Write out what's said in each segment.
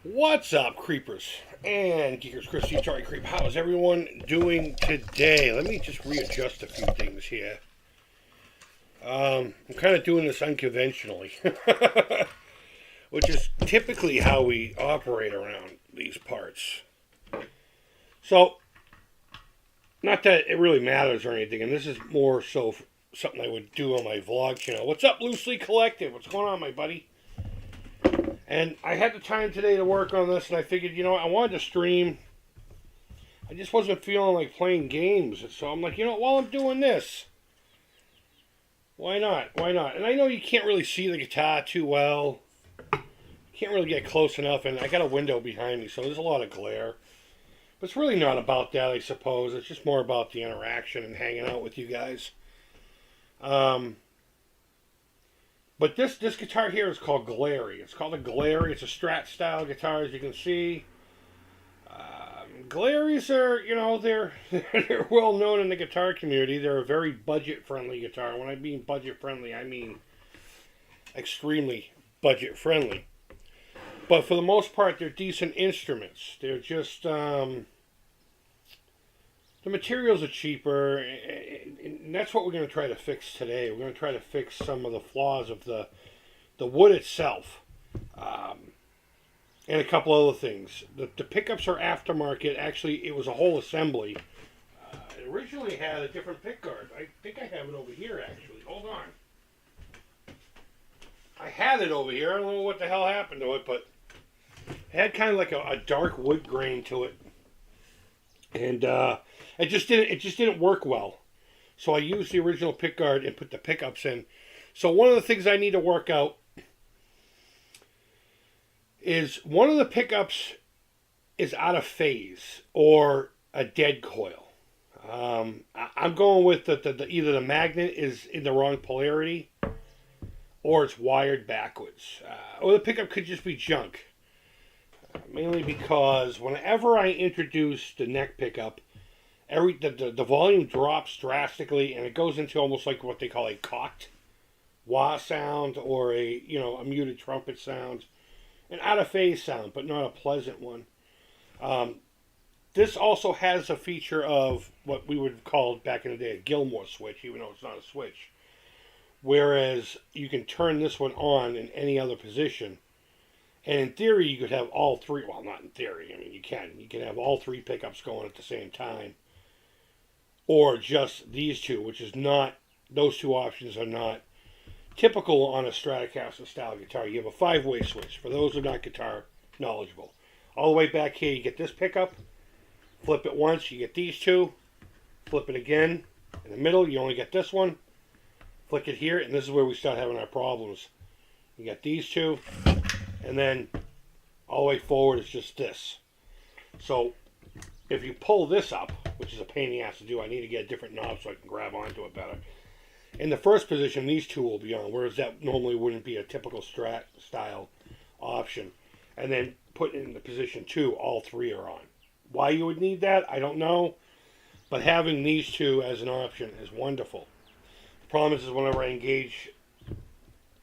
What's up, creepers and geekers? Chris, the Atari Creep. How is everyone doing today? Let me just readjust a few things here. I'm kind of doing this unconventionally, which is typically how we operate around these parts. So, not that it really matters or anything, and this is more so something I would do on my vlog channel. What's up, Loosely Collective? What's going on, my buddy? And I had the time today to work on this, and I figured, I wanted to stream. I just wasn't feeling like playing games. So I'm like, while I'm doing this, why not? Why not? And I know you can't really see the guitar too well. You can't really get close enough, and I got a window behind me, so there's a lot of glare. But it's really not about that, I suppose. It's just more about the interaction and hanging out with you guys. But this guitar here is called Glary. It's called a Glary. It's a Strat style guitar, as you can see. Glaries are, they're well known in the guitar community. They're a very budget friendly guitar. When I mean budget friendly, I mean extremely budget friendly. But for the most part, they're decent instruments. They're just the materials are cheaper, and that's what we're going to try to fix today. We're going to try to fix some of the flaws of the wood itself, and a couple other things. The pickups are aftermarket. Actually, it was a whole assembly. It originally had a different pickguard. I think I have it over here, actually. Hold on. I had it over here. I don't know what the hell happened to it, but it had kind of like a dark wood grain to it. And it just didn't work well. So I used the original pickguard and put the pickups in. So one of the things I need to work out is one of the pickups is out of phase or a dead coil. I'm going with the either the magnet is in the wrong polarity or it's wired backwards. Or the pickup could just be junk. Mainly because whenever I introduce the neck pickup, the volume drops drastically and it goes into almost like what they call a cocked wah sound or a muted trumpet sound. An out of phase sound, but not a pleasant one. This also has a feature of what we would have called back in the day a Gilmore switch, even though it's not a switch. Whereas you can turn this one on in any other position. And in theory, you could have all three. Well, not in theory. I mean, you can. You can have all three pickups going at the same time. Or just these two, which is not, those two options are not typical on a Stratocaster style guitar. You have a 5-way switch. For those who are not guitar knowledgeable. All the way back here, you get this pickup. Flip it once, you get these two. Flip it again. In the middle, you only get this one. Flick it here, and this is where we start having our problems. You get these two. And then all the way forward is just this. So if you pull this up, which is a pain in the ass to do, I need to get a different knob so I can grab onto it better. In the first position, these two will be on, whereas that normally wouldn't be a typical Strat style option. And then put in the position 2, all three are on. Why you would need that, I don't know. But having these two as an option is wonderful. The problem is whenever I engage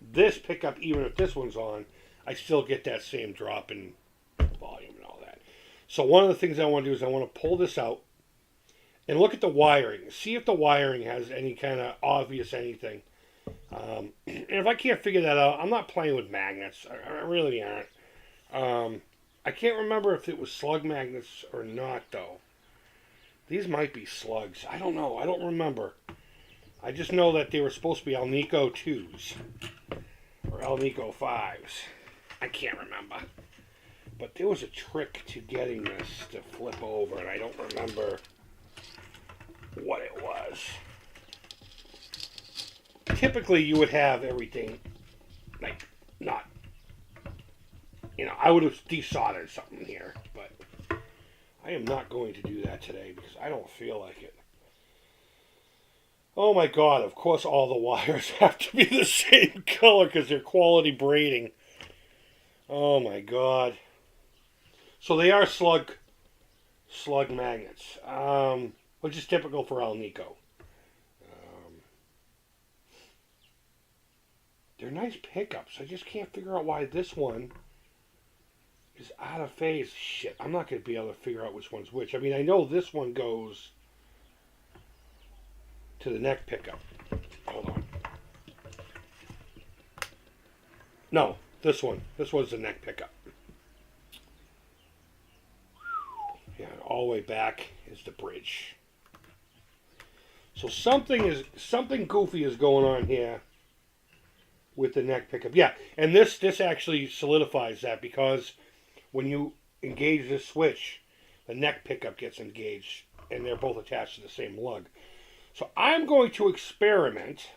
this pickup, even if this one's on, I still get that same drop in volume and all that. So one of the things I want to do is I want to pull this out and look at the wiring. See if the wiring has any kind of obvious anything. And if I can't figure that out, I'm not playing with magnets. I really aren't. I can't remember if it was slug magnets or not, though. These might be slugs. I don't know. I don't remember. I just know that they were supposed to be Alnico 2s or Alnico 5s. I can't remember. But there was a trick to getting this to flip over, and I don't remember what it was. Typically, you would have everything, like, not, I would have desoldered something here, but I am not going to do that today because I don't feel like it. Oh my God, of course all the wires have to be the same color because they're quality braiding. Oh my God. So they are slug magnets, which is typical for Alnico. They're nice pickups. I just can't figure out why this one is is out of phase. Shit, I'm not going to be able to figure out which one's which. I mean, I know this one goes to the neck pickup. Hold on. No, this one. This one's the neck pickup. Yeah, all the way back is the bridge. So something goofy is going on here with the neck pickup. Yeah, and this actually solidifies that, because when you engage this switch, the neck pickup gets engaged, and they're both attached to the same lug. So I'm going to experiment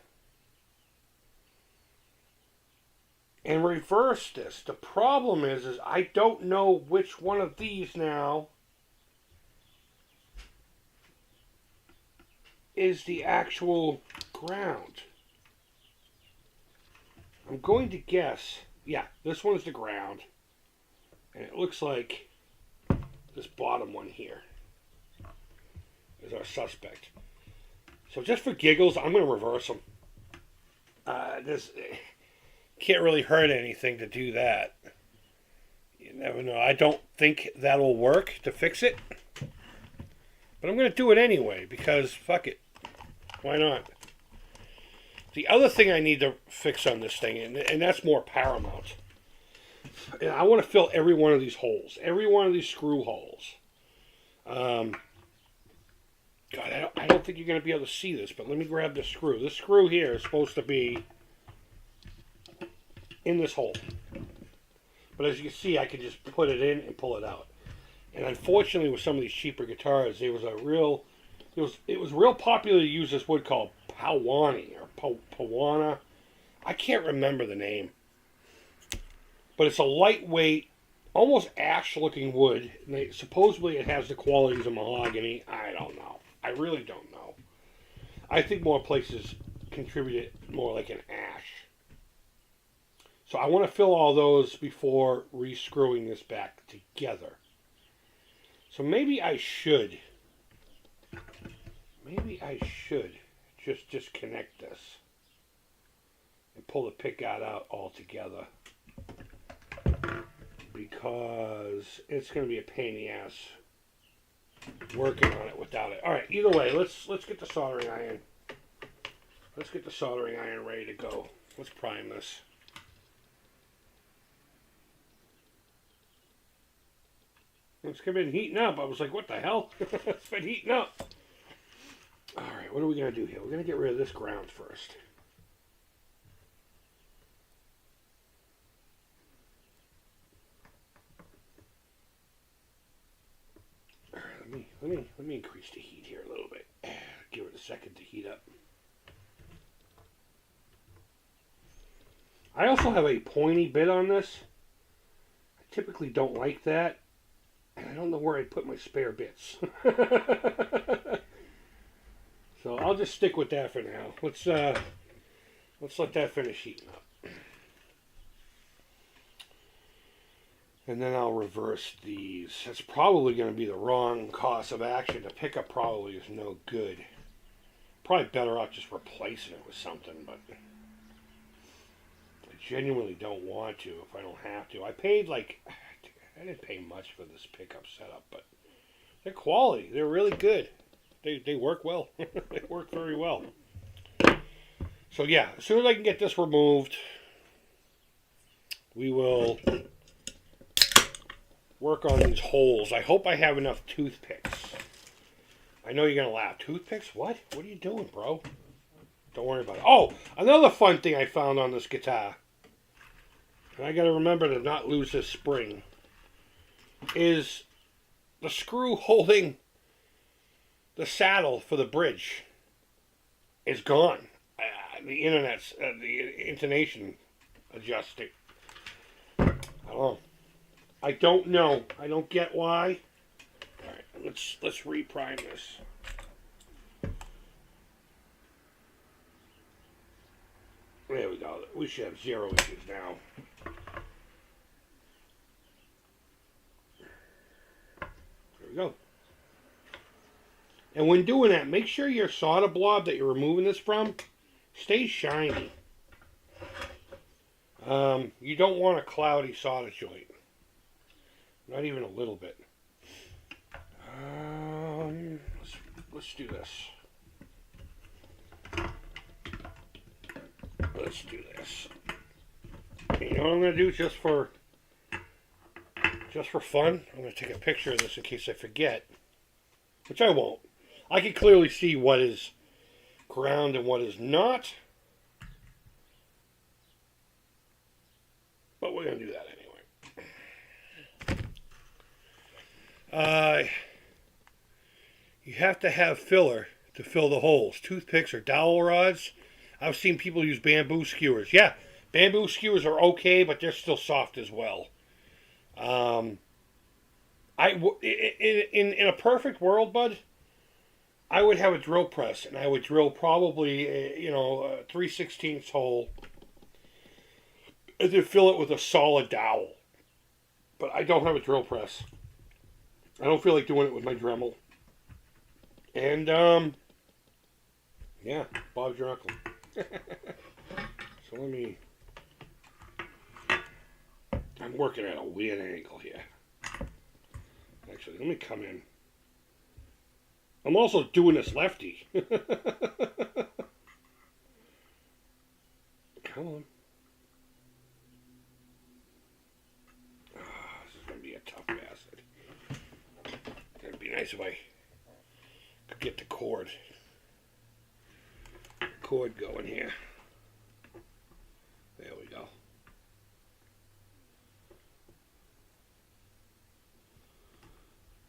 and reverse this. The problem is I don't know which one of these now is the actual ground. I'm going to guess, yeah, this one's the ground. And it looks like this bottom one here is our suspect. So just for giggles, I'm going to reverse them. This can't really hurt anything to do that. You never know. I don't think that'll work to fix it. But I'm going to do it anyway, because fuck it. Why not? The other thing I need to fix on this thing, and that's more paramount, and I want to fill every one of these holes, every one of these screw holes. God, I don't think you're going to be able to see this, but let me grab the screw. This screw here is supposed to be in this hole. But as you can see, I can just put it in and pull it out. And unfortunately, with some of these cheaper guitars, it was real popular to use this wood called Pawani or Pawana. I can't remember the name. But it's a lightweight, almost ash-looking wood. And supposedly it has the qualities of mahogany. I don't know. I really don't know. I think more places contribute it more like an ash. So I want to fill all those before re-screwing this back together. So maybe I should just connect this and pull the pickguard out altogether, because it's going to be a pain in the ass working on it without it. All right, either way, let's get the soldering iron. Let's get the soldering iron ready to go. Let's prime this. It's been heating up. I was like, what the hell? It's been heating up. All right, what are we going to do here? We're going to get rid of this ground first. All right, let me increase the heat here a little bit. Give it a second to heat up. I also have a pointy bit on this. I typically don't like that. And I don't know where I put my spare bits. So I'll just stick with that for now. Let's let that finish heating up. And then I'll reverse these. That's probably going to be the wrong course of action. The pickup probably is no good. Probably better off just replacing it with something, but I genuinely don't want to if I don't have to. I didn't pay much for this pickup setup, but they're quality. They're really good. They work well. They work very well. So yeah, as soon as I can get this removed, we will work on these holes. I hope I have enough toothpicks. I know you're going to laugh. Toothpicks? What? What are you doing, bro? Don't worry about it. Oh, another fun thing I found on this guitar, and I got to remember to not lose this spring, is the screw holding the saddle for the bridge is gone. The intonation adjusting. I don't know. I don't get why. All right, let's reprime this. There we go. We should have 0 issues now. There we go. And when doing that, make sure your solder blob that you're removing this from stays shiny. You don't want a cloudy solder joint. Not even a little bit. Let's do this. Let's do this. You know what I'm going to do just for fun? I'm going to take a picture of this in case I forget. Which I won't. I can clearly see what is ground and what is not. But we're going to do that anyway. You have to have filler to fill the holes. Toothpicks or dowel rods. I've seen people use bamboo skewers. Yeah, bamboo skewers are okay, but they're still soft as well. In a perfect world, bud, I would have a drill press, and I would drill probably a 3/16 hole, and then fill it with a solid dowel. But I don't have a drill press. I don't feel like doing it with my Dremel. And yeah, Bob's your uncle. So I'm working at a weird angle here. Actually, let me come in. I'm also doing this lefty. Come on. Oh, this is going to be a tough bastard. It'd be nice if I could get the cord going here. There we go.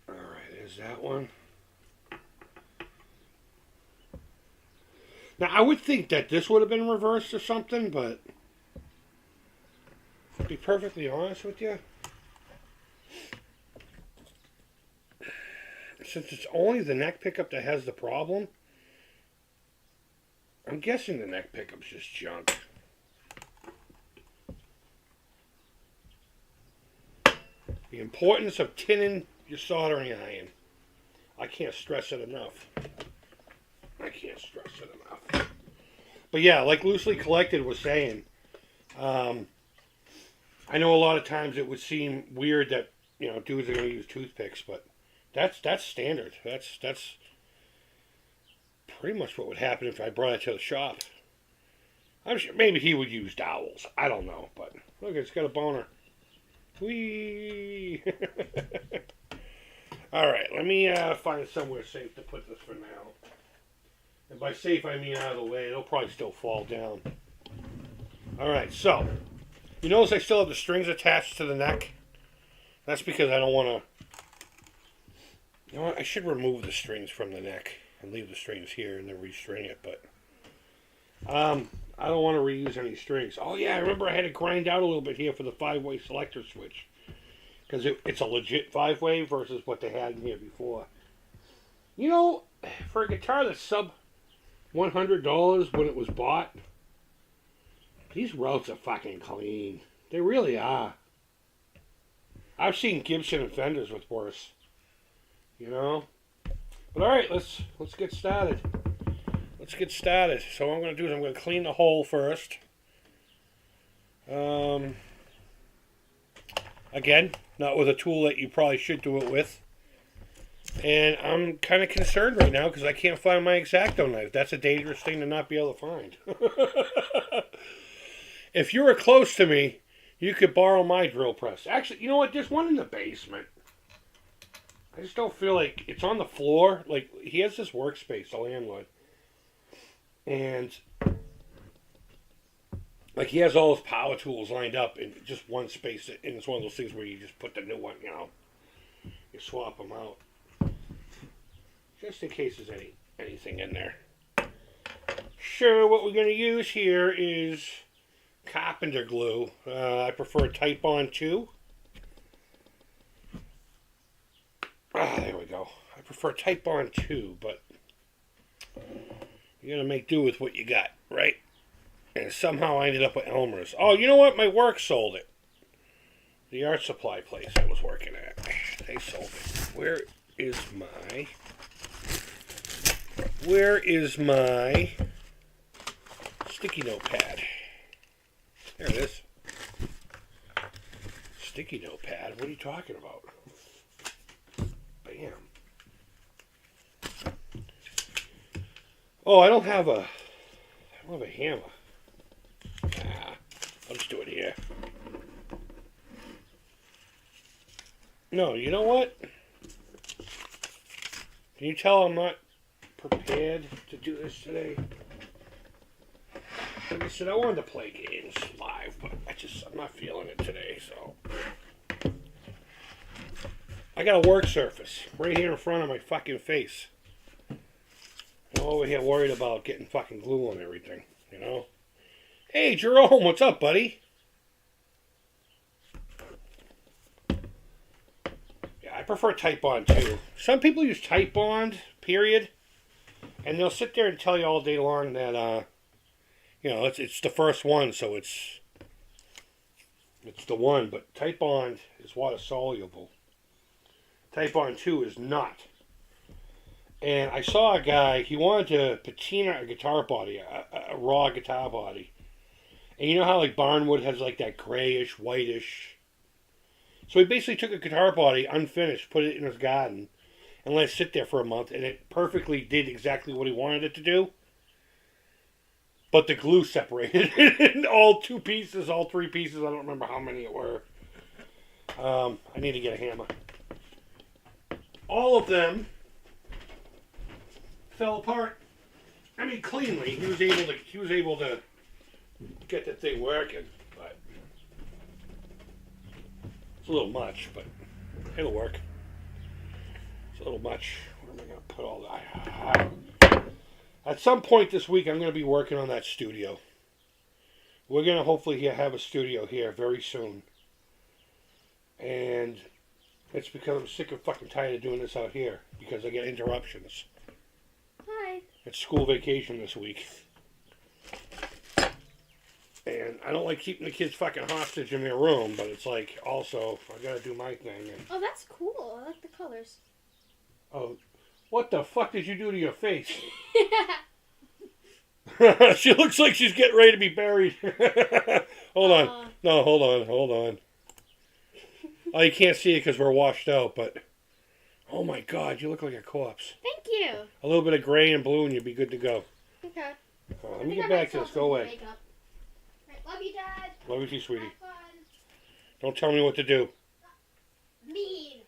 Alright, there's that one. Now, I would think that this would have been reversed or something, but to be perfectly honest with you, since it's only the neck pickup that has the problem, I'm guessing the neck pickup's just junk. The importance of tinning your soldering iron. I can't stress it enough. But yeah, like Loosely Collected was saying, I know a lot of times it would seem weird that, dudes are going to use toothpicks, but that's standard. That's pretty much what would happen if I brought it to the shop. I'm sure maybe he would use dowels. I don't know, but look, it's got a boner. Whee! Alright, let me find somewhere safe to put this for now. And by safe, I mean out of the way. It'll probably still fall down. Alright, so. You notice I still have the strings attached to the neck? That's because I don't want to... You know what? I should remove the strings from the neck and leave the strings here and then restring it, but... I don't want to reuse any strings. Oh yeah, I remember I had to grind out a little bit here for the 5-way selector switch. Because it's a legit 5-way versus what they had in here before. You know, for a guitar that's sub $100 when it was bought, these routes are fucking clean. They really are. I've seen Gibson and Fenders with worse. But alright, let's get started. So what I'm going to do is I'm going to clean the hole first. Again, not with a tool that you probably should do it with. And I'm kind of concerned right now because I can't find my X-Acto knife. That's a dangerous thing to not be able to find. If you were close to me, you could borrow my drill press. Actually, you know what? There's one in the basement. I just don't feel like it's on the floor. Like, he has this workspace, the landlord. And, like, he has all his power tools lined up in just one space. And it's one of those things where you just put the new one, you swap them out. Just in case there's anything in there. So, what we're going to use here is carpenter glue. I prefer Type Bond 2. There we go. I prefer Type Bond 2, but you're going to make do with what you got, right? And somehow I ended up with Elmer's. Oh, you know what? My work sold it. The art supply place I was working at. They sold it. Where is my sticky notepad? There it is. sticky notepad. What are you talking about? Bam. Oh, I don't have a hammer. Nah, I'll just do it here. No, you know what? Can you tell I'm not prepared to do this today? Like I said, I wanted to play games live, but I'm not feeling it today, so. I got a work surface right here in front of my fucking face. I'm over here worried about getting fucking glue on everything, you know? Hey, Jerome, what's up, buddy? Yeah, I prefer Type-On, too. Some people use Type-Bond, period, and they'll sit there and tell you all day long that, you know, it's the first one, so it's the one, but Type-Bond is water soluble. Type-On 2 is not. And I saw a guy, he wanted to patina a guitar body, a raw guitar body. And you know how like barnwood has like that grayish, whitish. So he basically took a guitar body, unfinished, put it in his garden, and let it sit there for a month, and it perfectly did exactly what he wanted it to do. But the glue separated it in all two pieces, all three pieces. I don't remember how many it were. I need to get a hammer. All of them fell apart. I mean, cleanly. He was able to get the thing working, but it's a little much, but it'll work. It's a little much. Where am I going to put all that? At some point this week, I'm going to be working on that studio. We're going to hopefully have a studio here very soon. And it's because I'm sick and fucking tired of doing this out here. Because I get interruptions. Hi. It's school vacation this week. And I don't like keeping the kids fucking hostage in their room. But it's like, also, I got to do my thing. And, Oh, that's cool. I like the colors. oh, what the fuck did you do to your face? She looks like she's getting ready to be buried. Hold on. No, hold on. Oh, you can't see it because we're washed out, but... Oh my God, you look like a corpse. Thank you. A little bit of gray and blue and you'll be good to go. Okay. Let me get back to this. Go away. Right, love you, Dad. Love you too, sweetie. Have fun. Don't tell me what to do. Mean.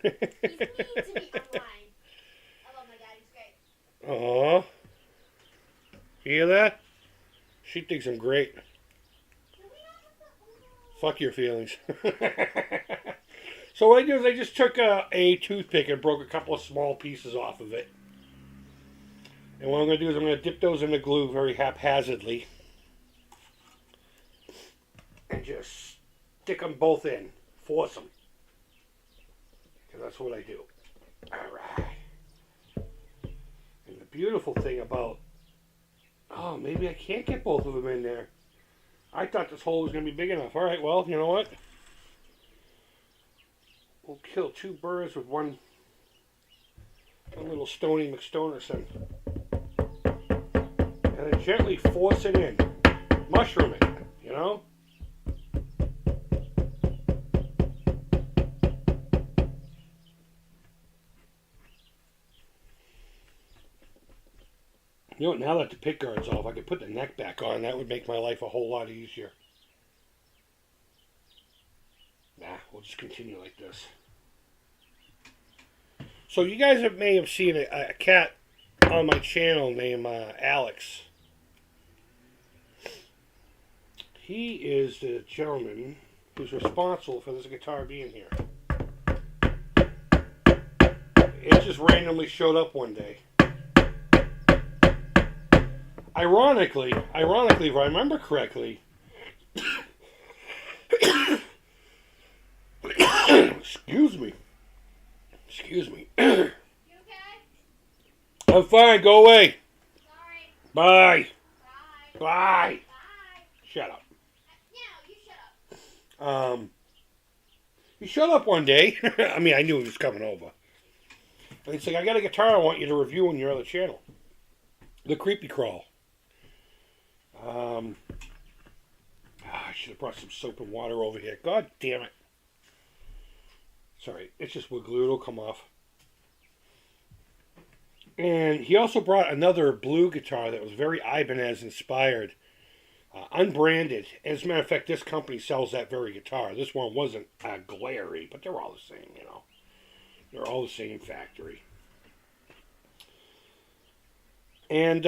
He's mean to me online. I love my dad. He's great. Aww. You hear that? She thinks I'm great. Fuck your feelings. So what I do is I just took a toothpick and broke a couple of small pieces off of it. And what I'm going to do is I'm going to dip those in the glue very haphazardly. And just stick them both in. Force them. Because that's what I do. Alright. And the beautiful thing about... Oh, maybe I can't get both of them in there. I thought this hole was going to be big enough. Alright, well, you know what? We'll kill two birds with one little Stony McStonerson. And then gently force it in. Mushroom it, you know? You know what, now that the pick guard's off, I could put the neck back on. That would make my life a whole lot easier. Nah, we'll just continue like this. So you guys may have seen a cat on my channel named Alex. He is the gentleman who's responsible for this guitar being here. It just randomly showed up one day. Ironically, if I remember correctly, excuse me. You okay? I'm fine. Go away. Sorry. Bye. Bye. Bye. Bye. Shut up. No, you shut up. He showed up one day. I mean, I knew he was coming over. And he's like, I got a guitar I want you to review on your other channel. The Creepy Crawl. I should have brought some soap and water over here. God damn it. Sorry, it's just wood glue. It'll come off. And he also brought another blue guitar that was very Ibanez inspired, unbranded. As a matter of fact, this company sells that very guitar. This one wasn't glary, but they're all the same, you know. They're all the same factory. And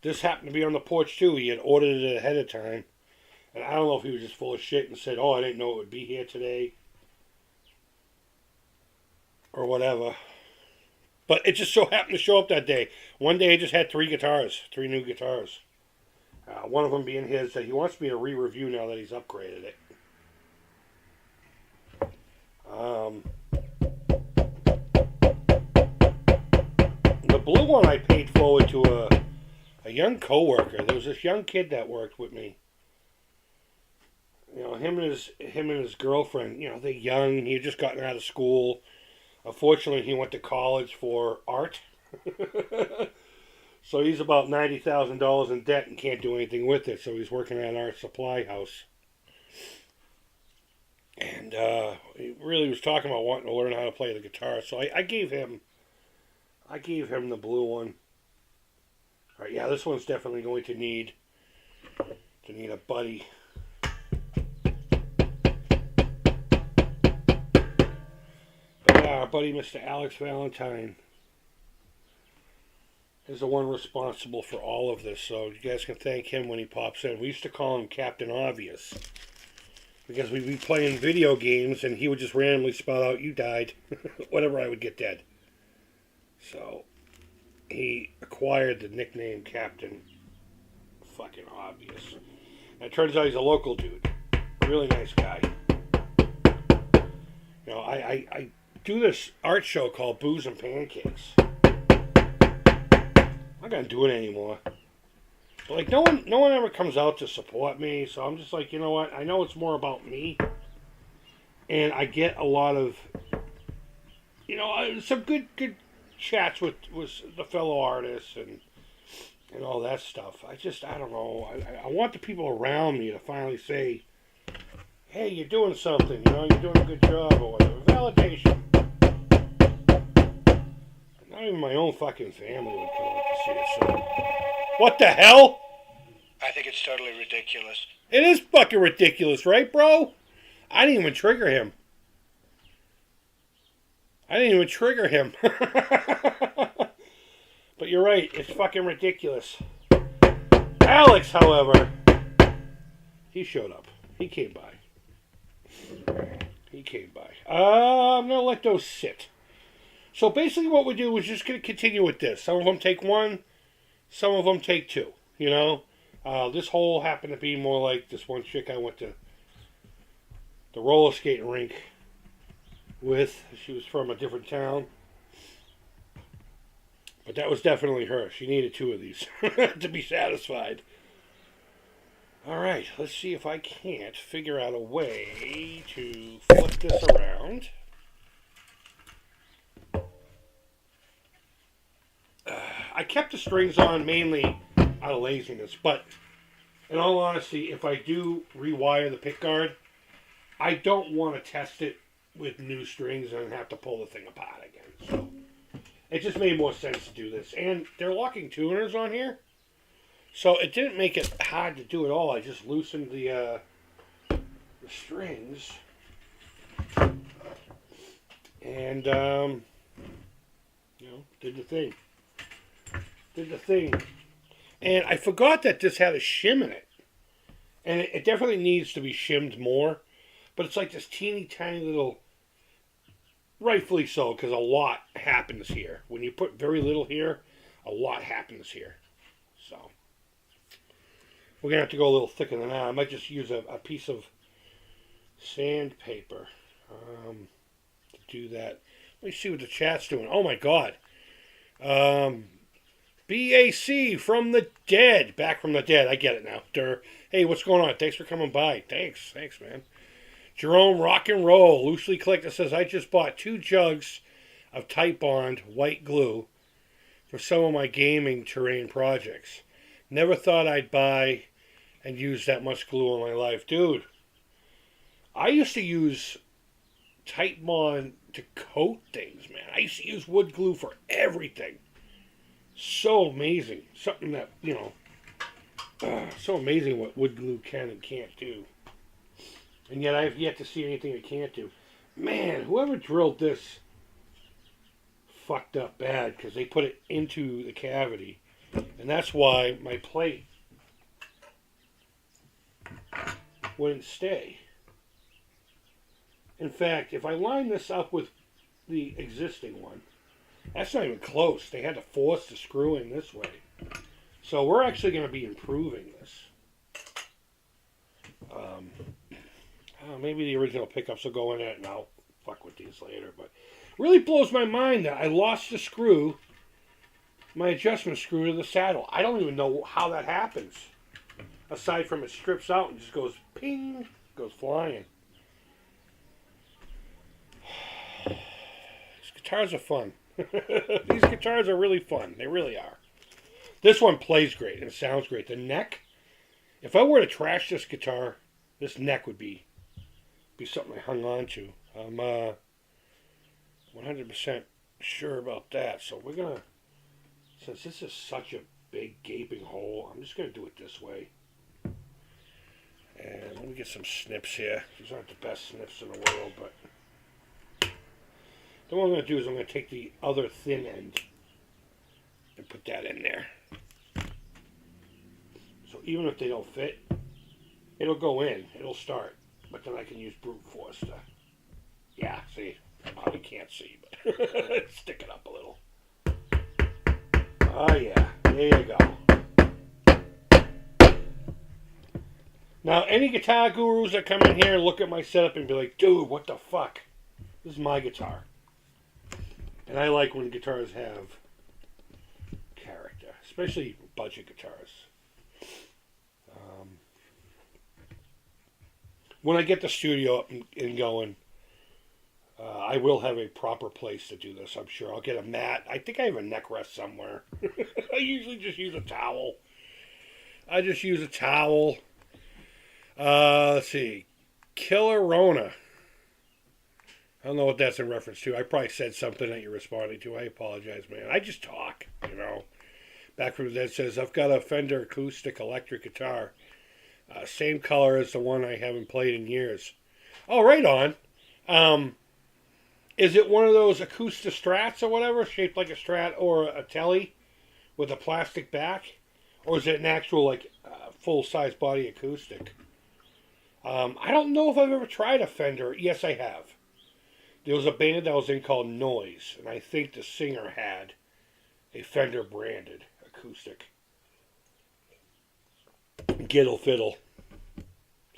this happened to be on the porch too. He had ordered it ahead of time. And I don't know if he was just full of shit and said, oh, I didn't know it would be here today. Or whatever. But it just so happened to show up that day. One day I just had three new guitars. One of them being his that he wants me to re-review now that he's upgraded it. The blue one I paid forward to a young coworker. There was this young kid that worked with me. You know, him and his girlfriend. You know, they're young. He had just gotten out of school. Unfortunately, he went to college for art. So he's about $90,000 in debt and can't do anything with it. So he's working at an art supply house. And he really was talking about wanting to learn how to play the guitar. So I gave him the blue one. All right, yeah, this one's definitely going to need a buddy. But our buddy Mr. Alex Valentine is the one responsible for all of this. So you guys can thank him when he pops in. We used to call him Captain Obvious. Because we'd be playing video games and he would just randomly spout out, you died. Whenever I would get dead. So he acquired the nickname Captain fucking Obvious. And it turns out he's a local dude. Really nice guy. You know, I do this art show called Booze and Pancakes. I'm not gonna do it anymore. But like no one ever comes out to support me, so I'm just like, you know what? I know it's more about me, and I get a lot of, you know, some good chats with the fellow artists and all that stuff. I don't know. I want the people around me to finally say, hey, you're doing something. You know, you're doing a good job or whatever. Validation. Not even my own fucking family would come out to see it. So, what the hell? I think it's totally ridiculous. It is fucking ridiculous, right, bro? I didn't even trigger him. But you're right, it's fucking ridiculous. Alex, however, he showed up. He came by. I'm going to let those sit. So basically what we do is just going to continue with this. Some of them take one, some of them take two, you know? This hole happened to be more like this one chick I went to the roller skating rink with. She was from a different town. But that was definitely her. She needed two of these to be satisfied. Alright, let's see if I can't figure out a way to flip this around. I kept the strings on mainly out of laziness, but in all honesty, if I do rewire the pickguard, I don't want to test it with new strings and have to pull the thing apart again. So it just made more sense to do this. And they're locking tuners on here, so it didn't make it hard to do at all. I just loosened the strings and did the thing. And I forgot that this had a shim in it. And it definitely needs to be shimmed more. But it's like this teeny tiny little, rightfully so, because a lot happens here. When you put very little here, a lot happens here. So, we're going to have to go a little thicker than that. I might just use a piece of sandpaper to do that. Let me see what the chat's doing. Oh my God. BAC from the dead. Back from the dead. I get it now. Durr. Hey, what's going on? Thanks for coming by. Thanks, man. Jerome Rock and Roll. Loosely Collected says, I just bought 2 jugs of Type Bond white glue for some of my gaming terrain projects. Never thought I'd buy and use that much glue in my life. Dude, I used to use Titebond to coat things, man. I used to use wood glue for everything. So amazing. Something that, so amazing what wood glue can and can't do. And yet I've yet to see anything it can't do. Man, whoever drilled this fucked up bad because they put it into the cavity. And that's why my plate wouldn't stay. In fact, if I line this up with the existing one, that's not even close. They had to force the screw in this way. So we're actually going to be improving this. Maybe the original pickups will go in it and I'll fuck with these later. But it really blows my mind that I lost the screw, my adjustment screw to the saddle. I don't even know how that happens. Aside from it strips out and just goes ping, goes flying. These guitars are fun. These guitars are really fun. They really are. This one plays great and it sounds great. The neck, if I were to trash this guitar, this neck would be something I hung on to. I'm 100% sure about that. So we're going to, since this is such a big gaping hole, I'm just going to do it this way. And let me get some snips here. These aren't the best snips in the world, but then what I'm going to do is I'm going to take the other thin end and put that in there. So even if they don't fit, it'll go in. It'll start. But then I can use brute force to, yeah, see? Oh, you can't see, but stick it up a little. Oh, yeah. There you go. Now, any guitar gurus that come in here and look at my setup and be like, dude, what the fuck? This is my guitar. And I like when guitars have character, especially budget guitars. When I get the studio up and going, I will have a proper place to do this, I'm sure. I'll get a mat. I think I have a neck rest somewhere. I usually just use a towel. Let's see. Killer Rona. I don't know what that's in reference to. I probably said something that you're responding to. I apologize, man. I just talk, Back from the Dead says, I've got a Fender acoustic electric guitar. Same color as the one I haven't played in years. Oh, right on. Is it one of those acoustic strats or whatever, shaped like a strat or a telly with a plastic back? Or is it an actual, full-size body acoustic? I don't know if I've ever tried a Fender. Yes, I have. There was a band that I was in called Noise, and I think the singer had a Fender branded acoustic. Giddle fiddle.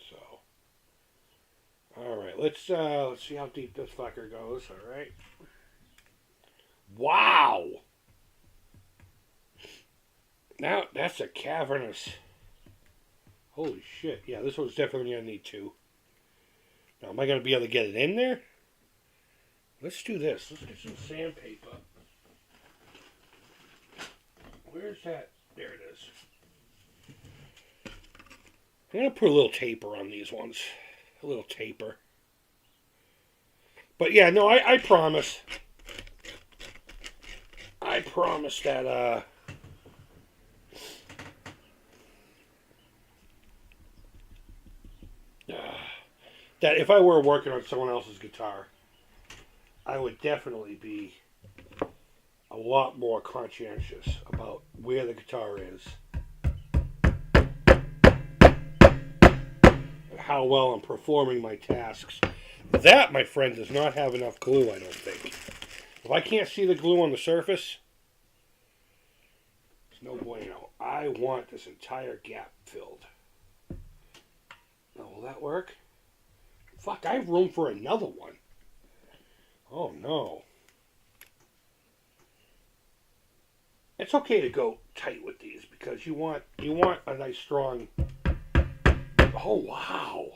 So, all right, let's see how deep this fucker goes. All right. Wow. Now that's a cavernous. Holy shit! Yeah, this one's definitely gonna need two. Now, am I gonna be able to get it in there? Let's do this. Let's get some sandpaper. Where's that? There it is. I'm going to put a little taper on these ones. A little taper. But yeah, no, I promise. I promise that, that if I were working on someone else's guitar, I would definitely be a lot more conscientious about where the guitar is. How well I'm performing my tasks. That, my friend, does not have enough glue, I don't think. If I can't see the glue on the surface, it's no bueno. I want this entire gap filled. Now, will that work? Fuck, I have room for another one. Oh, no. It's okay to go tight with these because you want a nice strong. Oh, wow.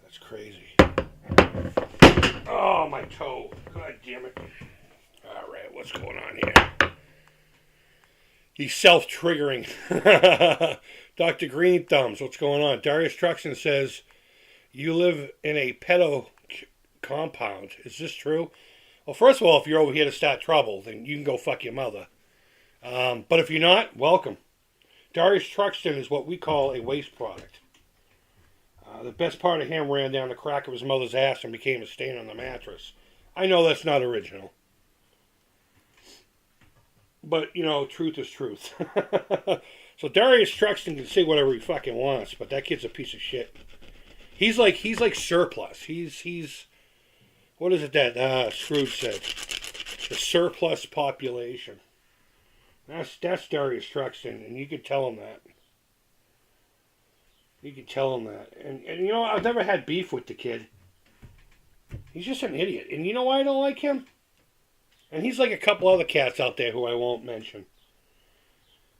That's crazy. Oh, my toe. God damn it. All right, what's going on here? He's self-triggering. Dr. Green Thumbs, what's going on? Darius Truxton says, You live in a pedo compound. Is this true? Well, first of all, if you're over here to start trouble, then you can go fuck your mother. But if you're not, welcome. Darius Truxton is what we call a waste product. The best part of him ran down the crack of his mother's ass and became a stain on the mattress. I know that's not original. But, you know, truth is truth. So Darius Truxton can say whatever he fucking wants, but that kid's a piece of shit. He's like surplus. He's what is it that Scrooge said? The surplus population. That's Darius Truxton, and you can tell him that. You can tell him that. And you know, I've never had beef with the kid. He's just an idiot. And you know why I don't like him? And he's like a couple other cats out there who I won't mention.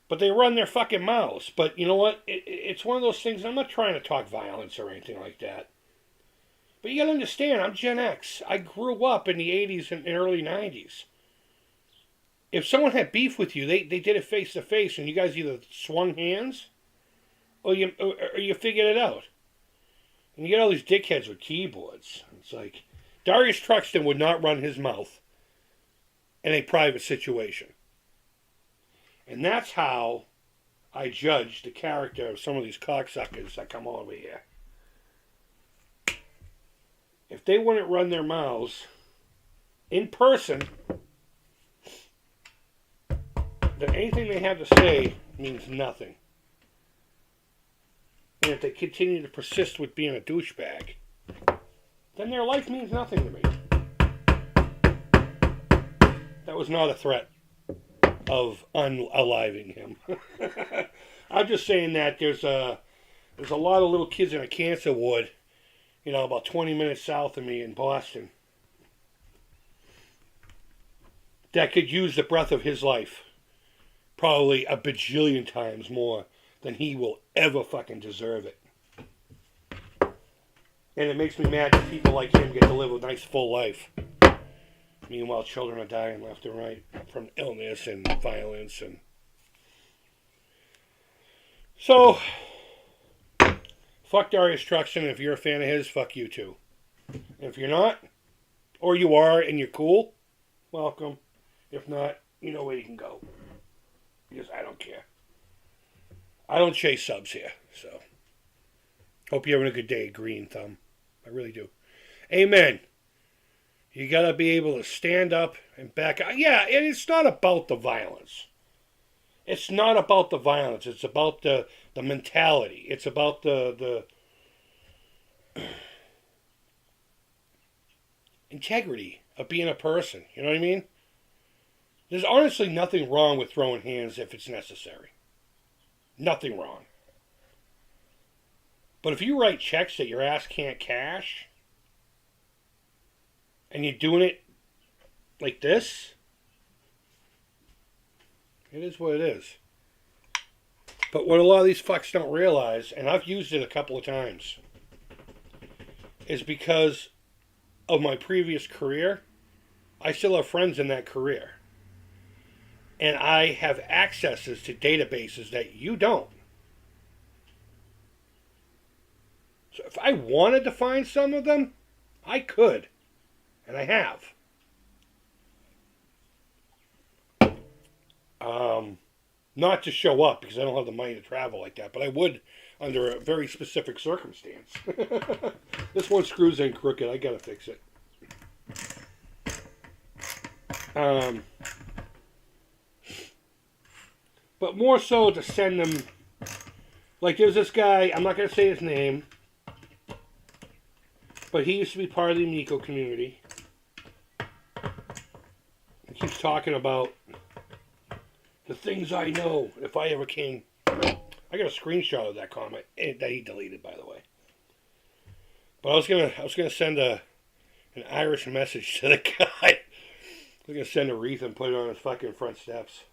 But they run their fucking mouths. But you know what? It's one of those things, I'm not trying to talk violence or anything like that. But you gotta understand, I'm Gen X. I grew up in the 80s and early 90s. If someone had beef with you, they did it face to face, and you guys either swung hands or you figured it out. And you get all these dickheads with keyboards. It's like, Darius Truxton would not run his mouth in a private situation. And that's how I judge the character of some of these cocksuckers that come over here. If they wouldn't run their mouths in person, then anything they have to say means nothing. And if they continue to persist with being a douchebag, then their life means nothing to me. That was not a threat of unaliving him. I'm just saying that there's a lot of little kids in a cancer ward, you know, about 20 minutes south of me in Boston, that could use the breath of his life probably a bajillion times more than he will ever fucking deserve it. And it makes me mad that people like him get to live a nice full life. Meanwhile, children are dying left and right from illness and violence. And so, fuck Darius Truxton. If you're a fan of his, fuck you too. And if you're not, or you are and you're cool, welcome. If not, you know where you can go. Because I don't care. I don't chase subs here, so. Hope you're having a good day, Green Thumb. I really do. Amen. You gotta be able to stand up and back up. Yeah, and it's not about the violence. It's not about the violence. It's about the mentality. It's about the integrity of being a person. You know what I mean? There's honestly nothing wrong with throwing hands if it's necessary. Nothing wrong. But if you write checks that your ass can't cash, and you're doing it like this, it is what it is. But what a lot of these fucks don't realize, and I've used it a couple of times, is because of my previous career, I still have friends in that career. And I have accesses to databases that you don't. So if I wanted to find some of them, I could. And I have. Not to show up, because I don't have the money to travel like that, but I would under a very specific circumstance. This one screws in crooked. I gotta fix it. But more so to send them, like there's this guy, I'm not going to say his name, but he used to be part of the Miko community. He keeps talking about the things I know if I ever came. I got a screenshot of that comment that he deleted, by the way. But I was gonna send an Irish message to the guy. I was gonna send a wreath and put it on his fucking front steps.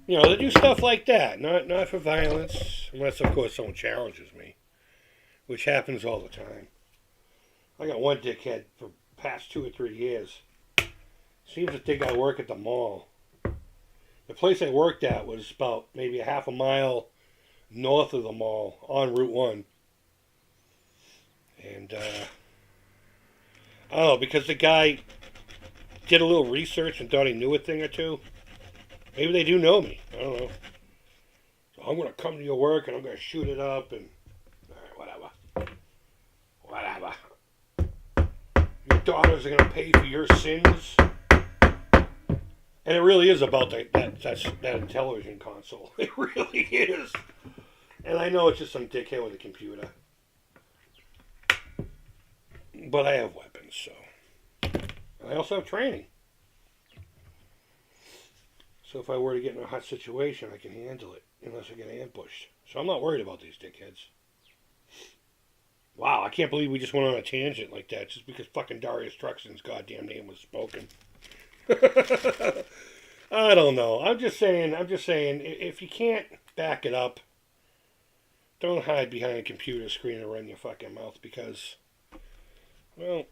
You know, they do stuff like that, not for violence, unless of course someone challenges me, which happens all the time. I got one dickhead for the past 2 or 3 years. Seems to think I work at the mall. The place I worked at was about maybe a half a mile north of the mall on Route 1. And, I don't know, because the guy did a little research and thought he knew a thing or two. Maybe they do know me. I don't know. So I'm going to come to your work and I'm going to shoot it up and... Alright, whatever. Your daughters are going to pay for your sins. And it really is about that television console. It really is. And I know it's just some dickhead with a computer. But I have weapons, so. I also have training. So if I were to get in a hot situation, I can handle it. Unless I get ambushed. So I'm not worried about these dickheads. Wow, I can't believe we just went on a tangent like that just because fucking Darius Truxton's goddamn name was spoken. I don't know. I'm just saying, if you can't back it up, don't hide behind a computer screen and run your fucking mouth because, well,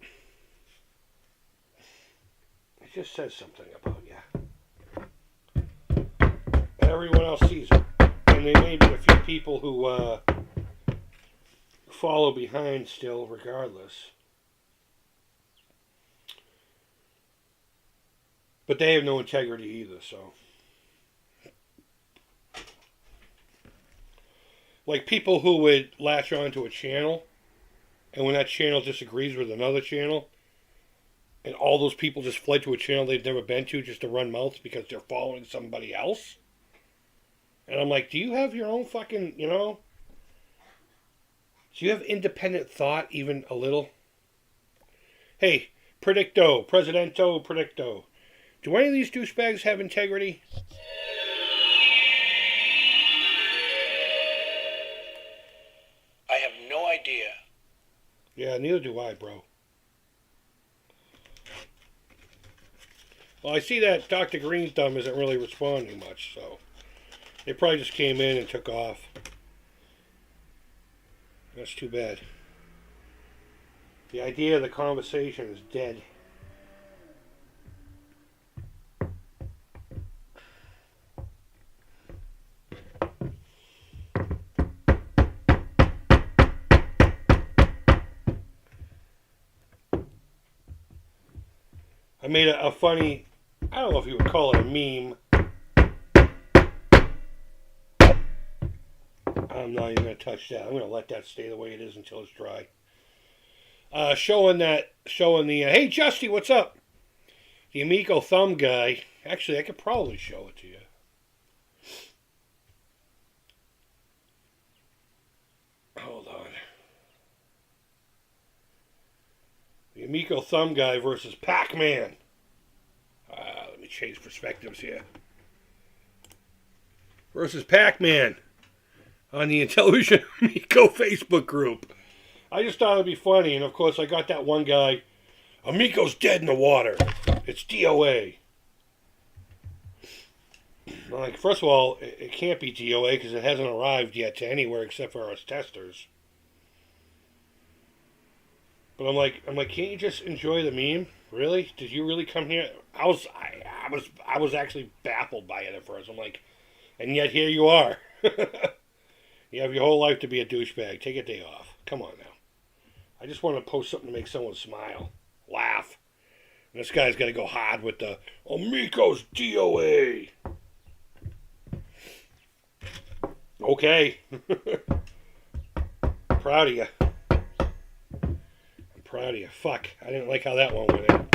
it just says something about you. Everyone else sees it. And there may be a few people who follow behind still regardless. But they have no integrity either, so. Like people who would latch onto a channel, and when that channel disagrees with another channel, and all those people just fled to a channel they've never been to just to run mouths because they're following somebody else. And I'm like, do you have your own fucking, do you have independent thought even a little? Hey, Predicto. Do any of these douchebags have integrity? I have no idea. Yeah, neither do I, bro. Well, I see that Dr. Green's thumb isn't really responding much, so they probably just came in and took off. That's too bad. The idea of the conversation is dead. I made a funny, I don't know if you would call it a meme. I'm not even going to touch that. I'm going to let that stay the way it is until it's dry. Showing the, hey Justy, what's up? The Amico thumb guy. Actually, I could probably show it to you. Hold on. The Amico thumb guy versus Pac-Man. Let me change perspectives here. Versus Pac-Man on the Intellivision Amico Facebook group. I just thought it'd be funny, and of course I got that one guy, Amico's dead in the water. It's DOA. Like, first of all, it can't be DOA because it hasn't arrived yet to anywhere except for us testers. But I'm like, can't you just enjoy the meme? Really? Did you really come here? I was actually baffled by it at first. I'm like, and yet here you are. You have your whole life to be a douchebag. Take a day off. Come on now. I just want to post something to make someone smile, laugh. And this guy's got to go hard with the Amico's DOA. Okay. Proud of you. Proud of you. Fuck. I didn't like how that one went in.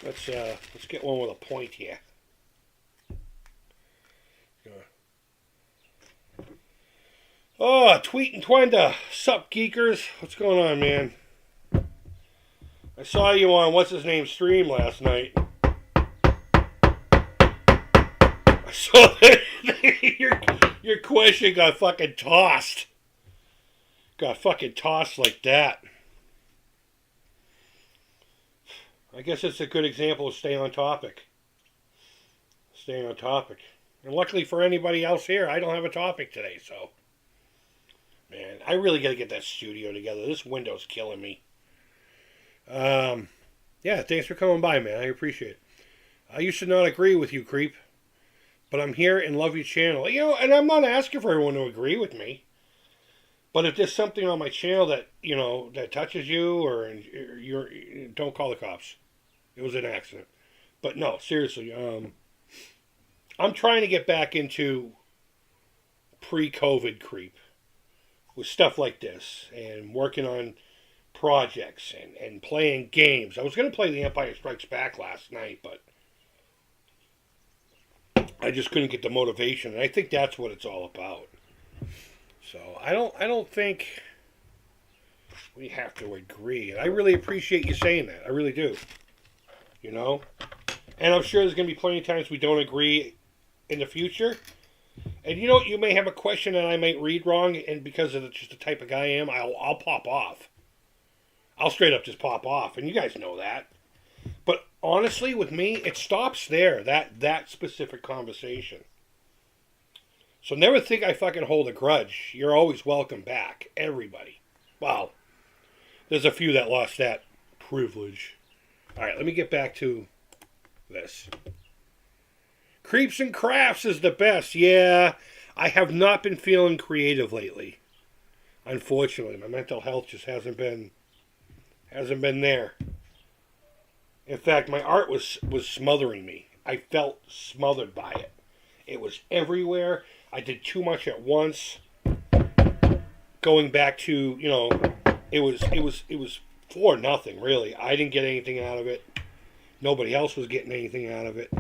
Let's get one with a point here. Oh, Tweet and Twenda. Sup, geekers? What's going on, man? I saw you on what's-his-name stream last night. I saw that your question got fucking tossed. Got fucking tossed like that. I guess it's a good example of staying on topic. Staying on topic. And luckily for anybody else here, I don't have a topic today, so. Man, I really got to get that studio together. This window's killing me. Yeah, thanks for coming by, man. I appreciate it. I used to not agree with you, Creep. But I'm here and love your channel. You know, and I'm not asking for everyone to agree with me. But if there's something on my channel that, you know, that touches you or you're, don't call the cops. It was an accident. But no, seriously, I'm trying to get back into pre-COVID creep with stuff like this and working on projects and playing games. I was going to play The Empire Strikes Back last night, but I just couldn't get the motivation, and I think that's what it's all about. So I don't think we have to agree, and I really appreciate you saying that. I really do. You know, and I'm sure there's going to be plenty of times we don't agree in the future. And you know, you may have a question that I might read wrong, and because of just the type of guy I am, I'll pop off. I'll straight up just pop off, and you guys know that. But honestly, with me, it stops there. That specific conversation. So never think I fucking hold a grudge. You're always welcome back, everybody. Well, there's a few that lost that privilege. All right, let me get back to this. Creeps and Crafts is the best. Yeah, I have not been feeling creative lately. Unfortunately, my mental health just hasn't been there. In fact, my art was smothering me. I felt smothered by it. It was everywhere. I did too much at once. Going back to, you know, it was for nothing, really. I didn't get anything out of it. Nobody else was getting anything out of it.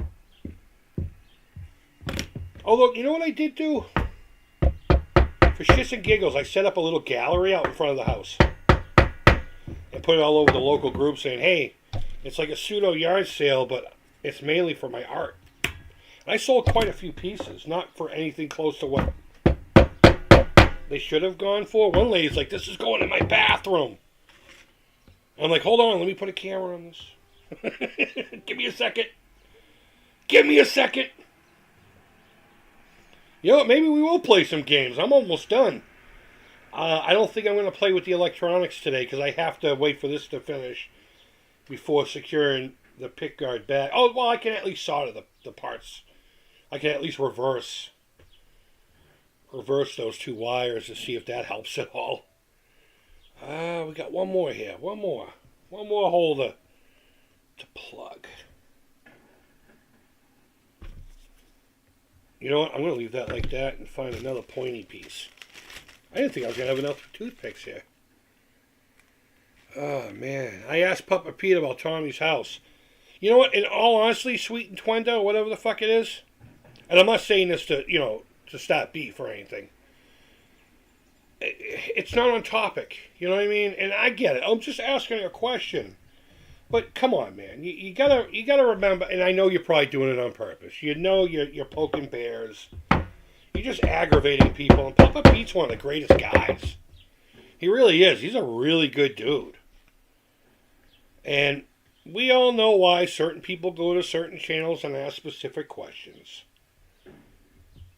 Although, you know what I did do? For shits and giggles, I set up a little gallery out in front of the house. And put it all over the local group saying, hey, it's like a pseudo yard sale, but it's mainly for my art. And I sold quite a few pieces, not for anything close to what they should have gone for. One lady's like, this is going in my bathroom. I'm like, hold on, let me put a camera on this. Give me a second. Give me a second. You know what, maybe we will play some games. I'm almost done. I don't think I'm going to play with the electronics today because I have to wait for this to finish before securing the pickguard back. Oh, well, I can at least solder the parts. I can at least reverse those two wires to see if that helps at all. We got one more here. One more holder to plug. You know what? I'm going to leave that like that and find another pointy piece. I didn't think I was going to have enough toothpicks here. Oh, man. I asked Papa Pete about Tommy's house. You know what? In all honesty, Sweet and Twendo, whatever the fuck it is, and I'm not saying this to, you know, to start beef or anything. It's not on topic. You know what I mean? And I get it. I'm just asking a question. But come on, man. You gotta remember, and I know you're probably doing it on purpose. You know you're poking bears. You're just aggravating people. And Papa Pete's one of the greatest guys. He really is. He's a really good dude. And we all know why certain people go to certain channels and ask specific questions.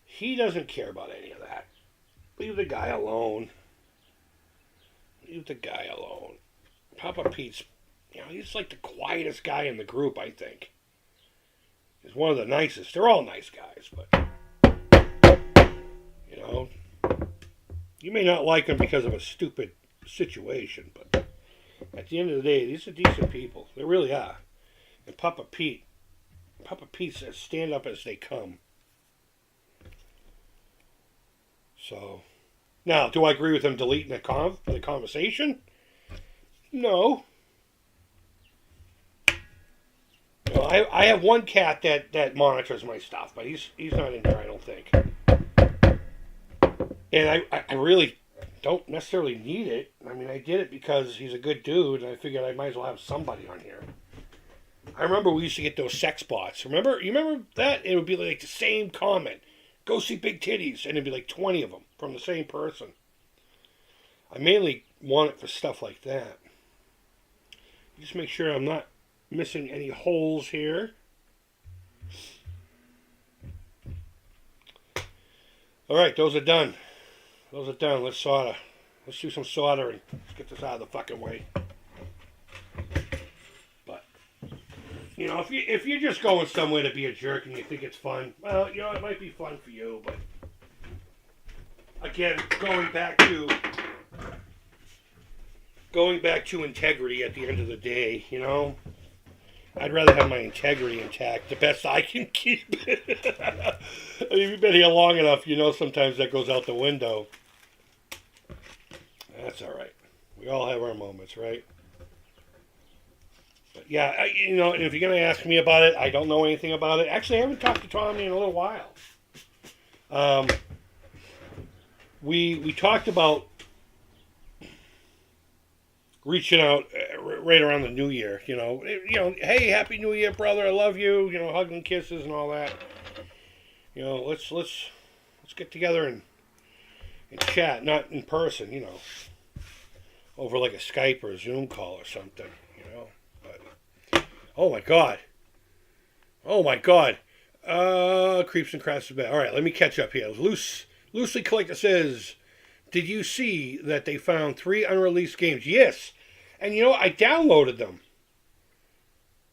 He doesn't care about any of that. Leave the guy alone. Leave the guy alone. Papa Pete's, you know, he's like the quietest guy in the group, I think. He's one of the nicest. They're all nice guys, but, you know, you may not like them because of a stupid situation, but at the end of the day, these are decent people. They really are. And Papa Pete says, stand up as they come. So, now, do I agree with him deleting the conversation? No. You know, I have one cat that monitors my stuff, but he's not in there, I don't think. And I really don't necessarily need it. I mean, I did it because he's a good dude, and I figured I might as well have somebody on here. I remember we used to get those sex bots. You remember that? It would be like the same comment. Go see big titties, and it'd be like 20 of them from the same person. I mainly want it for stuff like that. Just make sure I'm not missing any holes here. All right, those are done. Let's solder. Let's do some soldering. Let's get this out of the fucking way. But, you You know, if you're just going somewhere to be a jerk and you think it's fun, well, you know, it might be fun for you, but again, going back to integrity at the end of the day, you know, I'd rather have my integrity intact, the best I can keep. I mean, if you've been here long enough, you know sometimes that goes out the window. That's all right. We all have our moments, right? But yeah, you know, if you're going to ask me about it, I don't know anything about it. Actually, I haven't talked to Tommy in a little while. We talked about reaching out right around the New Year, you know, hey, Happy New Year, brother, I love you, you know, hugging, kisses, and all that. You know, let's get together and chat, not in person, you know, over like a Skype or a Zoom call or something, you know. But oh my God, Creeps and Crafts of Bed. All right, let me catch up here. Loosely Collector says, did you see that they found 3 unreleased games? Yes. And you know, I downloaded them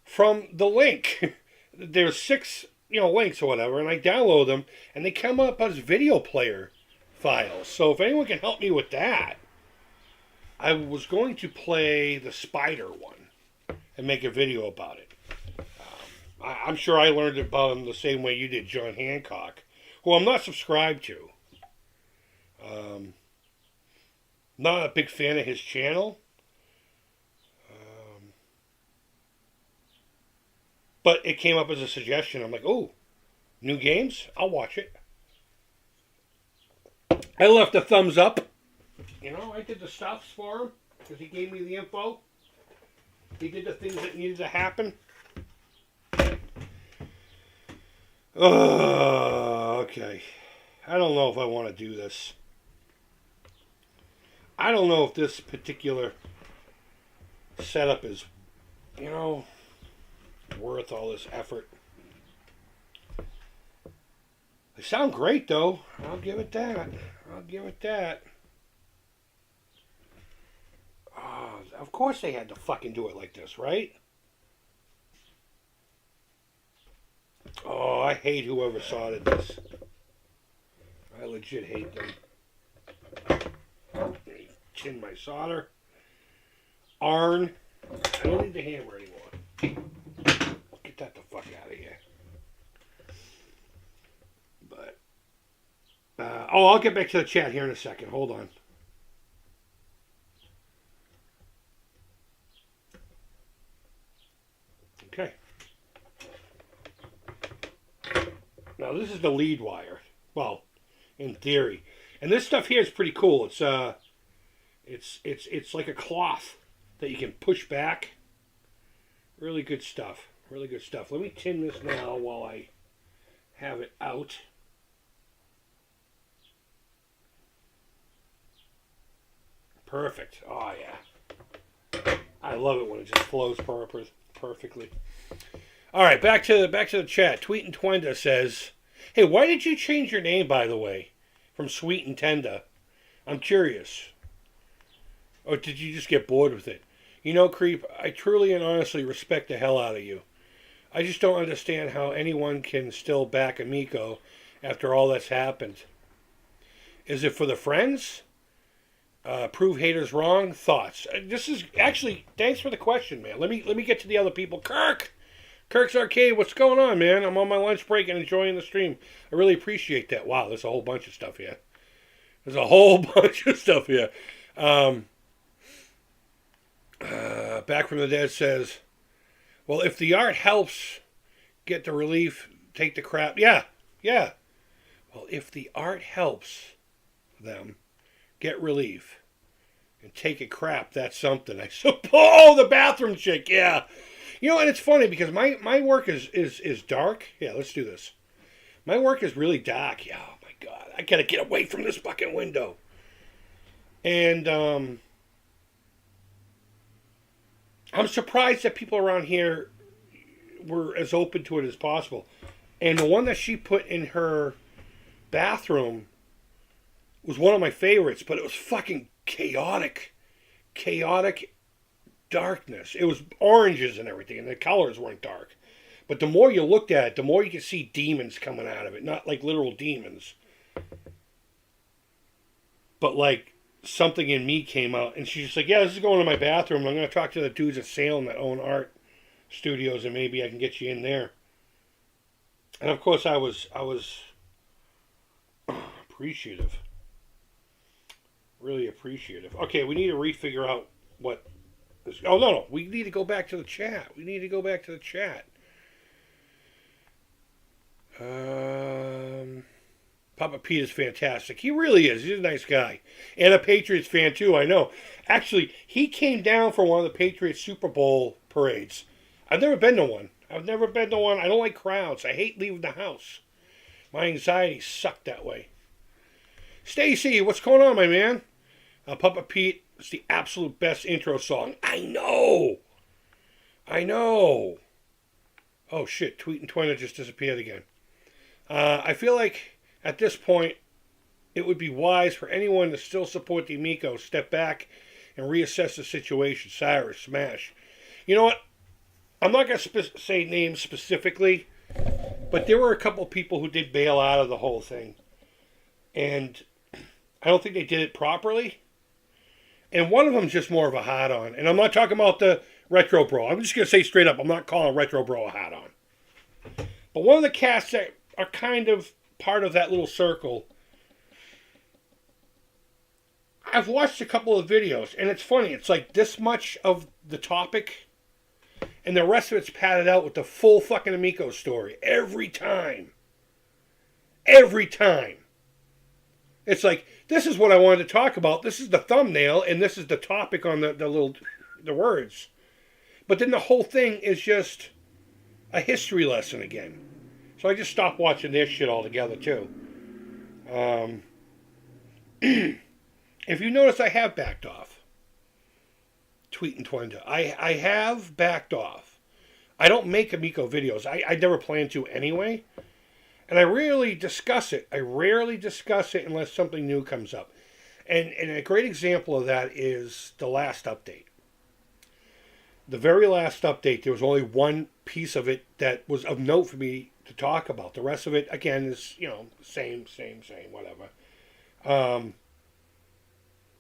from the link. There's 6, you know, links or whatever, and I download them, and they come up as video player files. So if anyone can help me with that, I was going to play the Spider one and make a video about it. I'm sure I learned about him the same way you did, John Hancock, who I'm not subscribed to. Not a big fan of his channel. But it came up as a suggestion. I'm like, oh, new games? I'll watch it. I left a thumbs up. You know, I did the stuffs for him because he gave me the info. He did the things that needed to happen. Okay. I don't know if I want to do this. I don't know if this particular setup is, you know, worth all this effort. They sound great, though. I'll give it that. Oh, of course they had to fucking do it like this, right? Oh, I hate whoever soldiered this. I legit hate them. Chin my solder. Arn. I don't need the hammer anymore. Get that the fuck out of here. But, I'll get back to the chat here in a second. Hold on. Okay. Now this is the lead wire. Well, in theory. And this stuff here is pretty cool. It's like a cloth that you can push back. Really good stuff. Really good stuff. Let me tin this now while I have it out. Perfect. Oh yeah. I love it when it just flows perfectly. All right, back to the chat. Tweet and Twenda says, "Hey, why did you change your name, by the way, from Sweet and Tenda? I'm curious. Or did you just get bored with it? You know, Creep, I truly and honestly respect the hell out of you. I just don't understand how anyone can still back Amico after all that's happened. Is it for the friends? Prove haters wrong? Thoughts?" This is actually, thanks for the question, man. Let me get to the other people. Kirk's Arcade, what's going on, man? I'm on my lunch break and enjoying the stream. I really appreciate that. Wow, there's a whole bunch of stuff here. Back from the Dead says, well, if the art helps get the relief, take the crap. Yeah. Well, if the art helps them get relief and take a crap, that's something, I suppose. Oh, the bathroom chick, yeah. You know, and it's funny because my work is dark. Yeah, let's do this. My work is really dark. Yeah, oh my God. I gotta get away from this fucking window. And I'm surprised that people around here were as open to it as possible. And the one that she put in her bathroom was one of my favorites, but it was fucking chaotic darkness. It was oranges and everything, and the colors weren't dark. But the more you looked at it, the more you could see demons coming out of it. Not like literal demons. But like something in me came out. And she's just like, yeah, this is going to my bathroom. I'm going to talk to the dudes at Salem that own art studios and maybe I can get you in there. And of course I was appreciative. Really appreciative. Okay, we need to refigure out what this... Oh, no. We need to go back to the chat. Papa Pete is fantastic. He really is. He's a nice guy. And a Patriots fan, too, I know. Actually, he came down for one of the Patriots Super Bowl parades. I've never been to one. I don't like crowds. I hate leaving the house. My anxiety sucked that way. Stacy, what's going on, my man? Papa Pete is the absolute best intro song. I know. Oh, shit. Tweet and Twina just disappeared again. I feel like at this point, it would be wise for anyone to still support the Amico, step back and reassess the situation. Cyrus, Smash. You know what? I'm not going to say names specifically, but there were a couple of people who did bail out of the whole thing. And I don't think they did it properly. And one of them's just more of a hot-on. And I'm not talking about the Retro Bro. I'm just going to say straight up, I'm not calling Retro Bro a hot-on. But one of the casts that are kind of part of that little circle, I've watched a couple of videos, and it's funny. It's like this much of the topic, and the rest of it's padded out with the full fucking Amico story. Every time. It's like, this is what I wanted to talk about. This is the thumbnail, and this is the topic on the words. But then the whole thing is just a history lesson again. So I just stopped watching their shit altogether, too. If you notice, I have backed off. Tweet and Twinda. I have backed off. I don't make Amico videos. I never plan to anyway. And I rarely discuss it. Unless something new comes up. And a great example of that is the last update. The very last update, there was only one piece of it that was of note for me to talk about. The rest of it, again, is, same, whatever.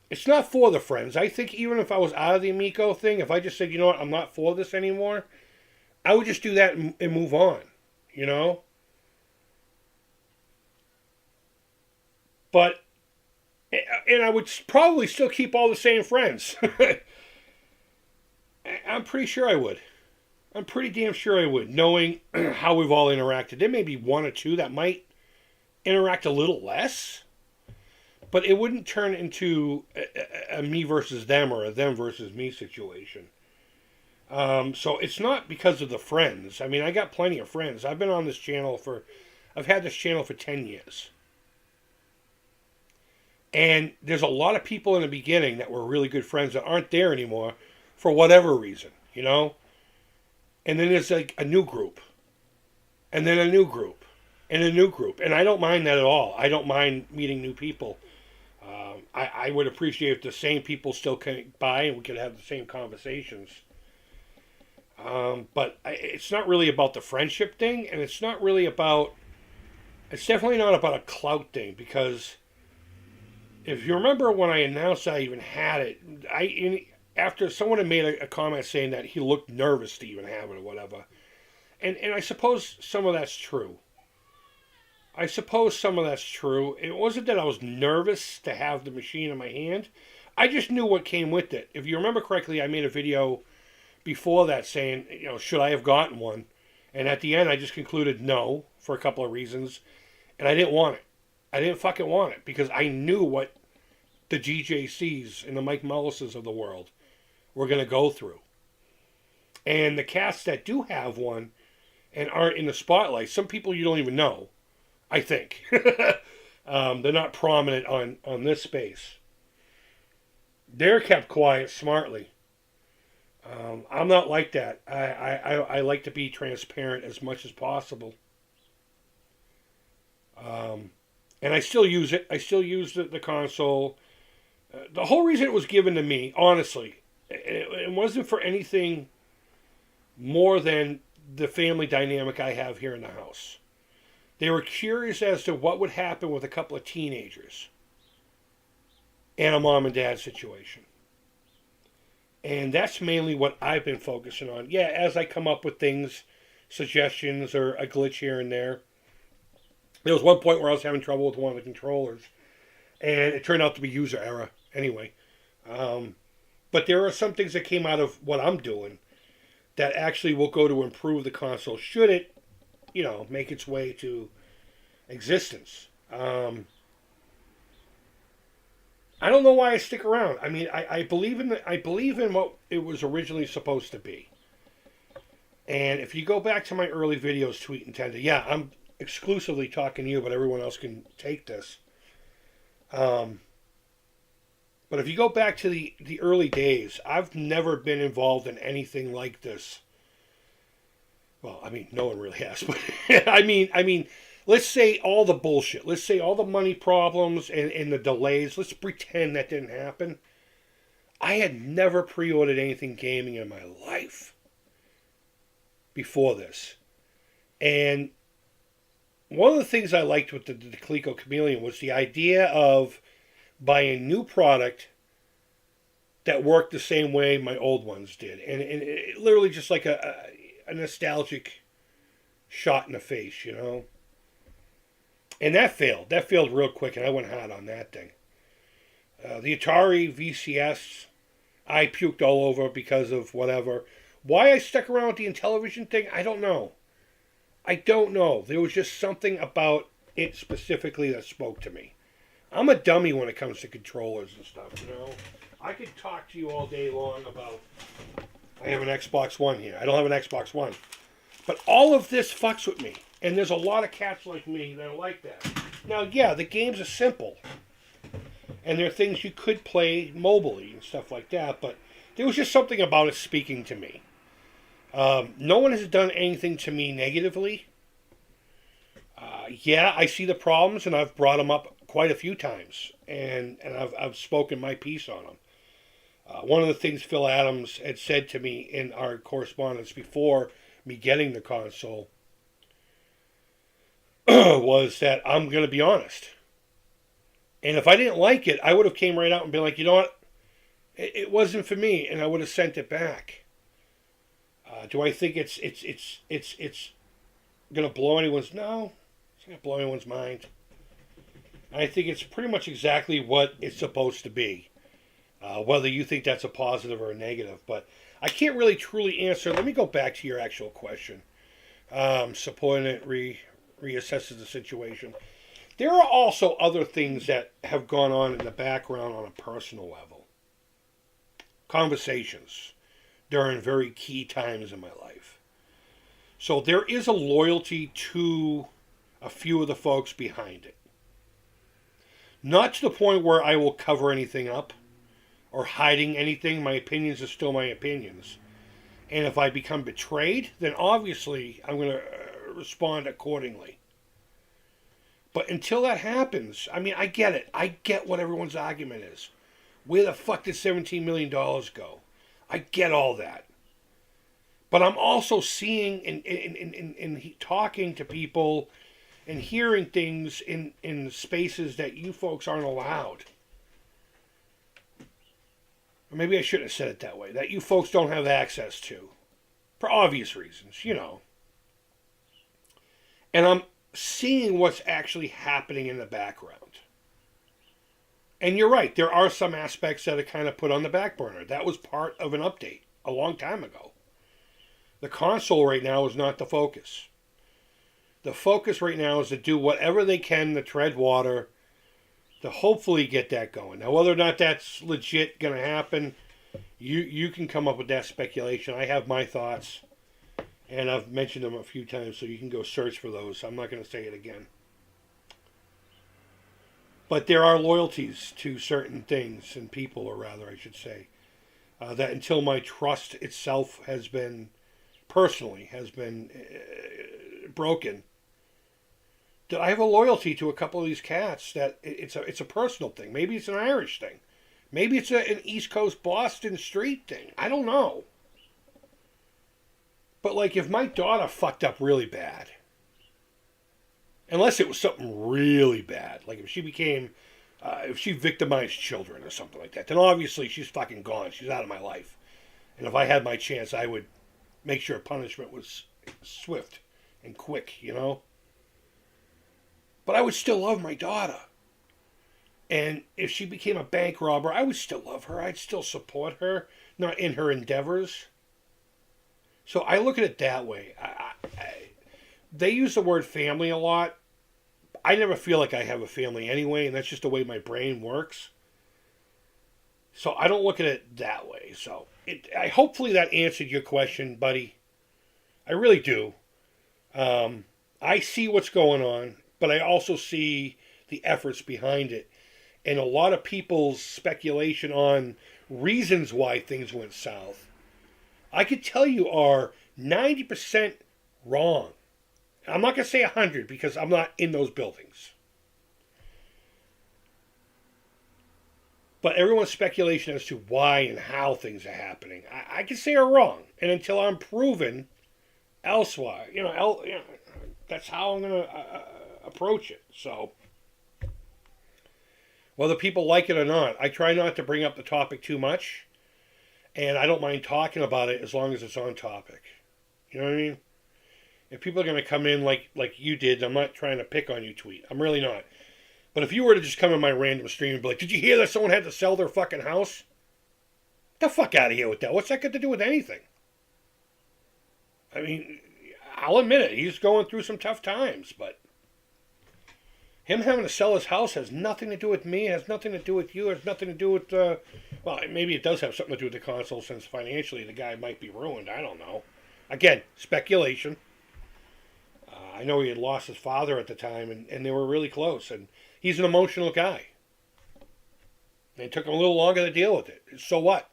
It's not for the friends. I think even if I was out of the Amico thing, if I just said, you know what, I'm not for this anymore, I would just do that and move on, But, and I would probably still keep all the same friends. I'm pretty sure I would. I'm pretty damn sure I would, knowing how we've all interacted. There may be one or two that might interact a little less, but it wouldn't turn into a me versus them or a them versus me situation. So it's not because of the friends. I mean, I got plenty of friends. I've had this channel for 10 years. And there's a lot of people in the beginning that were really good friends that aren't there anymore for whatever reason, And then there's like a new group. And then a new group. And a new group. And I don't mind that at all. I don't mind meeting new people. I would appreciate if the same people still came by and we could have the same conversations. But it's not really about the friendship thing. And it's definitely not about a clout thing. Because if you remember when I announced I even had it, after someone had made a comment saying that he looked nervous to even have it or whatever. And I suppose some of that's true. It wasn't that I was nervous to have the machine in my hand. I just knew what came with it. If you remember correctly, I made a video before that saying, should I have gotten one? And at the end, I just concluded no, for a couple of reasons. And I didn't want it. I didn't fucking want it because I knew what the GJCs and the Mike Mullises of the world were going to go through. And the casts that do have one and aren't in the spotlight, some people you don't even know, I think. They're not prominent on this space. They're kept quiet smartly. I'm not like that. I like to be transparent as much as possible. And I still use it. I still use the console. The whole reason it was given to me, honestly, it wasn't for anything more than the family dynamic I have here in the house. They were curious as to what would happen with a couple of teenagers and a mom and dad situation. And that's mainly what I've been focusing on. Yeah, as I come up with things, suggestions, or a glitch here and there. There was one point where I was having trouble with one of the controllers, and it turned out to be user error anyway. But there are some things that came out of what I'm doing that actually will go to improve the console should it, make its way to existence. I don't know why I stick around. I mean, I believe in what it was originally supposed to be. And if you go back to my early videos, Tweet and Tender, yeah, I'm exclusively talking to you, but everyone else can take this. But if you go back to the early days, I've never been involved in anything like this. Well, I mean, no one really has, but I mean, let's say all the bullshit. Let's say all the money problems and the delays. Let's pretend that didn't happen. I had never pre-ordered anything gaming in my life before this. And one of the things I liked with the Coleco Chameleon was the idea of buying a new product that worked the same way my old ones did. And it literally just like a nostalgic shot in the face, And that failed. That failed real quick, and I went hard on that thing. The Atari VCS, I puked all over because of whatever. Why I stuck around with the Intellivision thing, I don't know. There was just something about it specifically that spoke to me. I'm a dummy when it comes to controllers and stuff, I could talk to you all day long about... I have an Xbox One here. I don't have an Xbox One. But all of this fucks with me. And there's a lot of cats like me that are like that. Now, yeah, the games are simple. And there are things you could play mobily and stuff like that. But there was just something about it speaking to me. No one has done anything to me negatively. Yeah, I see the problems, and I've brought them up quite a few times. And I've spoken my piece on them. One of the things Phil Adams had said to me in our correspondence before me getting the console was that I'm going to be honest. And if I didn't like it, I would have came right out and been like, you know what? It wasn't for me, and I would have sent it back. Do I think it's going to blow anyone's... No, it's not going to blow anyone's mind. I think it's pretty much exactly what it's supposed to be. Whether you think that's a positive or a negative. But I can't really truly answer. Let me go back to your actual question. Supporting it reassesses the situation. There are also other things that have gone on in the background on a personal level. Conversations during very key times in my life. So there is a loyalty to a few of the folks behind it. Not to the point where I will cover anything up or hiding anything. My opinions are still my opinions. And if I become betrayed, then obviously I'm going to respond accordingly. But until that happens, I mean, I get it. I get what everyone's argument is. Where the fuck did $17 million go? I get all that. But I'm also seeing and talking to people and hearing things in spaces that you folks aren't allowed. Or maybe I shouldn't have said it that way. That you folks don't have access to. For obvious reasons, And I'm seeing what's actually happening in the background. And you're right, there are some aspects that are kind of put on the back burner. That was part of an update a long time ago. The console right now is not the focus. The focus right now is to do whatever they can to tread water to hopefully get that going. Now, whether or not that's legit going to happen, you can come up with that speculation. I have my thoughts, and I've mentioned them a few times, so you can go search for those. I'm not going to say it again. But there are loyalties to certain things and people, or rather, I should say, that until my trust itself has been, personally, has been broken, that I have a loyalty to a couple of these cats that it's a personal thing. Maybe it's an Irish thing. Maybe it's an East Coast Boston street thing. I don't know. But like, if my daughter fucked up really bad, unless it was something really bad, like if she became, if she victimized children or something like that, then obviously she's fucking gone. She's out of my life. And if I had my chance, I would make sure punishment was swift and quick, you know? But I would still love my daughter. And if she became a bank robber, I would still love her. I'd still support her, not in her endeavors. So I look at it that way. They use the word family a lot. I never feel like I have a family anyway, and that's just the way my brain works. So I don't look at it that way. So hopefully that answered your question, buddy. I really do. I see what's going on, but I also see the efforts behind it. And a lot of people's speculation on reasons why things went south, I could tell you are 90% wrong. I'm not going to say 100 because I'm not in those buildings. But everyone's speculation as to why and how things are happening, I can say are wrong. And until I'm proven elsewhere, that's how I'm going to approach it. So, whether people like it or not, I try not to bring up the topic too much. And I don't mind talking about it as long as it's on topic. You know what I mean? If people are going to come in like you did, I'm not trying to pick on you, tweet. I'm really not. But if you were to just come in my random stream and be like, did you hear that someone had to sell their fucking house? Get the fuck out of here with that. What's that got to do with anything? I mean, I'll admit it. He's going through some tough times, but him having to sell his house has nothing to do with me. It has nothing to do with you. It has nothing to do with, well, maybe it does have something to do with the console since financially the guy might be ruined. I don't know. Again, speculation. I know he had lost his father at the time, and they were really close. And he's an emotional guy. And it took him a little longer to deal with it. So what?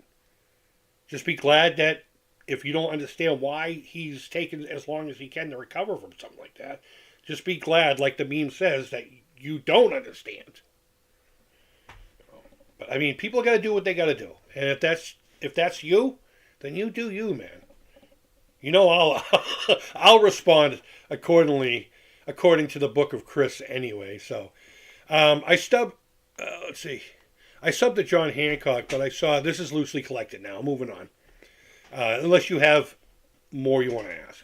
Just be glad that if you don't understand why he's taken as long as he can to recover from something like that, just be glad, like the meme says, that you don't understand. But I mean, people got to do what they got to do. And if that's you, then you do you, man. You know, I'll respond according to the book of Chris anyway. So I subbed to John Hancock, but I saw this is loosely collected now. Moving on. Unless you have more you want to ask,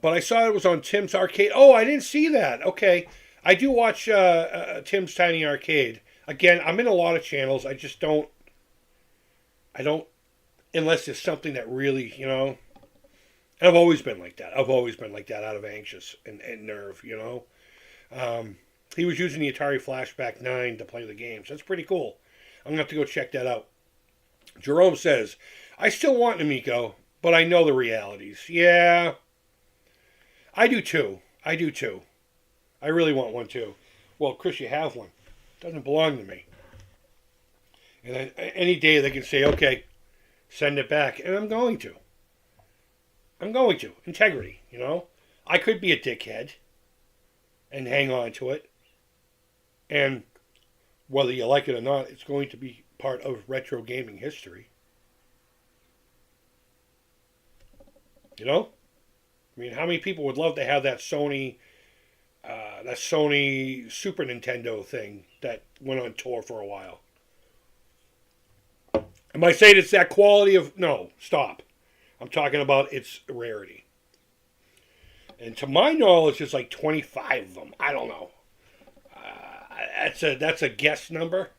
but I saw it was on Tim's Arcade. Oh, I didn't see that. Okay, I do watch Tim's Tiny Arcade. Again, I'm in a lot of channels. I just don't. Unless it's something that really, And I've always been like that. Out of anxious and nerve, He was using the Atari Flashback 9 to play the games. That's pretty cool. I'm going to have to go check that out. Jerome says, I still want an Amico, but I know the realities. Yeah, I do too. I really want one too. Well, Chris, you have one. It doesn't belong to me. And then any day they can say, okay, send it back. And I'm going to. Integrity, I could be a dickhead and hang on to it. And whether you like it or not, it's going to be part of retro gaming history. I mean, how many people would love to have that Sony Super Nintendo thing that went on tour for a while? Am I saying it's that quality of... No, stop. I'm talking about its rarity. And to my knowledge, there's like 25 of them. I don't know. That's a guess number.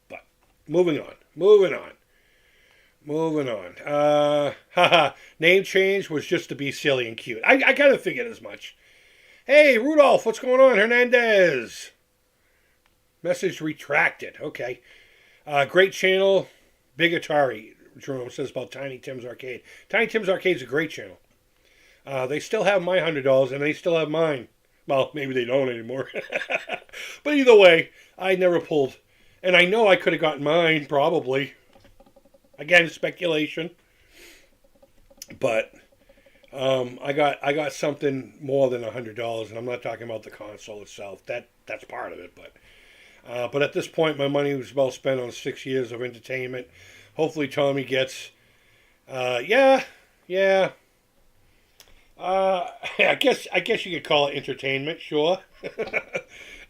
But moving on. Name change was just to be silly and cute. I kind of figured as much. Hey, Rudolph, what's going on? Hernandez. Message retracted. Okay. Great channel. Big Atari, Jerome says about Tiny Tim's Arcade. Tiny Tim's Arcade is a great channel. They still have my $100, and they still have mine. Well, maybe they don't anymore. But either way, I never pulled. And I know I could have gotten mine, probably. Again, speculation. But I got something more than $100, and I'm not talking about the console itself. That's part of it, but at this point, my money was well spent on 6 years of entertainment. Hopefully, Tommy gets Yeah, yeah. I guess you could call it entertainment. Sure,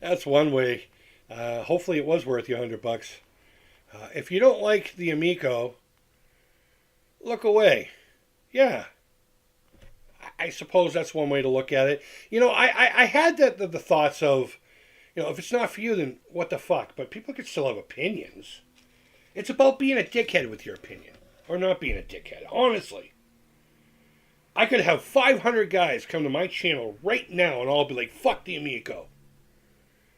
that's one way. Hopefully, it was worth your $100. If you don't like the Amico, look away. Yeah, I suppose that's one way to look at it. I had the thoughts of, if it's not for you, then what the fuck? But people could still have opinions. It's about being a dickhead with your opinion or not being a dickhead. Honestly, I could have 500 guys come to my channel right now and all be like, fuck the Amico.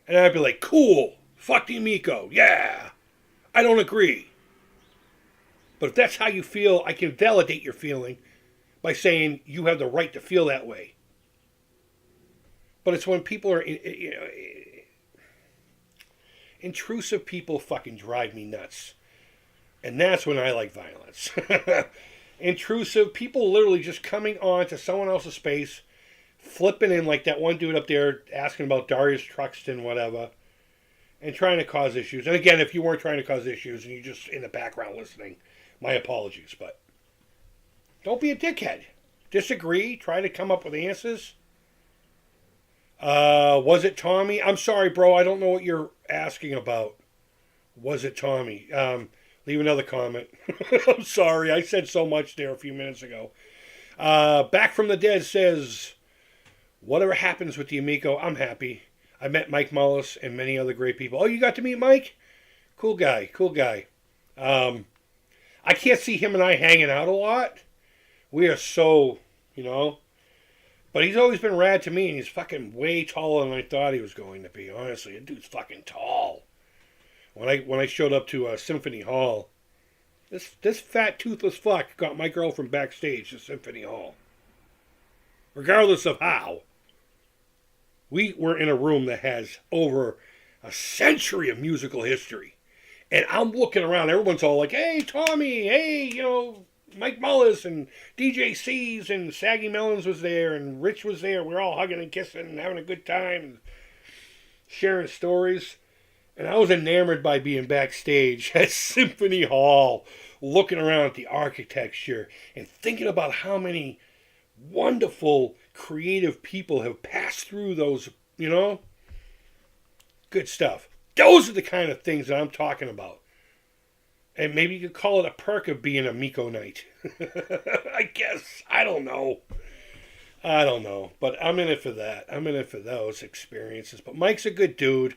And I'd be like, cool, fuck the Amico. Yeah, I don't agree. But if that's how you feel, I can validate your feeling by saying you have the right to feel that way. But it's when people are, intrusive people fucking drive me nuts. And that's when I like violence. Intrusive people literally just coming on to someone else's space, flipping in like that one dude up there asking about Darius Truxton, whatever, and trying to cause issues. And again, if you weren't trying to cause issues and you're just in the background listening, my apologies. But don't be a dickhead. Disagree. Try to come up with answers. Was it Tommy? I'm sorry, bro. I don't know what you're asking about. Was it Tommy? Leave another comment. I'm sorry. I said so much there a few minutes ago. Back from the Dead says, whatever happens with the Amico, I'm happy. I met Mike Mullis and many other great people. Oh, you got to meet Mike? Cool guy. Cool guy. I can't see him and I hanging out a lot. We are so, But he's always been rad to me, and he's fucking way taller than I thought he was going to be. Honestly, that dude's fucking tall. When I showed up to Symphony Hall, this fat toothless fuck got my girlfriend backstage to Symphony Hall. Regardless of how, we were in a room that has over a century of musical history, and I'm looking around. Everyone's all like, "Hey, Tommy! Hey, Mike Mullis and DJ C's and Saggy Melons was there and Rich was there. We're all hugging and kissing and having a good time and sharing stories." And I was enamored by being backstage at Symphony Hall, looking around at the architecture and thinking about how many wonderful, creative people have passed through those, good stuff. Those are the kind of things that I'm talking about. And maybe you could call it a perk of being a Miko Knight. I guess. I don't know. But I'm in it for that. I'm in it for those experiences. But Mike's a good dude.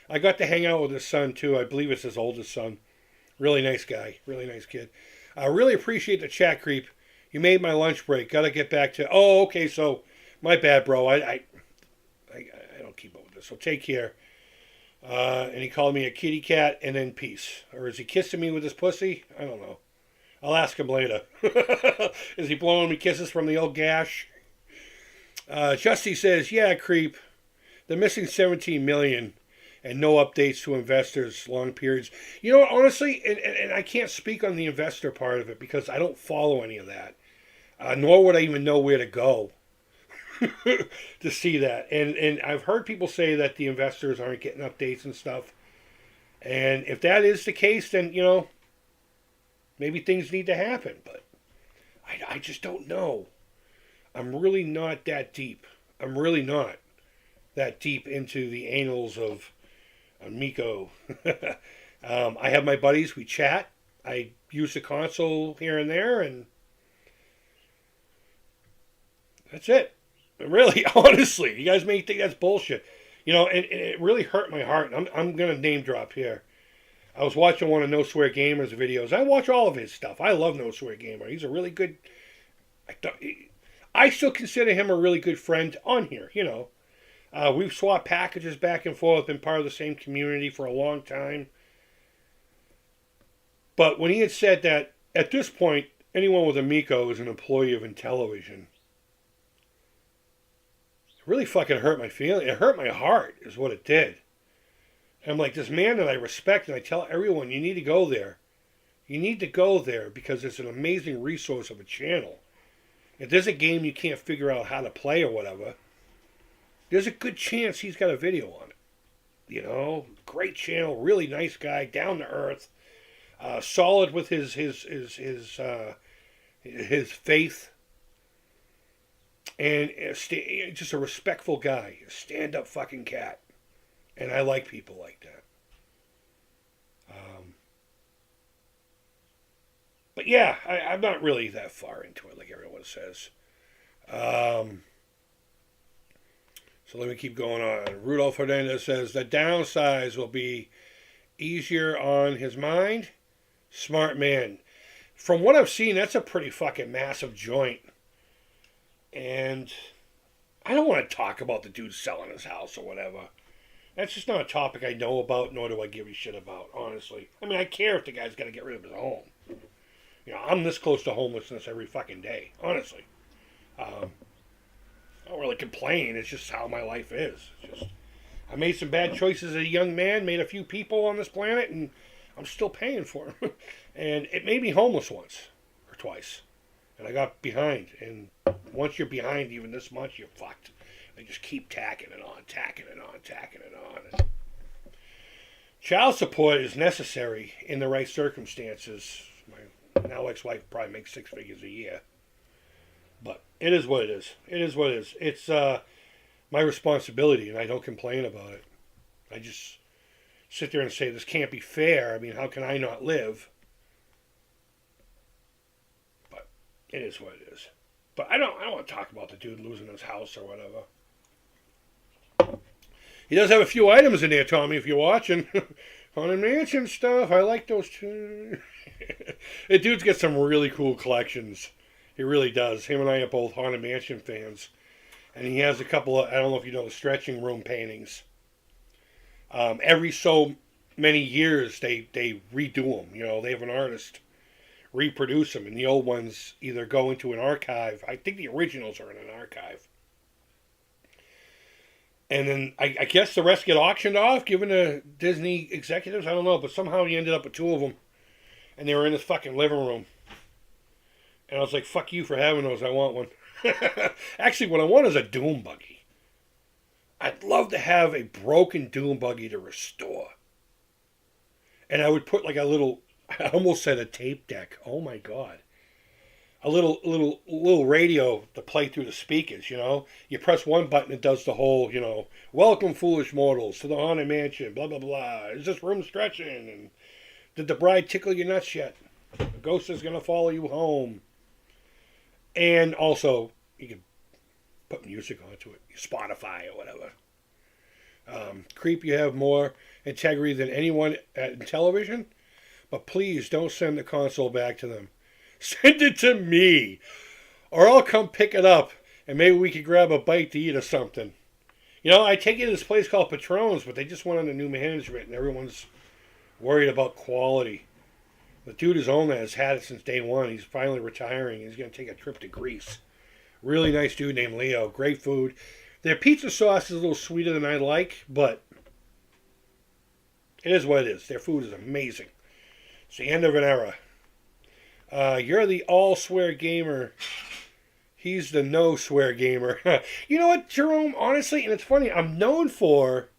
I got to hang out with his son, too. I believe it's his oldest son. Really nice guy. Really nice kid. I really appreciate the chat, Creep. You made my lunch break. Got to get back to... Oh, okay, so... My bad, bro. I don't keep up with this. So take care. And he called me a kitty cat and then peace. Or is he kissing me with his pussy? I don't know. I'll ask him later. Is he blowing me kisses from the old gash? Justy says, yeah, Creep. The missing 17 million and no updates to investors long periods. Honestly, and I can't speak on the investor part of it because I don't follow any of that. Nor would I even know where to go to see that. And I've heard people say that the investors aren't getting updates and stuff. And if that is the case, then, maybe things need to happen. But I just don't know. I'm really not that deep. I'm really not that deep into the annals of Miko. I have my buddies. We chat. I use the console here and there, and that's it. Really, honestly, you guys may think that's bullshit. And it really hurt my heart. I'm going to name drop here. I was watching one of No Swear Gamer's videos. I watch all of his stuff. I love No Swear Gamer. He's a really good... I still consider him a really good friend on here, We've swapped packages back and forth, been part of the same community for a long time. But when he had said that, at this point, anyone with a Miko is an employee of Intellivision, it really fucking hurt my feeling. It hurt my heart, is what it did. And I'm like, this man that I respect, and I tell everyone, you need to go there. You need to go there because it's an amazing resource of a channel. If there's a game you can't figure out how to play or whatever, there's a good chance he's got a video on it. Great channel, really nice guy, down to earth, solid with his his faith, and just a respectful guy, a stand-up fucking cat. And I like people like that. But yeah, I'm not really that far into it, like everyone says. So let me keep going on. Rudolph Hernandez says the downsize will be easier on his mind. Smart man. From what I've seen, that's a pretty fucking massive joint. And I don't want to talk about the dude selling his house or whatever. That's just not a topic I know about, nor do I give a shit about, honestly. I mean, I care if the guy's got to get rid of his home. You know, I'm this close to homelessness every fucking day, honestly. I don't really complain. It's just how my life is. It's just, I made some bad choices as a young man, made a few people on this planet, and I'm still paying for them. And it made me homeless once or twice. And I got behind. And once you're behind even this much, you're fucked. They just keep tacking it on, tacking it on, tacking it on. Child support is necessary in the right circumstances. My now ex-wife probably makes 6 figures a year. But it is what it is. It is what it is. It's my responsibility, and I don't complain about it. I just sit there and say, this can't be fair. I mean, how can I not live? But it is what it is. But I don't want to talk about the dude losing his house or whatever. He does have a few items in there, Tommy, if you're watching. Haunted Mansion stuff. I like those too. The dude's got some really cool collections. He really does. Him and I are both Haunted Mansion fans. And he has a couple of, I don't know if you know, the stretching room paintings. Every so many years, they redo them. You know, they have an artist reproduce them. And the old ones either go into an archive. I think the originals are in an archive. And then I guess the rest get auctioned off, given to Disney executives. I don't know, but somehow he ended up with 2 of them. And they were in his fucking living room. And I was like, fuck you for having those. I want one. Actually, what I want is a Doom buggy. I'd love to have a broken Doom buggy to restore. And I would put like a little, I almost said a tape deck. Oh my God. A little radio to play through the speakers, you know. You press one button, it does the whole, you know, welcome foolish mortals to the Haunted Mansion, blah, blah, blah. Is this room stretching? And did the bride tickle your nuts yet? The ghost is going to follow you home. And also, you can put music onto it, Spotify or whatever. Creep, you have more integrity than anyone in television, but please don't send the console back to them. Send it to me, or I'll come pick it up, and maybe we could grab a bite to eat or something. You know, I take it to this place called Patrons, but they just went under new management, and everyone's worried about quality. The dude who's owned that has had it since day one. He's finally retiring. He's going to take a trip to Greece. Really nice dude named Leo. Great food. Their pizza sauce is a little sweeter than I like, but it is what it is. Their food is amazing. It's the end of an era. You're the all-swear gamer. He's the no-swear gamer. You know what, Jerome? Honestly, and it's funny, I'm known for...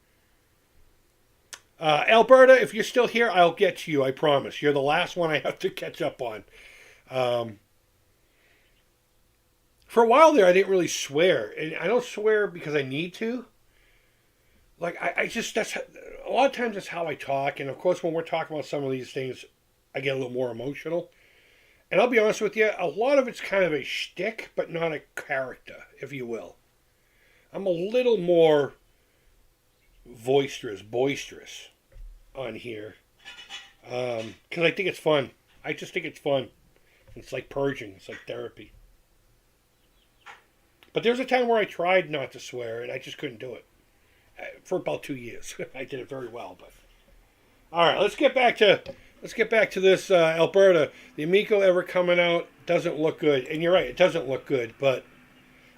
Alberta, if you're still here, I'll get to you, I promise. You're the last one I have to catch up on. For a while there, I didn't really swear. And I don't swear because I need to. Like, I just, that's... A lot of times that's how I talk. And, of course, when we're talking about some of these things, I get a little more emotional. And I'll be honest with you, a lot of it's kind of a shtick, but not a character, if you will. I'm a little more boisterous on here. Because I think it's fun. I just think it's fun. It's like purging. It's like therapy. But there's a time where I tried not to swear, and I just couldn't do it. For about 2 years. I did it very well, but... Alright, let's get back to this Alberta. The Amico ever coming out doesn't look good. And you're right, it doesn't look good. But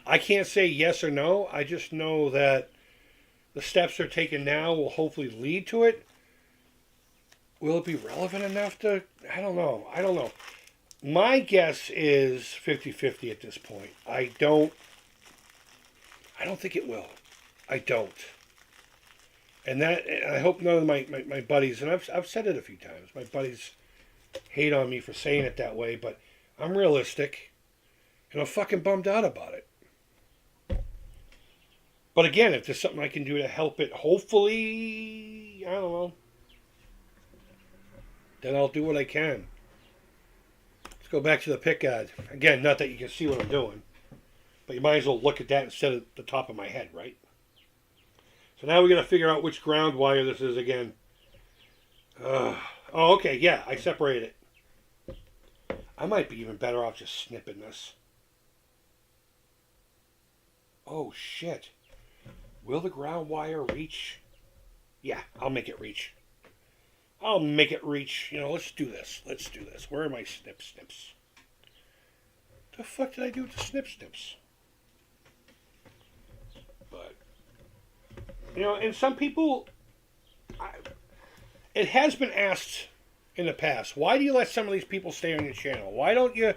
I can't say yes or no. I just know that the steps they're taking now will hopefully lead to it. Will it be relevant enough to... I don't know. My guess is 50-50 at this point. I don't think it will. I don't. And I hope none of my buddies, and I've said it a few times, my buddies hate on me for saying it that way, but I'm realistic. And I'm fucking bummed out about it. But again, if there's something I can do to help it, hopefully, I don't know, then I'll do what I can. Let's go back to the pick guard. Again, not that you can see what I'm doing, but you might as well look at that instead of the top of my head, right? So now we got to figure out which ground wire this is again. Oh, okay, yeah, I separated it. I might be even better off just snipping this. Oh, shit. Will the ground wire reach? Yeah, I'll make it reach. I'll make it reach. You know, let's do this. Let's do this. Where are my snips? The fuck did I do with the snips? But, you know, and some people, it has been asked in the past, why do you let some of these people stay on your channel? Why don't you,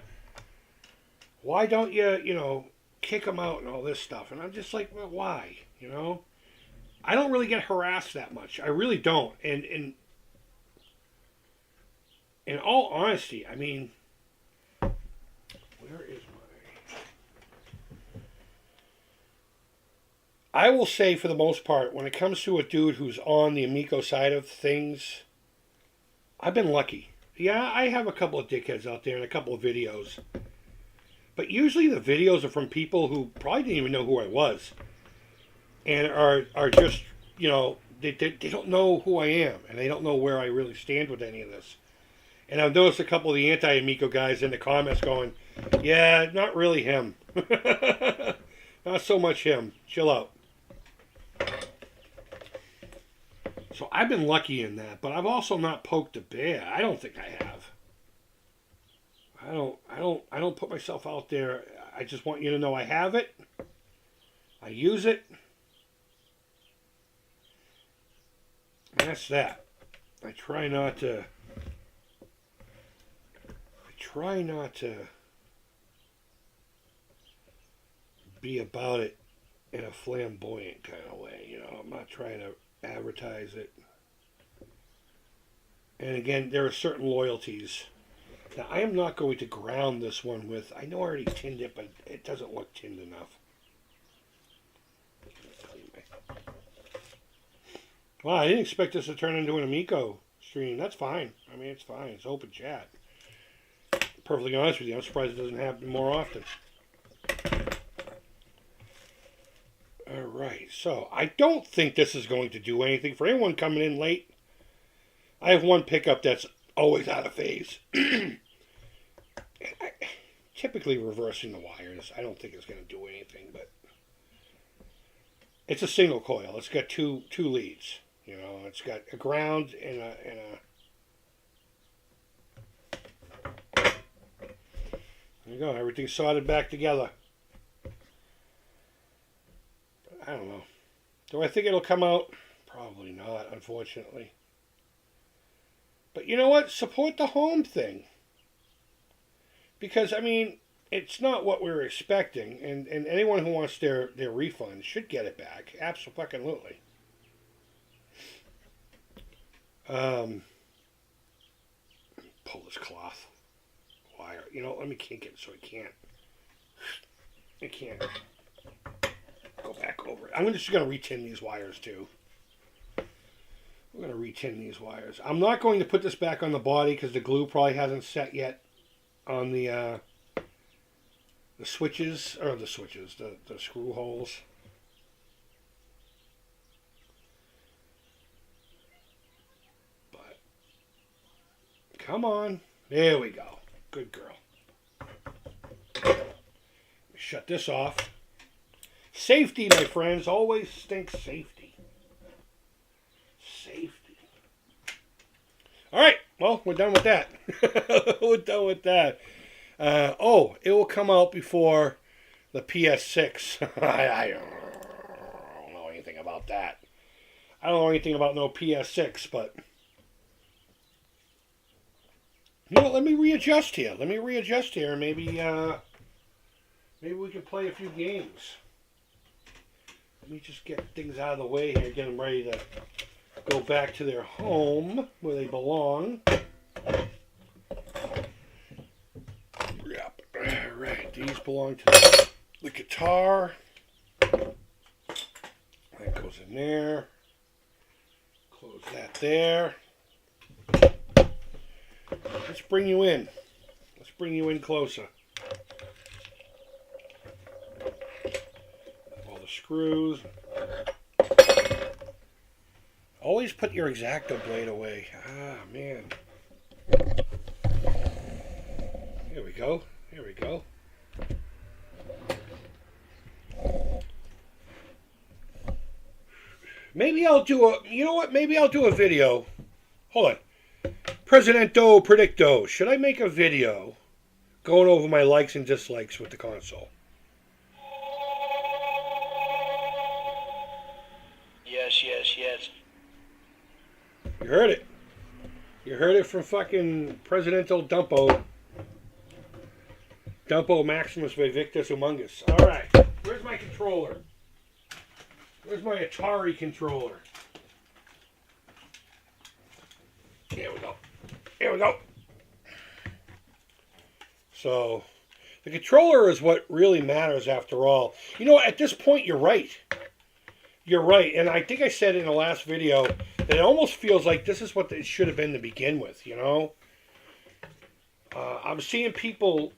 you know, kick them out and all this stuff? And I'm just like, well, why? You know, I don't really get harassed that much. I really don't. And in all honesty, I mean, where is my... I will say for the most part, when it comes to a dude who's on the Amico side of things, I've been lucky. Yeah, I have a couple of dickheads out there and a couple of videos. But usually the videos are from people who probably didn't even know who I was. And are just, you know, they don't know who I am. And they don't know where I really stand with any of this. And I've noticed a couple of the anti-Amico guys in the comments going, yeah, not really him. Not so much him. Chill out. So I've been lucky in that. But I've also not poked a bear. I don't think I have. I don't put myself out there. I just want you to know I have it. I use it. And that's that. I try not to be about it in a flamboyant kind of way. You know, I'm not trying to advertise it. And again, there are certain loyalties. Now, I am not going to ground this one with, I know I already tinned it, but it doesn't look tinned enough. Well, I didn't expect this to turn into an Amico stream. That's fine. I mean, it's fine. It's open chat. Perfectly honest with you, I'm surprised it doesn't happen more often. Alright, so I don't think this is going to do anything. For anyone coming in late, I have one pickup that's always out of phase. Typically reversing the wires, I don't think it's going to do anything, but it's a single coil. It's got two leads. You know, it's got a ground and a there you go. Everything's soldered back together. I don't know. Do I think it'll come out? Probably not, unfortunately. But you know what? Support the home thing. Because, I mean, it's not what we were expecting. And anyone who wants their refund should get it back. Absolutely. Pull this cloth wire. You know, let me kink it so I can't go back over it. I'm just going to retin these wires too. I'm going to retin these wires. I'm not going to put this back on the body because the glue probably hasn't set yet on the switches, or the screw holes. But, come on. There we go. Good girl. Shut this off. Safety, my friends. Always think safety. Safety. All right. Well, we're done with that. We're done with that. It will come out before the PS6. I don't know anything about that. I don't know anything about no PS6, but... You know, let me readjust here. And maybe we can play a few games. Let me just get things out of the way here, get them ready to go back to their home where they belong. belong to the guitar. That goes in there. Close that there. Let's bring you in. Let's bring you in closer. All the screws. Always put your X-Acto blade away. Ah, man. Here we go. Here we go. Maybe I'll do a, you know what? Maybe I'll do a video. Hold on. Presidento Predicto. Should I make a video going over my likes and dislikes with the console? Yes, yes, yes. You heard it. You heard it from fucking Presidential Dumpo. Dumpo Maximus Victus Humungus. Alright. Where's my controller? Where's my Atari controller? Here we go. Here we go. So, the controller is what really matters after all. You know, at this point, you're right. You're right. And I think I said in the last video that it almost feels like this is what it should have been to begin with, you know? I'm seeing people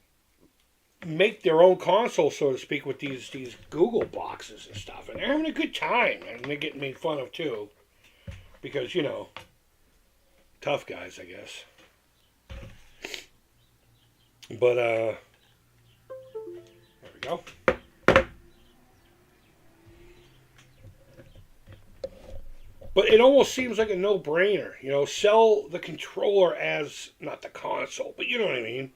make their own console, so to speak, with these Google boxes and stuff. And they're having a good time. And they're getting made fun of, too. Because, you know, tough guys, I guess. But, there we go. But it almost seems like a no-brainer. You know, sell the controller as, not the console, but you know what I mean.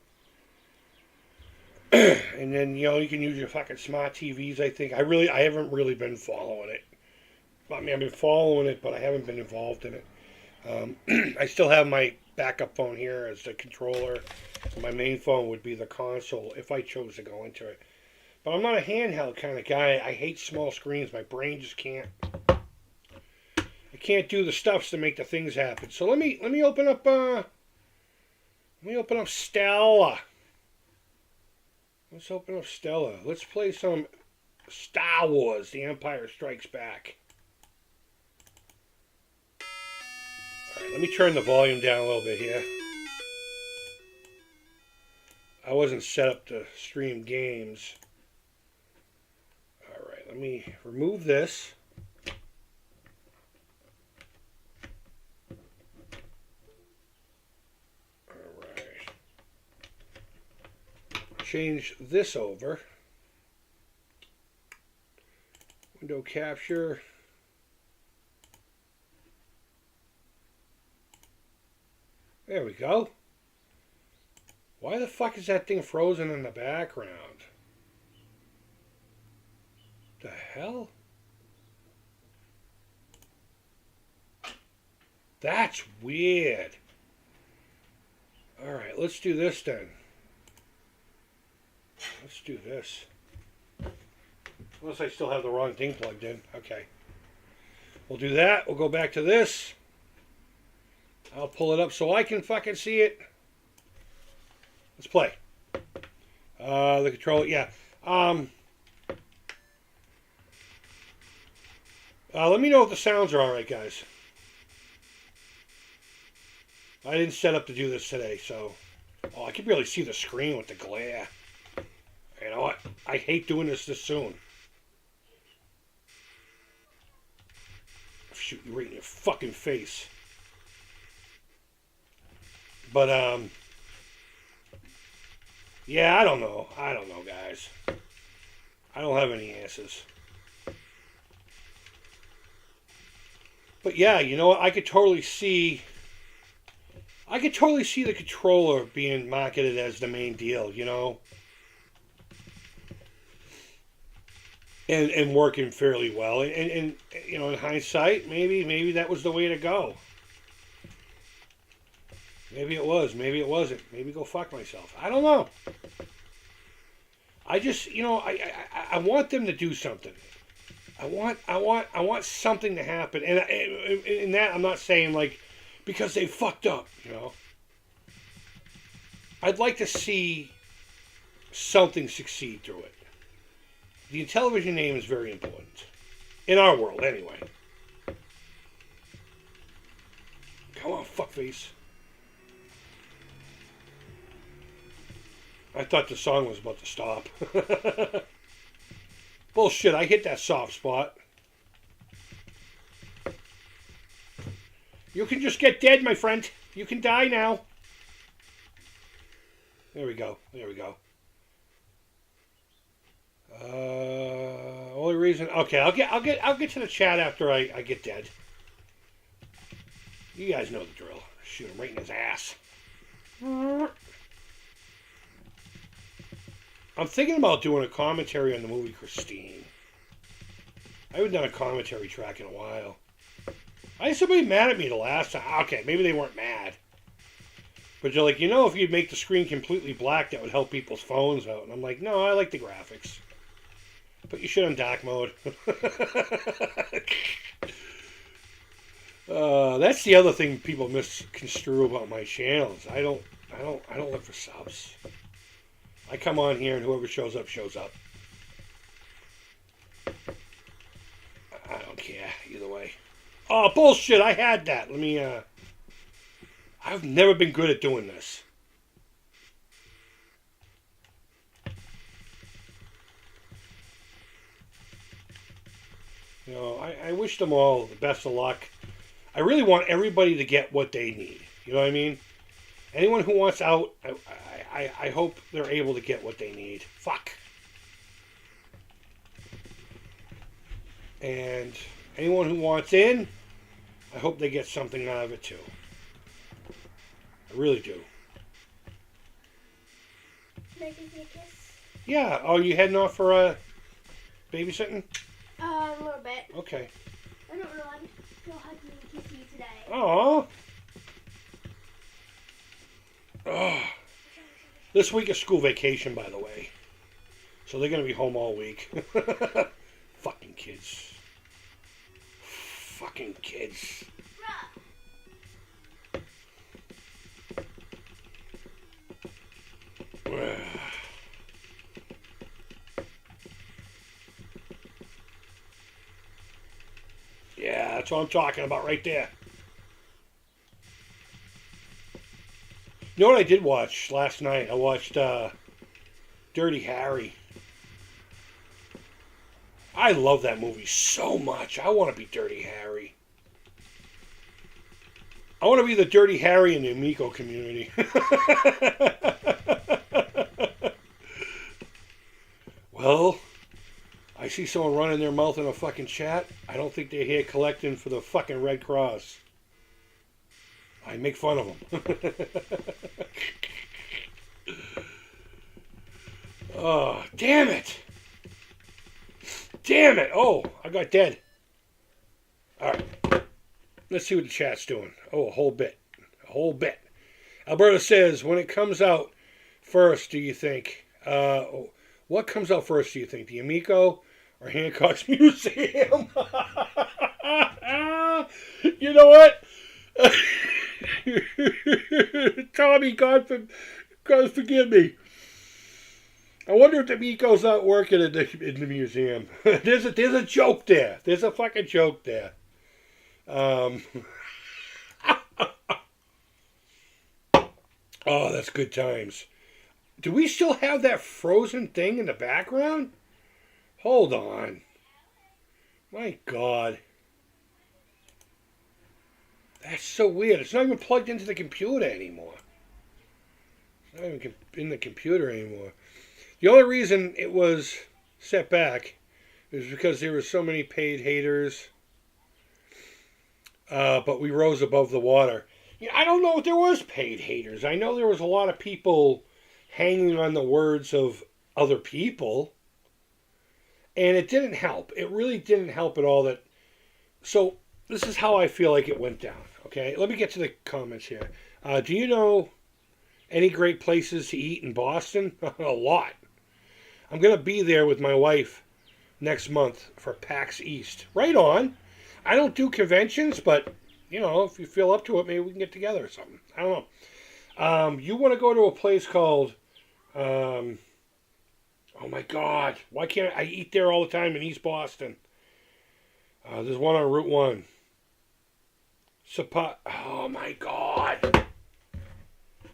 And then, you know, you can use your fucking smart TVs, I think. I haven't really been following it. I mean, I've been following it, but I haven't been involved in it. I still have my backup phone here as the controller. My main phone would be the console if I chose to go into it. But I'm not a handheld kind of guy. I hate small screens. My brain just can't. I can't do the stuffs to make the things happen. So let me open up Stella. Let's open up Stella. Let's play some Star Wars: The Empire Strikes Back. All right, let me turn the volume down a little bit here. I wasn't set up to stream games. All right, let me remove this. Change this over. Window capture. There we go. Why the fuck is that thing frozen in the background? The hell? That's weird. Alright, let's do this then. Let's do this. Unless I still have the wrong thing plugged in. Okay. We'll do that. We'll go back to this. I'll pull it up so I can fucking see it. Let's play. The controller, yeah. Let me know if the sounds are alright, guys. I didn't set up to do this today, so... Oh, I can barely see the screen with the glare. You know what? I hate doing this soon. Shoot you right in your fucking face. But, yeah, I don't know. I don't know, guys. I don't have any answers. But yeah, you know what? I could totally see the controller being marketed as the main deal, you know? And working fairly well. And you know, in hindsight, maybe that was the way to go. Maybe it was. Maybe it wasn't. Maybe go fuck myself. I don't know. I just, you know, I want them to do something. I want something to happen. And in that, I'm not saying like because they fucked up. You know, I'd like to see something succeed through it. The television name is very important. In our world, anyway. Come on, fuckface. I thought the song was about to stop. Bullshit, I hit that soft spot. You can just get dead, my friend. You can die now. There we go. There we go. Only reason. Okay, I'll get to the chat after I get dead. You guys know the drill. Shoot him right in his ass. I'm thinking about doing a commentary on the movie Christine. I haven't done a commentary track in a while. I had somebody mad at me the last time. Okay, maybe they weren't mad. But they're like, you know, if you'd make the screen completely black, that would help people's phones out. And I'm like, no, I like the graphics. Put your shit on dark mode. That's the other thing people misconstrue about my channels. I don't look for subs. I come on here and whoever shows up, shows up. I don't care either way. Oh, bullshit, I had that. Let me, I've never been good at doing this. You know, I wish them all the best of luck. I really want everybody to get what they need. You know what I mean? Anyone who wants out, I hope they're able to get what they need. Fuck. And anyone who wants in, I hope they get something out of it too. I really do. Can I give you a kiss? Yeah. Oh, you heading off for babysitting? A little bit. Okay. I don't know. I'm still hugging and kissing you today. Oh. Oh. This week is school vacation, by the way. So they're going to be home all week. Fucking kids. Fucking kids. Yeah, that's what I'm talking about right there. You know what I did watch last night? I watched Dirty Harry. I love that movie so much. I want to be Dirty Harry. I want to be the Dirty Harry in the Amico community. Well, I see someone running their mouth in a fucking chat. I don't think they're here collecting for the fucking Red Cross. I make fun of them. Oh, damn it. Damn it. Oh, I got dead. All right. Let's see what the chat's doing. Oh, a whole bit. A whole bit. Alberta says, when it comes out first, do you think... what comes out first, do you think? The Amico or Hancock's Museum? You know what? Tommy, God forgive me. I wonder if the Amico's not working in the museum. There's a joke there. There's a fucking joke there. Oh, that's good times. Do we still have that frozen thing in the background? Hold on. My God. That's so weird. It's not even plugged into the computer anymore. It's not even in the computer anymore. The only reason it was set back is because there were so many paid haters. But we rose above the water. I don't know if there was paid haters. I know there was a lot of people hanging on the words of other people. And it didn't help. It really didn't help at all. So this is how I feel like it went down. Okay, let me get to the comments here. Do you know any great places to eat in Boston? A lot. I'm going to be there with my wife next month for PAX East. Right on. I don't do conventions, but, you know, if you feel up to it, maybe we can get together or something. I don't know. You want to go to a place called Oh my God. Why can't I eat there all the time in East Boston? There's one on Route 1. Oh my God.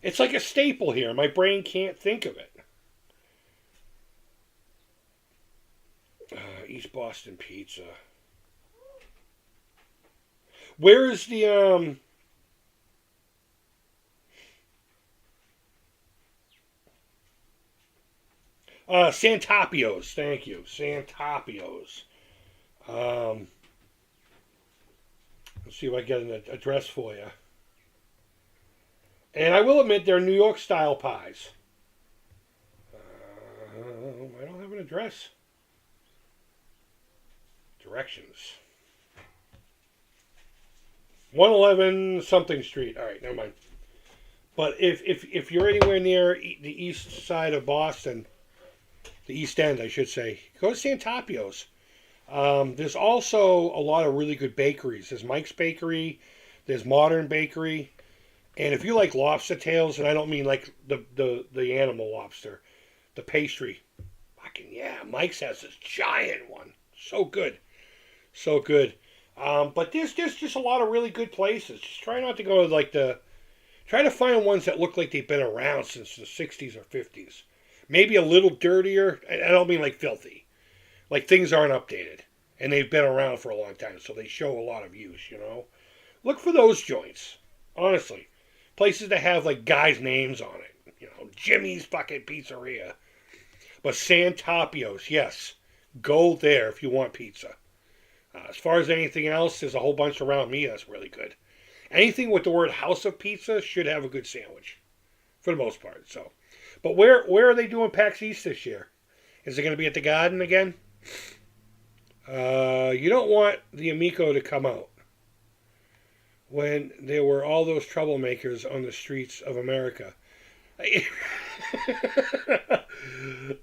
It's like a staple here. My brain can't think of it. East Boston Pizza. Where is the Santopios? Thank you, Santopios. Um, let's see if I get an address for you. And I will admit they're New York style pies. I don't have an address. Directions. 111 something street. All right, never mind. But if you're anywhere near the east side of Boston, the East End, I should say, go to Santopios. There's also a lot of really good bakeries. There's Mike's Bakery. There's Modern Bakery. And if you like lobster tails, and I don't mean like the animal lobster, the pastry, fucking yeah, Mike's has this giant one. So good. So good. But there's just a lot of really good places. Just try not to go to try to find ones that look like they've been around since the 60s or 50s. Maybe a little dirtier. I don't mean like filthy. Like things aren't updated. And they've been around for a long time, so they show a lot of use, Look for those joints. Honestly. Places that have like guys' names on it. Jimmy's fucking Pizzeria. But Santopios, yes. Go there if you want pizza. As far as anything else, there's a whole bunch around me that's really good. Anything with the word House of Pizza should have a good sandwich. For the most part, so. But where are they doing PAX East this year? Is it going to be at the Garden again? You don't want the Amico to come out when there were all those troublemakers on the streets of America.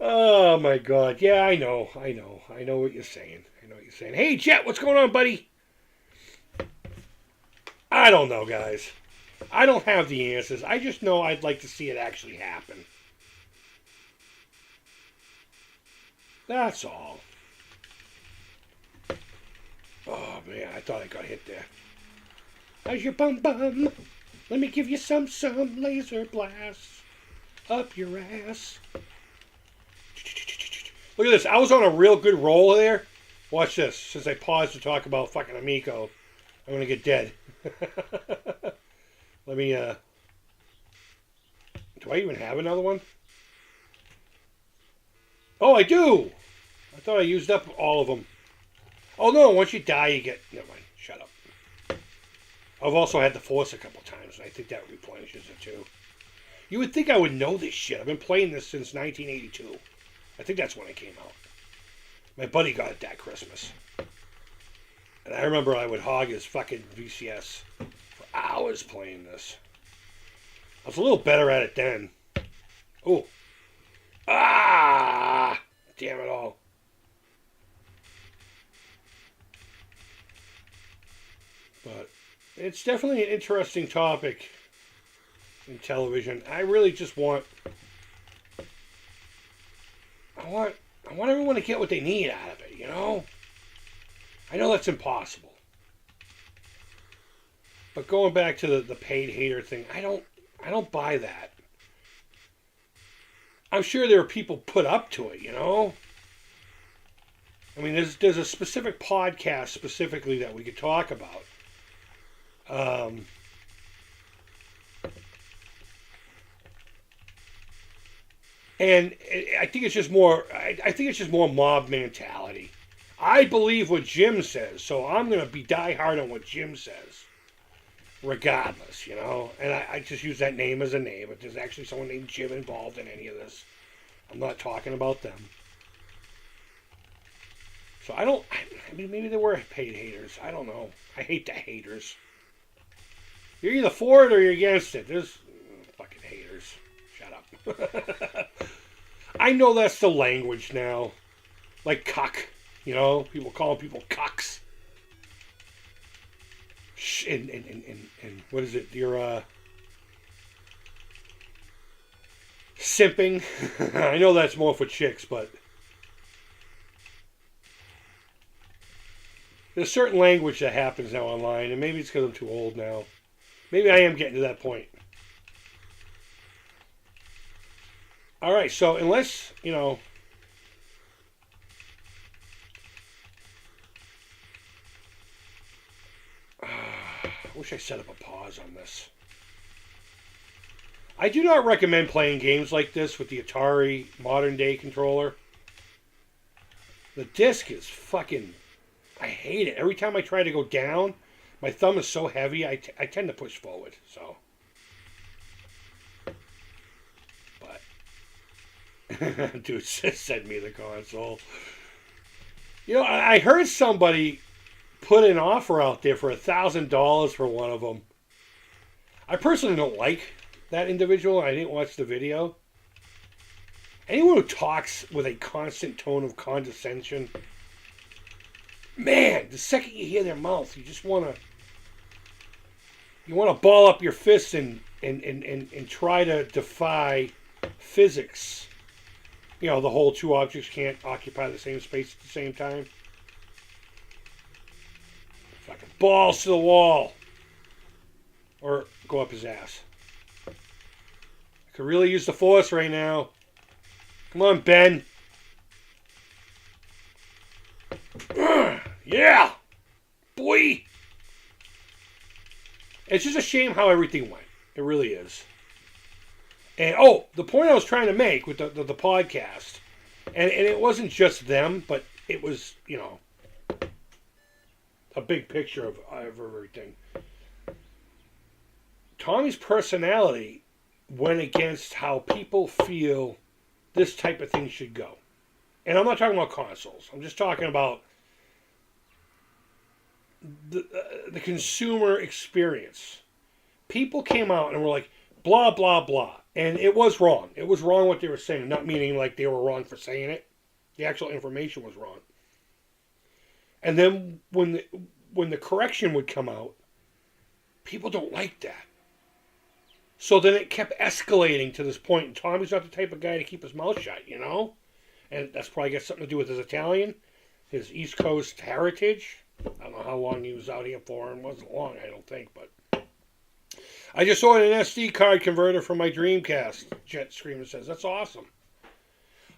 Oh my God. Yeah, I know what you're saying. Hey, Jet, what's going on, buddy? I don't know, guys. I don't have the answers. I just know I'd like to see it actually happen. That's all. Oh, man, I thought I got hit there. How's your bum bum? Let me give you some laser blasts up your ass. Look at this. I was on a real good roll there. Watch this. Since I paused to talk about fucking Amico, I'm going to get dead. Let me, do I even have another one? Oh, I do! I thought I used up all of them. Oh, no, once you die, you get... Never mind, shut up. I've also had the Force a couple times, and I think that replenishes it, too. You would think I would know this shit. I've been playing this since 1982. I think that's when it came out. My buddy got it that Christmas. And I remember I would hog his fucking VCS for hours playing this. I was a little better at it then. Oh. Ah! Damn it all. But it's definitely an interesting topic in television. I really just want everyone to get what they need out of it, I know that's impossible. But going back to the paid hater thing, I don't buy that. I'm sure there are people put up to it, I mean, there's a specific podcast specifically that we could talk about. And I think it's just more. I think it's just more mob mentality. I believe what Jim says, so I'm going to be diehard on what Jim says, regardless, And I just use that name as a name. If there's actually someone named Jim involved in any of this, I'm not talking about them. So I mean, maybe there were paid haters. I don't know. I hate the haters. You're either for it or you're against it. There's fucking haters. Shut up. I know that's the language now. Like cuck. People calling people cucks. And what is it? Your simping. I know that's more for chicks, but there's certain language that happens now online, and maybe it's because I'm too old now. Maybe I am getting to that point. All right, so unless, I wish I set up a pause on this. I do not recommend playing games like this with the Atari modern day controller. The disc is fucking... I hate it. Every time I try to go down, my thumb is so heavy, I tend to push forward, so... But... Dude, send me the console. I heard somebody put an offer out there for $1,000 for one of them. I personally don't like that individual. I didn't watch the video. Anyone who talks with a constant tone of condescension, man, the second you hear their mouth, you just want to ball up your fists and try to defy physics. The whole two objects can't occupy the same space at the same time. Fucking balls to the wall. Or go up his ass. I could really use the force right now. Come on, Ben. Yeah! Boy! It's just a shame how everything went. It really is. And, the point I was trying to make with the podcast, and it wasn't just them, but it was, a big picture of everything. Tommy's personality went against how people feel this type of thing should go. And I'm not talking about consoles. I'm just talking about the consumer experience. People came out and were like, blah, blah, blah. And it was wrong. It was wrong what they were saying. Not meaning like they were wrong for saying it. The actual information was wrong. And then when the correction would come out, people don't like that. So then it kept escalating to this point. And Tommy's not the type of guy to keep his mouth shut, And that's probably got something to do with his Italian, his East Coast heritage. I don't know how long he was out here for, and wasn't long, I don't think, but... I just ordered an SD card converter for my Dreamcast, Jet Screamer says. That's awesome.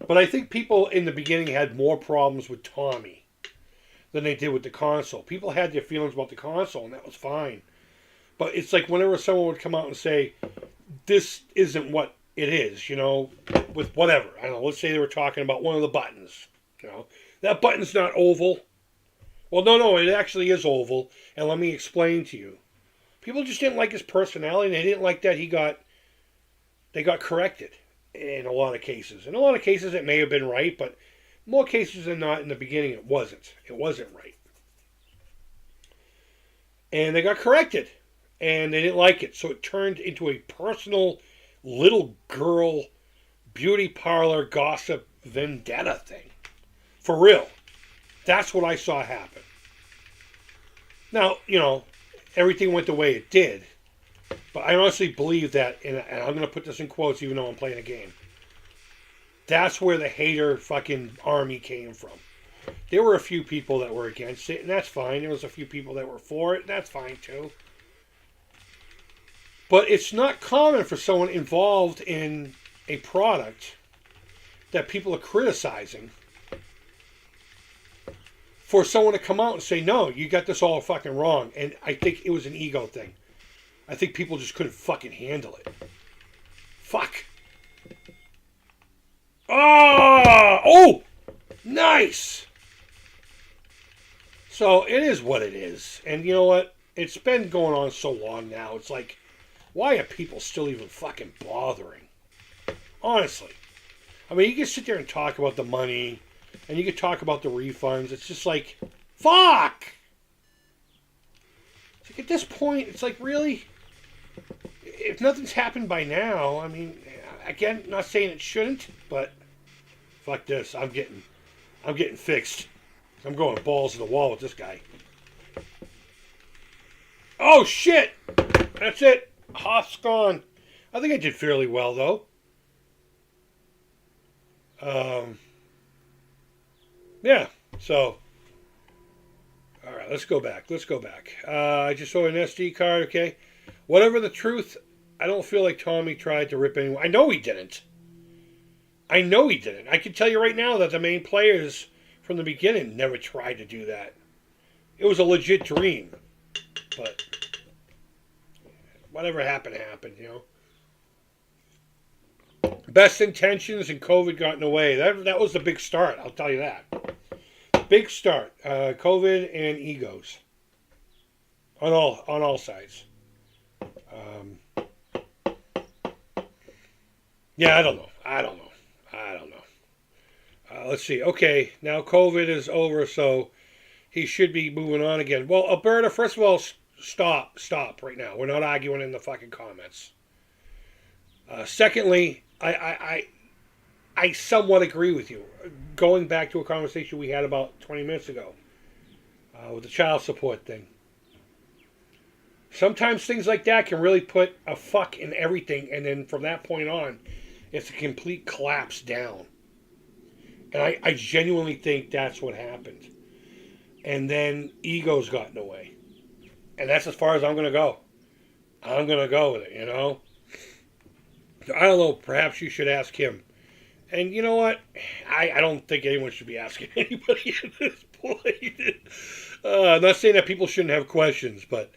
But I think people in the beginning had more problems with Tommy than they did with the console. People had their feelings about the console, and that was fine. But it's like whenever someone would come out and say, this isn't what it is, with whatever. I don't know, let's say they were talking about one of the buttons. That button's not oval. Well, no, it actually is oval, and let me explain to you. People just didn't like his personality, and they didn't like that they got corrected in a lot of cases. In a lot of cases, it may have been right, but more cases than not, in the beginning, it wasn't. It wasn't right. And they got corrected, and they didn't like it, so it turned into a personal little girl beauty parlor gossip vendetta thing. For real. That's what I saw happen. Now, everything went the way it did. But I honestly believe that, and I'm going to put this in quotes even though I'm playing a game. That's where the hater fucking army came from. There were a few people that were against it, and that's fine. There was a few people that were for it, and that's fine too. But it's not common for someone involved in a product that people are criticizing for someone to come out and say, no, you got this all fucking wrong. And I think it was an ego thing. I think people just couldn't fucking handle it. Fuck. Oh, nice. So it is what it is. And you know what? It's been going on so long now. It's like, why are people still even fucking bothering? Honestly. I mean, you can sit there and talk about the money, and you can talk about the refunds. It's just like, fuck! It's like at this point, it's like, really? If nothing's happened by now, I mean, again, not saying it shouldn't, but fuck this. I'm getting fixed. I'm going balls to the wall with this guy. Oh, shit! That's it. Hoff's gone. I think I did fairly well, though. Um, yeah. So, all right, let's go back. Let's go back. I just saw an SD card. Okay. Whatever the truth, I don't feel like Tommy tried to rip anyone. I know he didn't. I know he didn't. I can tell you right now that the main players from the beginning never tried to do that. It was a legit dream. But whatever happened, happened, you know. Best intentions and COVID got in the way. That was the big start, I'll tell you that. Big start. COVID and egos. On all sides. Um, yeah, I don't know. Let's see. Okay, now COVID is over, so he should be moving on again. Well, Alberta, first of all, stop right now. We're not arguing in the fucking comments. Secondly, I somewhat agree with you. Going back to a conversation we had about 20 minutes ago with the child support thing. Sometimes things like that can really put a fuck in everything, and then from that point on, it's a complete collapse down. And I genuinely think that's what happened. And then egos got in the way. And that's as far as I'm going to go. I'm going to go with it, you know? I don't know, perhaps you should ask him. And you know what? I don't think anyone should be asking anybody at this point. I'm not saying that people shouldn't have questions, but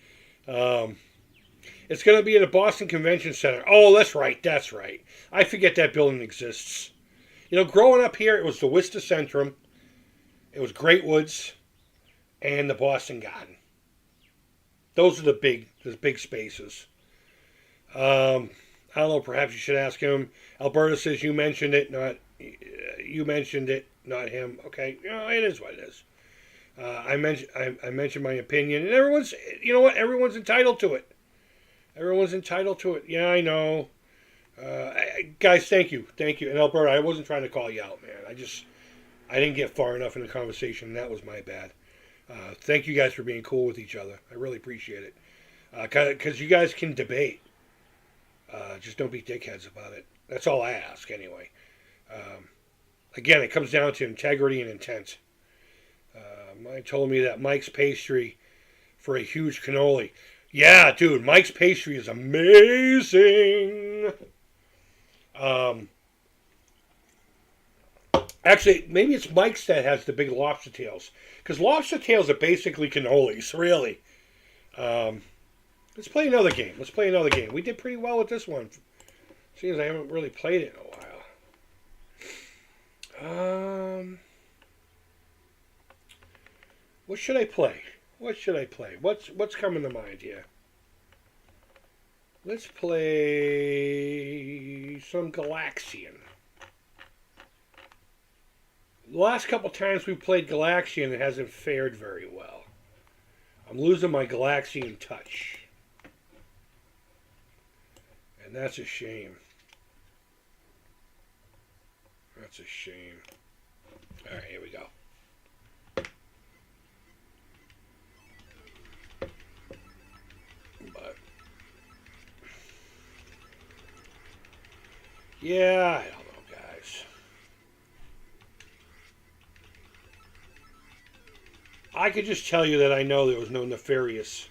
it's going to be at the Boston Convention Center. Oh, that's right. I forget that building exists. You know, growing up here, it was the Worcester Centrum, it was Great Woods, and the Boston Garden. Those are the big spaces. I don't know. Perhaps you should ask him. Alberta says you mentioned it, not him. Okay, you know, it is what it is. I mentioned my opinion, and everyone's, you know what? Everyone's entitled to it. Yeah, I know. Guys, thank you. And Alberta, I wasn't trying to call you out, man. I didn't get far enough in the conversation, and that was my bad. Thank you guys for being cool with each other. I really appreciate it. Because you guys can debate. Just don't be dickheads about it. That's all I ask, anyway. Again, it comes down to integrity and intent. Mike told me that Mike's pastry for a huge cannoli. Yeah, dude, Mike's pastry is amazing. Actually, maybe it's Mike's that has the big lobster tails. Because lobster tails are basically cannolis, really. Let's play another game. We did pretty well with this one. Seeing as I haven't really played it in a while. What should I play? What's coming to mind here? Let's play some Galaxian. The last couple times we played Galaxian, it hasn't fared very well. I'm losing my Galaxian touch. And that's a shame. Alright, here we go. But yeah, I don't know, guys. I could just tell you that I know there was no nefarious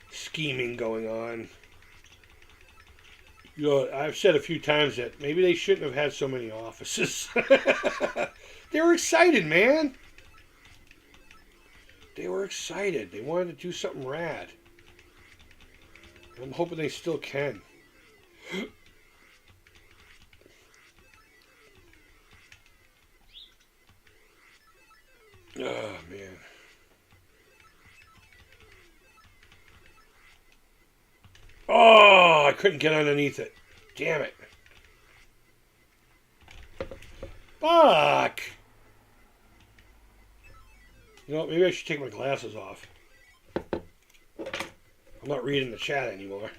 scheming going on. You know, I've said a few times that maybe they shouldn't have had so many offices. They were excited, man. They wanted to do something rad. I'm hoping they still can. Oh, man. Oh, I couldn't get underneath it. Damn it. Fuck. You know what? Maybe I should take my glasses off. I'm not reading the chat anymore.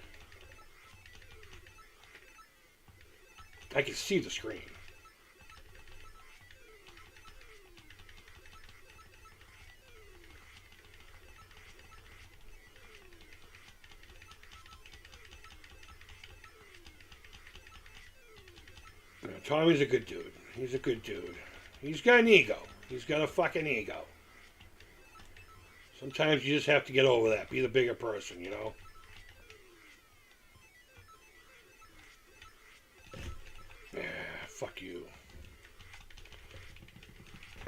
I can see the screen. Tommy's a good dude. He's a good dude. He's got an ego. He's got a fucking ego. Sometimes you just have to get over that. Be the bigger person, you know? Yeah, fuck you.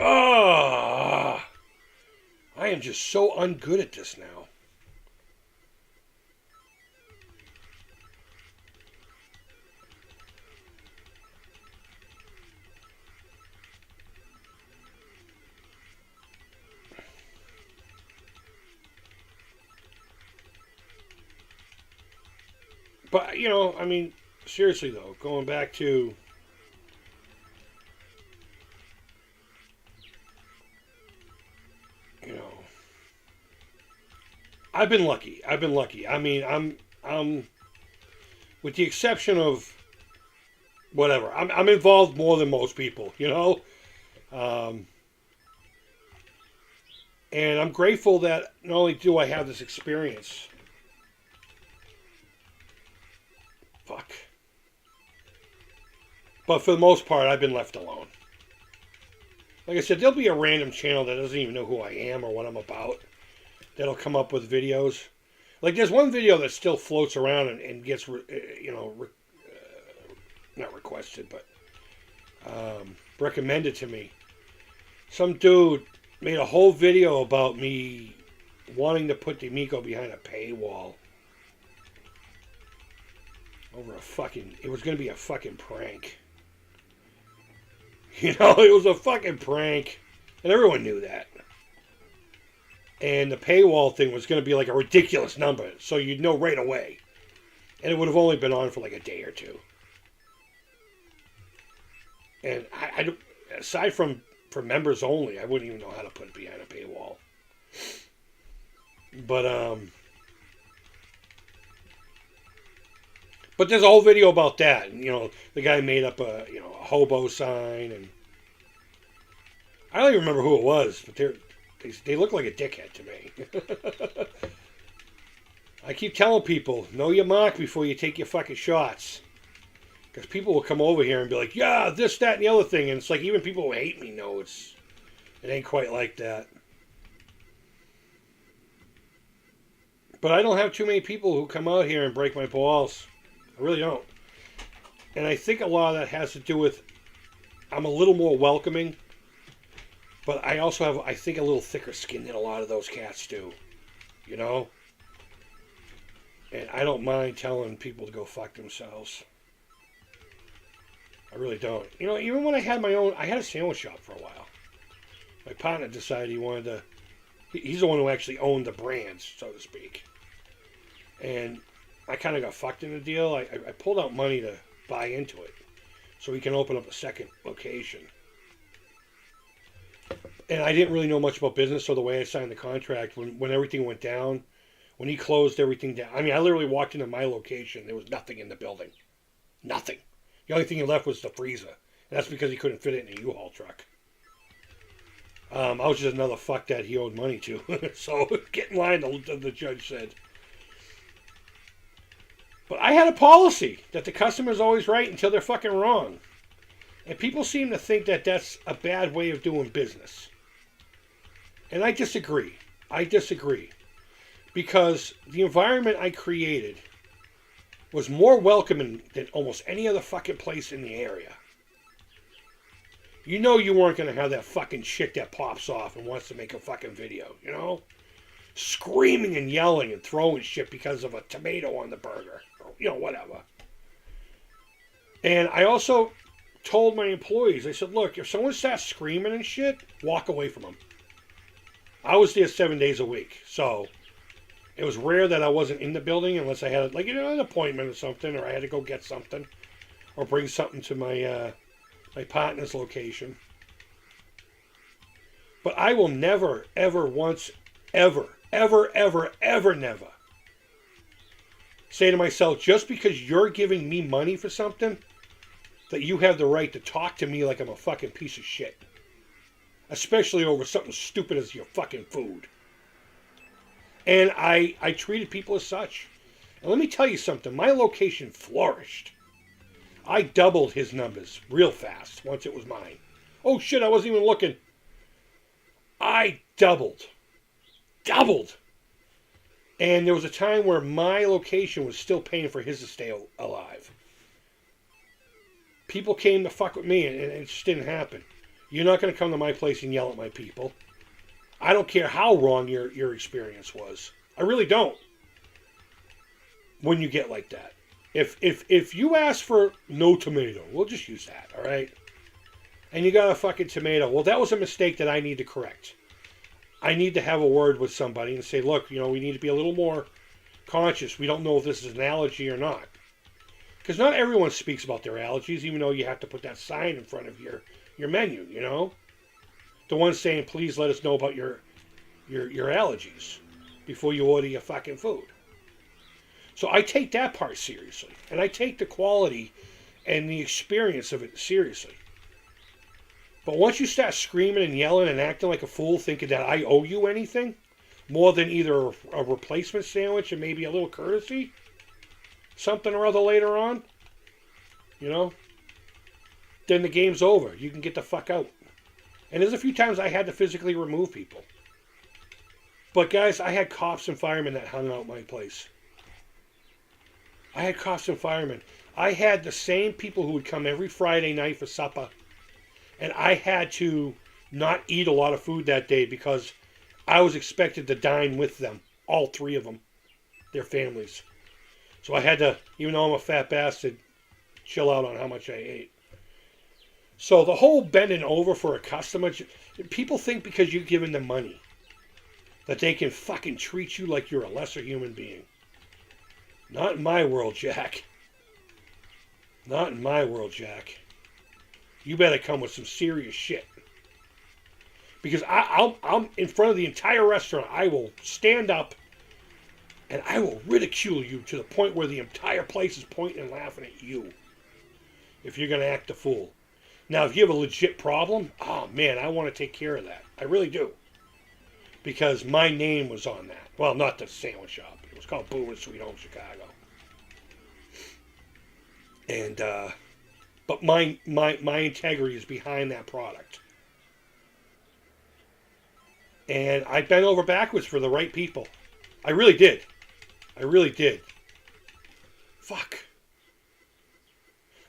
Ah! I am just so ungood at this now. But, you know, I mean, seriously though, going back to, you know, I've been lucky. I've been lucky. I mean, I'm with the exception of whatever. I'm involved more than most people, you know. Um, and I'm grateful that not only do I have this experience, fuck, but for the most part, I've been left alone. Like I said, there'll be a random channel that doesn't even know who I am or what I'm about that'll come up with videos. Like there's one video that still floats around and gets, not requested, but recommended to me. Some dude made a whole video about me wanting to put D'Amico behind a paywall over a fucking. It was going to be a fucking prank. You know, it was a fucking prank, and everyone knew that. And the paywall thing was going to be like a ridiculous number, so you'd know right away. And it would have only been on for like a day or two. And I don't, aside from for members only, I wouldn't even know how to put it behind a paywall. But there's a whole video about that. And, you know, the guy made up a hobo sign, and I don't even remember who it was, but they look like a dickhead to me. I keep telling people, know your mark before you take your fucking shots. Because people will come over here and be like, yeah, this, that, and the other thing. And it's like, even people who hate me know it ain't quite like that. But I don't have too many people who come out here and break my balls. I really don't. And I think a lot of that has to do with I'm a little more welcoming. But I also have, I think, a little thicker skin than a lot of those cats do. You know? And I don't mind telling people to go fuck themselves. I really don't. You know, even when I had I had a sandwich shop for a while. My partner decided he wanted to, he's the one who actually owned the brands, so to speak. And I kind of got fucked in the deal. I pulled out money to buy into it so we can open up a second location. And I didn't really know much about business, so the way I signed the contract, when everything went down, when he closed everything down, I mean, I literally walked into my location. There was nothing in the building. Nothing. The only thing he left was the freezer. And that's because he couldn't fit it in a U-Haul truck. I was just another fuck that he owed money to. So, get in line, the judge said. But I had a policy that the customer's always right until they're fucking wrong. And people seem to think that that's a bad way of doing business. And I disagree. Because the environment I created was more welcoming than almost any other fucking place in the area. You know you weren't going to have that fucking chick that pops off and wants to make a fucking video, you know? Screaming and yelling and throwing shit because of a tomato on the burger. Or, you know, whatever. And I also told my employees, I said, look, if someone starts screaming and shit, walk away from them. I was there 7 days a week, so it was rare that I wasn't in the building unless I had, like, an appointment or something, or I had to go get something, or bring something to my my partner's location. But I will never, ever, once, ever never say to myself, just because you're giving me money for something, that you have the right to talk to me like I'm a fucking piece of shit. Especially over something stupid as your fucking food. And I treated people as such. And let me tell you something. My location flourished. I doubled his numbers real fast once it was mine. Oh shit, I wasn't even looking. I doubled. Doubled. And there was a time where my location was still paying for his to stay alive. People came to fuck with me, and it just didn't happen. You're not going to come to my place and yell at my people. I don't care how wrong your experience was. I really don't. When you get like that. If you ask for no tomato, we'll just use that, all right? And you got a fucking tomato. Well, that was a mistake that I need to correct. I need to have a word with somebody and say, look, we need to be a little more conscious. We don't know if this is an allergy or not. Because not everyone speaks about their allergies, even though you have to put that sign in front of your menu, The one saying, please let us know about your allergies before you order your fucking food. So I take that part seriously. And I take the quality and the experience of it seriously. But once you start screaming and yelling and acting like a fool, thinking that I owe you anything, more than either a replacement sandwich and maybe a little courtesy, something or other later on, then the game's over. You can get the fuck out. And there's a few times I had to physically remove people. But guys, I had cops and firemen that hung out my place. I had cops and firemen. I had the same people who would come every Friday night for supper. And I had to not eat a lot of food that day because I was expected to dine with them. All three of them. Their families. So I had to, even though I'm a fat bastard, chill out on how much I ate. So the whole bending over for a customer, people think because you're giving them money that they can fucking treat you like you're a lesser human being. Not in my world, Jack. Not in my world, Jack. You better come with some serious shit. Because I'm in front of the entire restaurant. I will stand up and I will ridicule you to the point where the entire place is pointing and laughing at you. If you're going to act a fool. Now, if you have a legit problem, oh man, I want to take care of that. I really do. Because my name was on that. Well, not the sandwich shop. It was called Boom and Sweet Home Chicago. And, but my integrity is behind that product. And I bent over backwards for the right people. I really did. I really did. Fuck.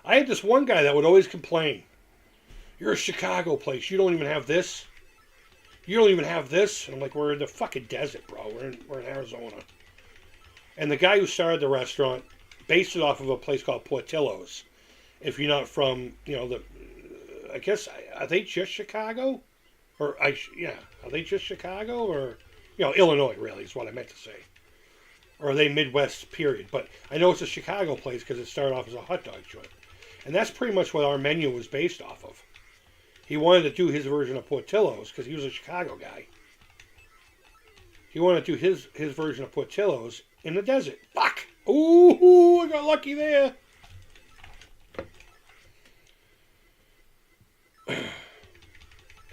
I had this one guy that would always complain. You're a Chicago place. You don't even have this. You don't even have this. And I'm like, we're in the fucking desert, bro. We're in Arizona. And the guy who started the restaurant based it off of a place called Portillo's. If you're not from, I guess, are they just Chicago? Are they just Chicago? Or, Illinois, really, is what I meant to say. Or are they Midwest, period? But I know it's a Chicago place because it started off as a hot dog joint. And that's pretty much what our menu was based off of. He wanted to do his version of Portillo's because he was a Chicago guy. He wanted to do his version of Portillo's in the desert. Fuck! Ooh, I got lucky there.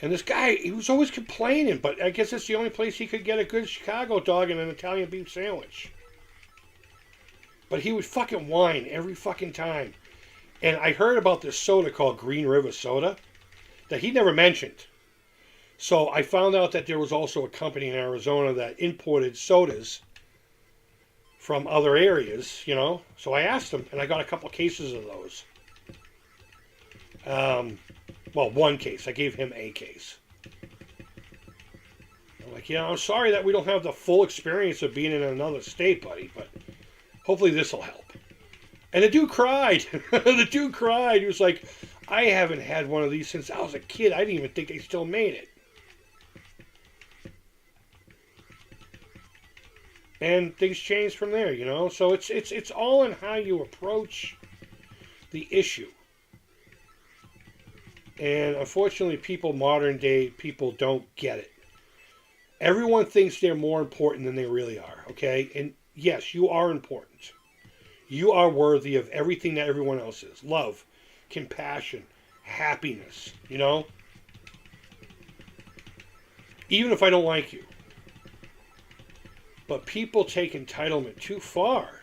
And this guy, he was always complaining, but I guess it's the only place he could get a good Chicago dog and an Italian beef sandwich. But he would fucking whine every fucking time. And I heard about this soda called Green River Soda that he never mentioned. So I found out that there was also a company in Arizona that imported sodas from other areas, So I asked him, and I got a couple cases of those. Well, one case. I gave him a case. I'm like, I'm sorry that we don't have the full experience of being in another state, buddy, but hopefully this will help. And the dude cried. The dude cried. He was like, I haven't had one of these since I was a kid. I didn't even think they still made it. And things changed from there, So it's all in how you approach the issue. And unfortunately, modern day people don't get it. Everyone thinks they're more important than they really are, okay? And yes, you are important. You are worthy of everything that everyone else is. Love, compassion, happiness, Even if I don't like you. But people take entitlement too far.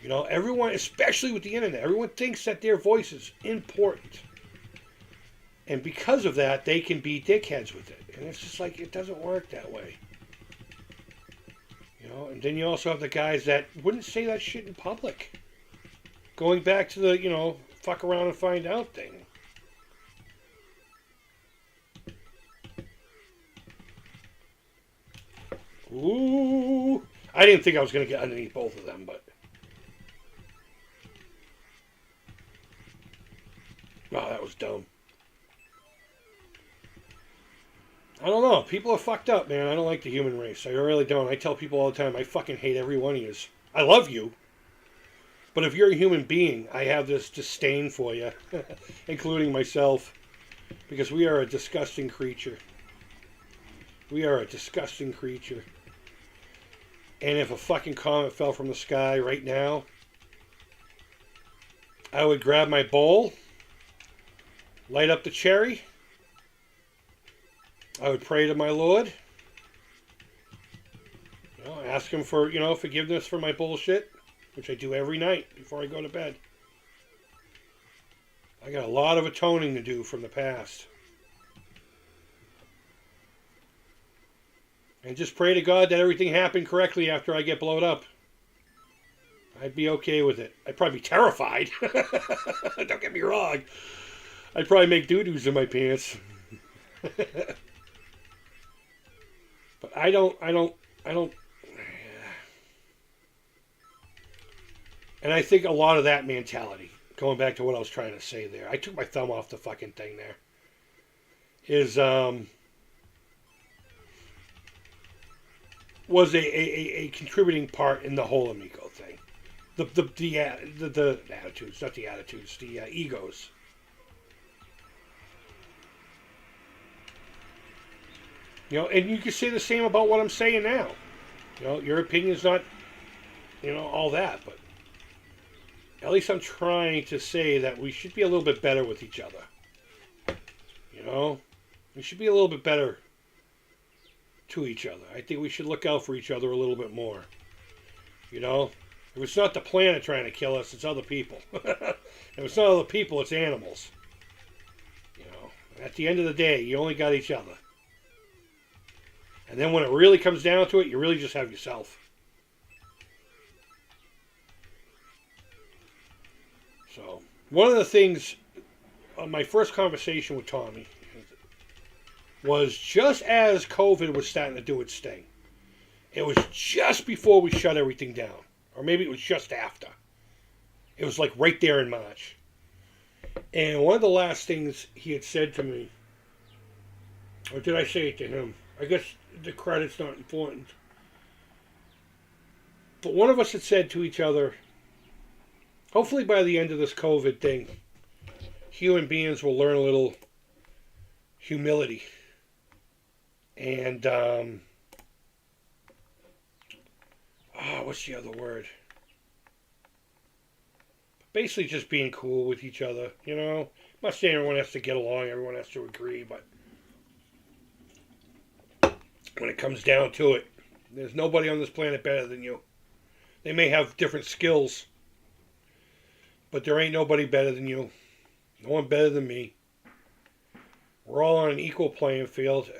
You know, everyone, especially with the internet, everyone thinks that their voice is important. And because of that, they can be dickheads with it. And it's just like, it doesn't work that way. You know, and then you also have the guys that wouldn't say that shit in public. Going back to the, fuck around and find out thing. Ooh. I didn't think I was going to get underneath both of them, but... Oh, that was dumb. I don't know. People are fucked up, man. I don't like the human race. I really don't. I tell people all the time, I fucking hate every one of you. I love you. But if you're a human being, I have this disdain for you. Including myself. Because we are a disgusting creature. We are a disgusting creature. And if a fucking comet fell from the sky right now, I would grab my bowl, light up the cherry, I would pray to my Lord, ask him for, forgiveness for my bullshit, which I do every night before I go to bed. I got a lot of atoning to do from the past. And just pray to God that everything happened correctly after I get blown up. I'd be okay with it. I'd probably be terrified. Don't get me wrong. I'd probably make doo-doos in my pants. But I don't. And I think a lot of that mentality, going back to what I was trying to say there, I took my thumb off the fucking thing there, is, was a contributing part in the whole Amico thing. The attitudes, not the attitudes, the egos. And you can say the same about what I'm saying now. Your opinion's not, all that, but at least I'm trying to say that we should be a little bit better with each other. We should be a little bit better to each other. I think we should look out for each other a little bit more. If it's not the planet trying to kill us, it's other people. If it's not other people, it's animals. At the end of the day, you only got each other. And then when it really comes down to it, you really just have yourself. So, one of the things on my first conversation with Tommy was just as COVID was starting to do its thing. It was just before we shut everything down. Or maybe it was just after. It was like right there in March. And one of the last things he had said to me, or did I say it to him? I guess the credit's not important. But one of us had said to each other, hopefully by the end of this COVID thing, human beings will learn a little humility. And, what's the other word? Basically just being cool with each other, I'm not saying everyone has to get along, everyone has to agree, but when it comes down to it, there's nobody on this planet better than you. They may have different skills, but there ain't nobody better than you. No one better than me. We're all on an equal playing field,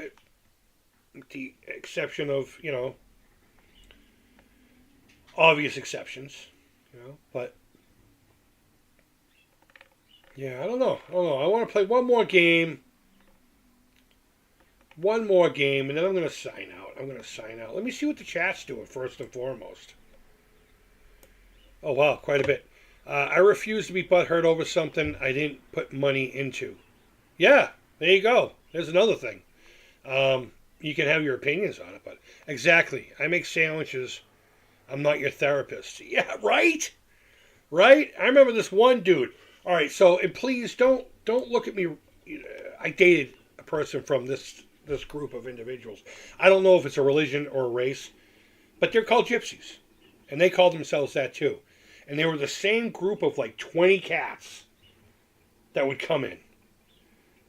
with the exception of, obvious exceptions, but yeah, I don't know. I want to play one more game, and then I'm going to sign out. Let me see what the chat's doing first and foremost. Oh, wow, quite a bit. I refuse to be butthurt over something I didn't put money into. Yeah, there you go. There's another thing. You can have your opinions on it, but exactly. I make sandwiches. I'm not your therapist. Yeah, right? Right? I remember this one dude. All right, so and please don't look at me. I dated a person from this group of individuals. I don't know if it's a religion or a race, but they're called gypsies. And they called themselves that too. And they were the same group of like 20 cats that would come in.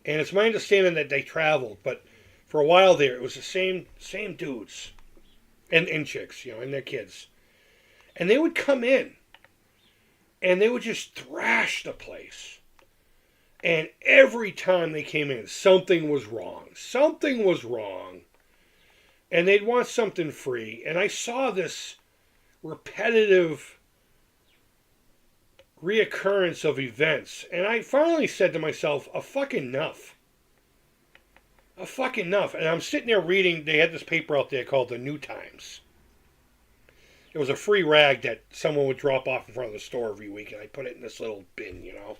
And it's my understanding that they traveled, but for a while there, it was the same dudes and chicks, and their kids. And they would come in And they would just thrash the place. And every time they came in, something was wrong. Something was wrong. And they'd want something free. And I saw this repetitive reoccurrence of events. And I finally said to myself, a fucking enough. A fucking enough. And I'm sitting there reading, they had this paper out there called the New Times. It was a free rag that someone would drop off in front of the store every week, and I put it in this little bin, you know.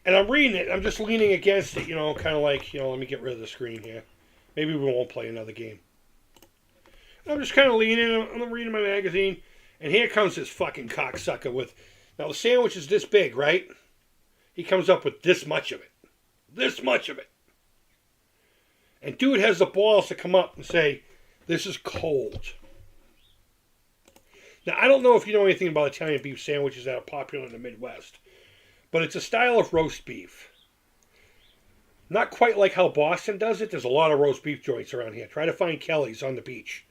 And I'm reading it, I'm just leaning against it, you know, kind of like, you know, let me get rid of the screen here. Maybe we won't play another game. And I'm just kind of leaning, I'm reading my magazine, and here comes this fucking cocksucker with, now the sandwich is this big, right? He comes up with this much of it. This much of it. And dude has the balls to come up and say, this is cold. Now, I don't know if you know anything about Italian beef sandwiches that are popular in the Midwest, but it's a style of roast beef. Not quite like how Boston does it. There's a lot of roast beef joints around here. Try to find Kelly's on the beach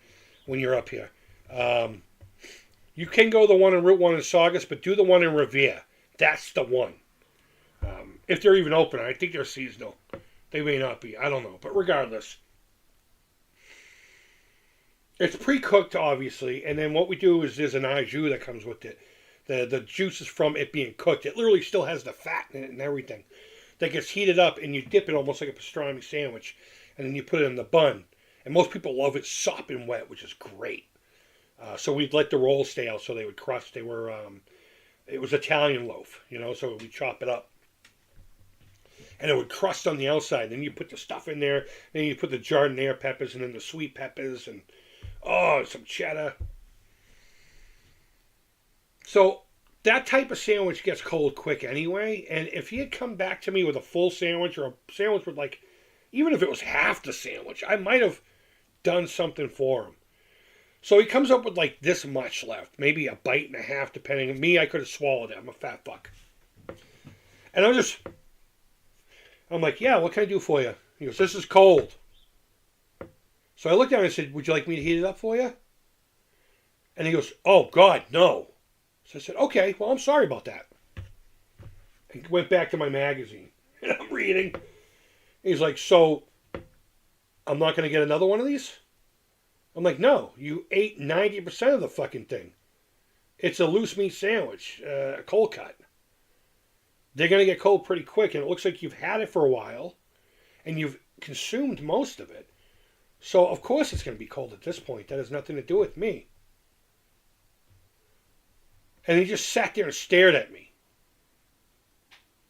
when you're up here. You can go the one in Route 1 in Saugus, but do the one in Revere. That's the one. If they're even open, I think they're seasonal. They may not be. I don't know. But regardless. It's pre-cooked, obviously, and then what we do is there's an au jus that comes with it. The juices from it being cooked. It literally still has the fat in it and everything. That gets heated up, and you dip it almost like a pastrami sandwich, and then you put it in the bun. And most people love it sopping wet, which is great. So we'd let the rolls stay out so they would crust. They were, it was Italian loaf, you know, so we chop it up. And it would crust on the outside. Then you put the stuff in there. Then you put the giardiniera peppers and then the sweet peppers and some cheddar. So that type of sandwich gets cold quick anyway. And if he had come back to me with a full sandwich or a sandwich with like, even if it was half the sandwich, I might have done something for him. So he comes up with like this much left. Maybe a bite and a half depending on me. I could have swallowed it. I'm a fat fuck. And I'm like, yeah, what can I do for you? He goes, this is cold. So I looked at him and said, would you like me to heat it up for you? And he goes, oh, God, no. So I said, okay, well, I'm sorry about that. And went back to my magazine. And I'm reading. He's like, so I'm not going to get another one of these? I'm like, no, you ate 90% of the fucking thing. It's a loose meat sandwich, a cold cut. They're going to get cold pretty quick, and it looks like you've had it for a while, and you've consumed most of it. So, of course it's going to be cold at this point. That has nothing to do with me. And he just sat there and stared at me.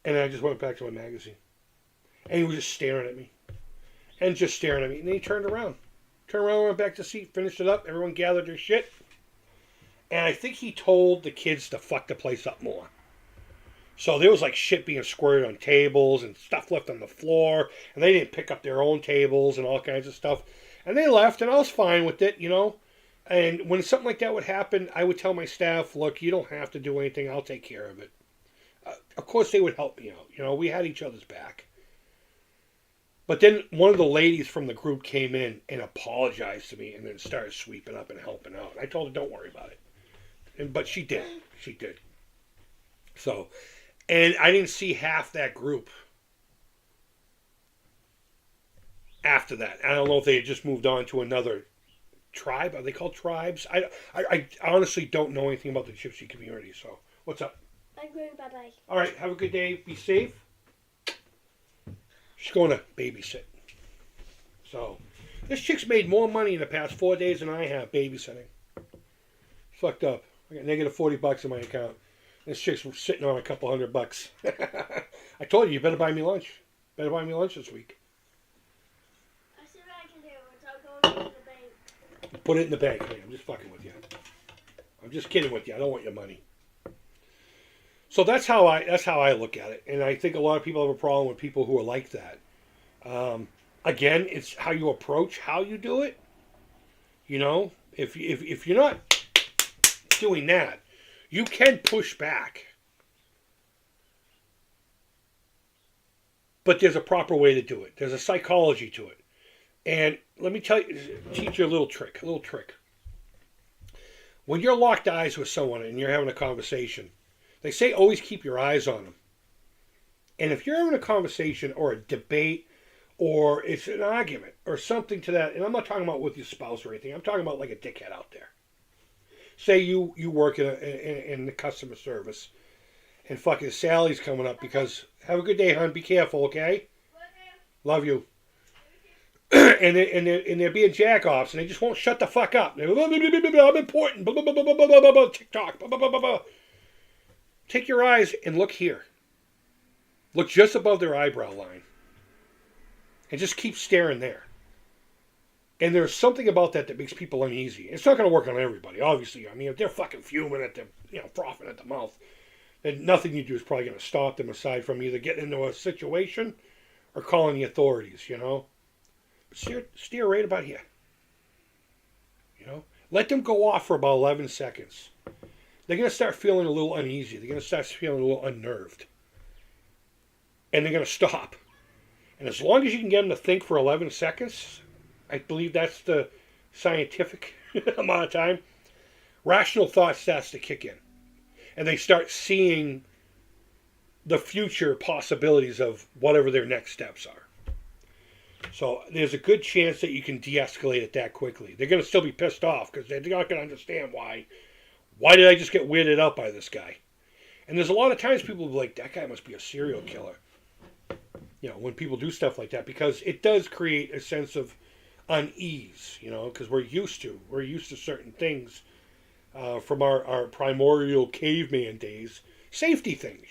And I just went back to my magazine. And he was just staring at me. And just staring at me. And then he turned around. Went back to the seat, finished it up. Everyone gathered their shit. And I think he told the kids to fuck the place up more. So there was like shit being squirted on tables and stuff left on the floor. And they didn't pick up their own tables and all kinds of stuff. And they left, and I was fine with it, you know. And when something like that would happen, I would tell my staff, look, you don't have to do anything. I'll take care of it. Of course, they would help me out. You know, we had each other's back. But then one of the ladies from the group came in and apologized to me and then started sweeping up and helping out. And I told her, don't worry about it. But she did. She did. So, and I didn't see half that group after that. I don't know if they had just moved on to another tribe. Are they called tribes? I honestly don't know anything about the gypsy community. So, what's up? I'm going bye-bye. All right, have a good day. Be safe. She's going to babysit. So, this chick's made more money in the past 4 days than I have babysitting. Fucked up. I got negative $40 in my account. This chick's sitting on a couple $100. I told you better buy me lunch. Better buy me lunch this week. I see what I can do. It's all going into the bank. Put it in the bank. Hey, I'm just fucking with you. I'm just kidding with you. I don't want your money. So that's how I look at it, and I think a lot of people have a problem with people who are like that. Again, it's how you approach how you do it. You know, if you're not doing that, you can push back, but there's a proper way to do it. There's a psychology to it, and let me teach you a little trick. When you're locked eyes with someone and you're having a conversation, They say always keep your eyes on them. And if you're having a conversation or a debate or it's an argument or something to that, and I'm not talking about with your spouse or anything, I'm talking about like a dickhead out there. Say you work in the customer service and fucking Sally's coming up because, have a good day, hon, be careful, okay? Love you. and they're being jack-offs and they just won't shut the fuck up. They're, I'm important, TikTok, Take your eyes and look here. Look just above their eyebrow line. And just keep staring there. And there's something about that makes people uneasy. It's not going to work on everybody, obviously. I mean, if they're fucking fuming at them, frothing at the mouth, then nothing you do is probably going to stop them aside from either getting into a situation or calling the authorities, But steer right about here. Let them go off for about 11 seconds. They're going to start feeling a little uneasy. They're going to start feeling a little unnerved. And they're going to stop. And as long as you can get them to think for 11 seconds, I believe that's the scientific amount of time, rational thought starts to kick in. And they start seeing the future possibilities of whatever their next steps are. So there's a good chance that you can de-escalate it that quickly. They're going to still be pissed off because they're not going to understand why. Why did I just get weirded out by this guy? And there's a lot of times people will be like, that guy must be a serial killer. When people do stuff like that, because it does create a sense of unease, because we're used to certain things from our primordial caveman days. Safety things,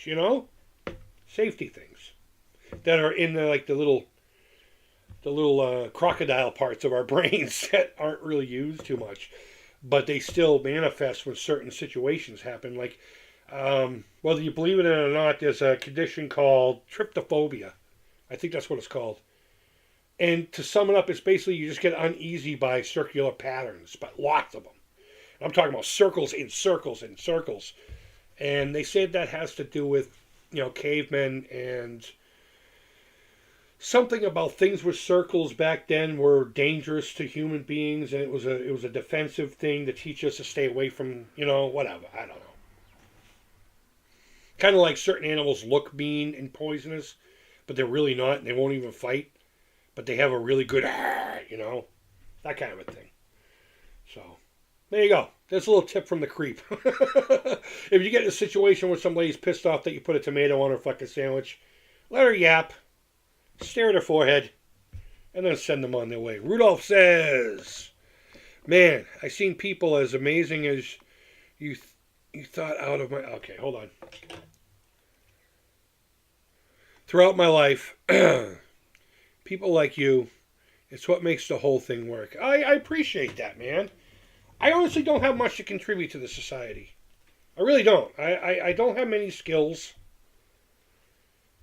safety things that are in the little crocodile parts of our brains that aren't really used too much, but they still manifest when certain situations happen. Like, whether you believe it or not, there's a condition called tryptophobia. I think that's what it's called. And to sum it up, it's basically you just get uneasy by circular patterns, but lots of them. I'm talking about circles in circles in circles. And they said that has to do with, cavemen and something about things with circles back then were dangerous to human beings, and it was a defensive thing to teach us to stay away from, whatever. I don't know. Kind of like certain animals look mean and poisonous, but they're really not, and they won't even fight. But they have a really good, that kind of a thing. So, there you go. There's a little tip from the creep. If you get in a situation where somebody's pissed off that you put a tomato on her fucking sandwich, let her yap, stare at her forehead, and then send them on their way. Rudolph says, man, I seen people as amazing as you thought out of my... Okay, hold on. Throughout my life, people like you, it's what makes the whole thing work. I appreciate that, man. I honestly don't have much to contribute to the society. I really don't. I don't have many skills.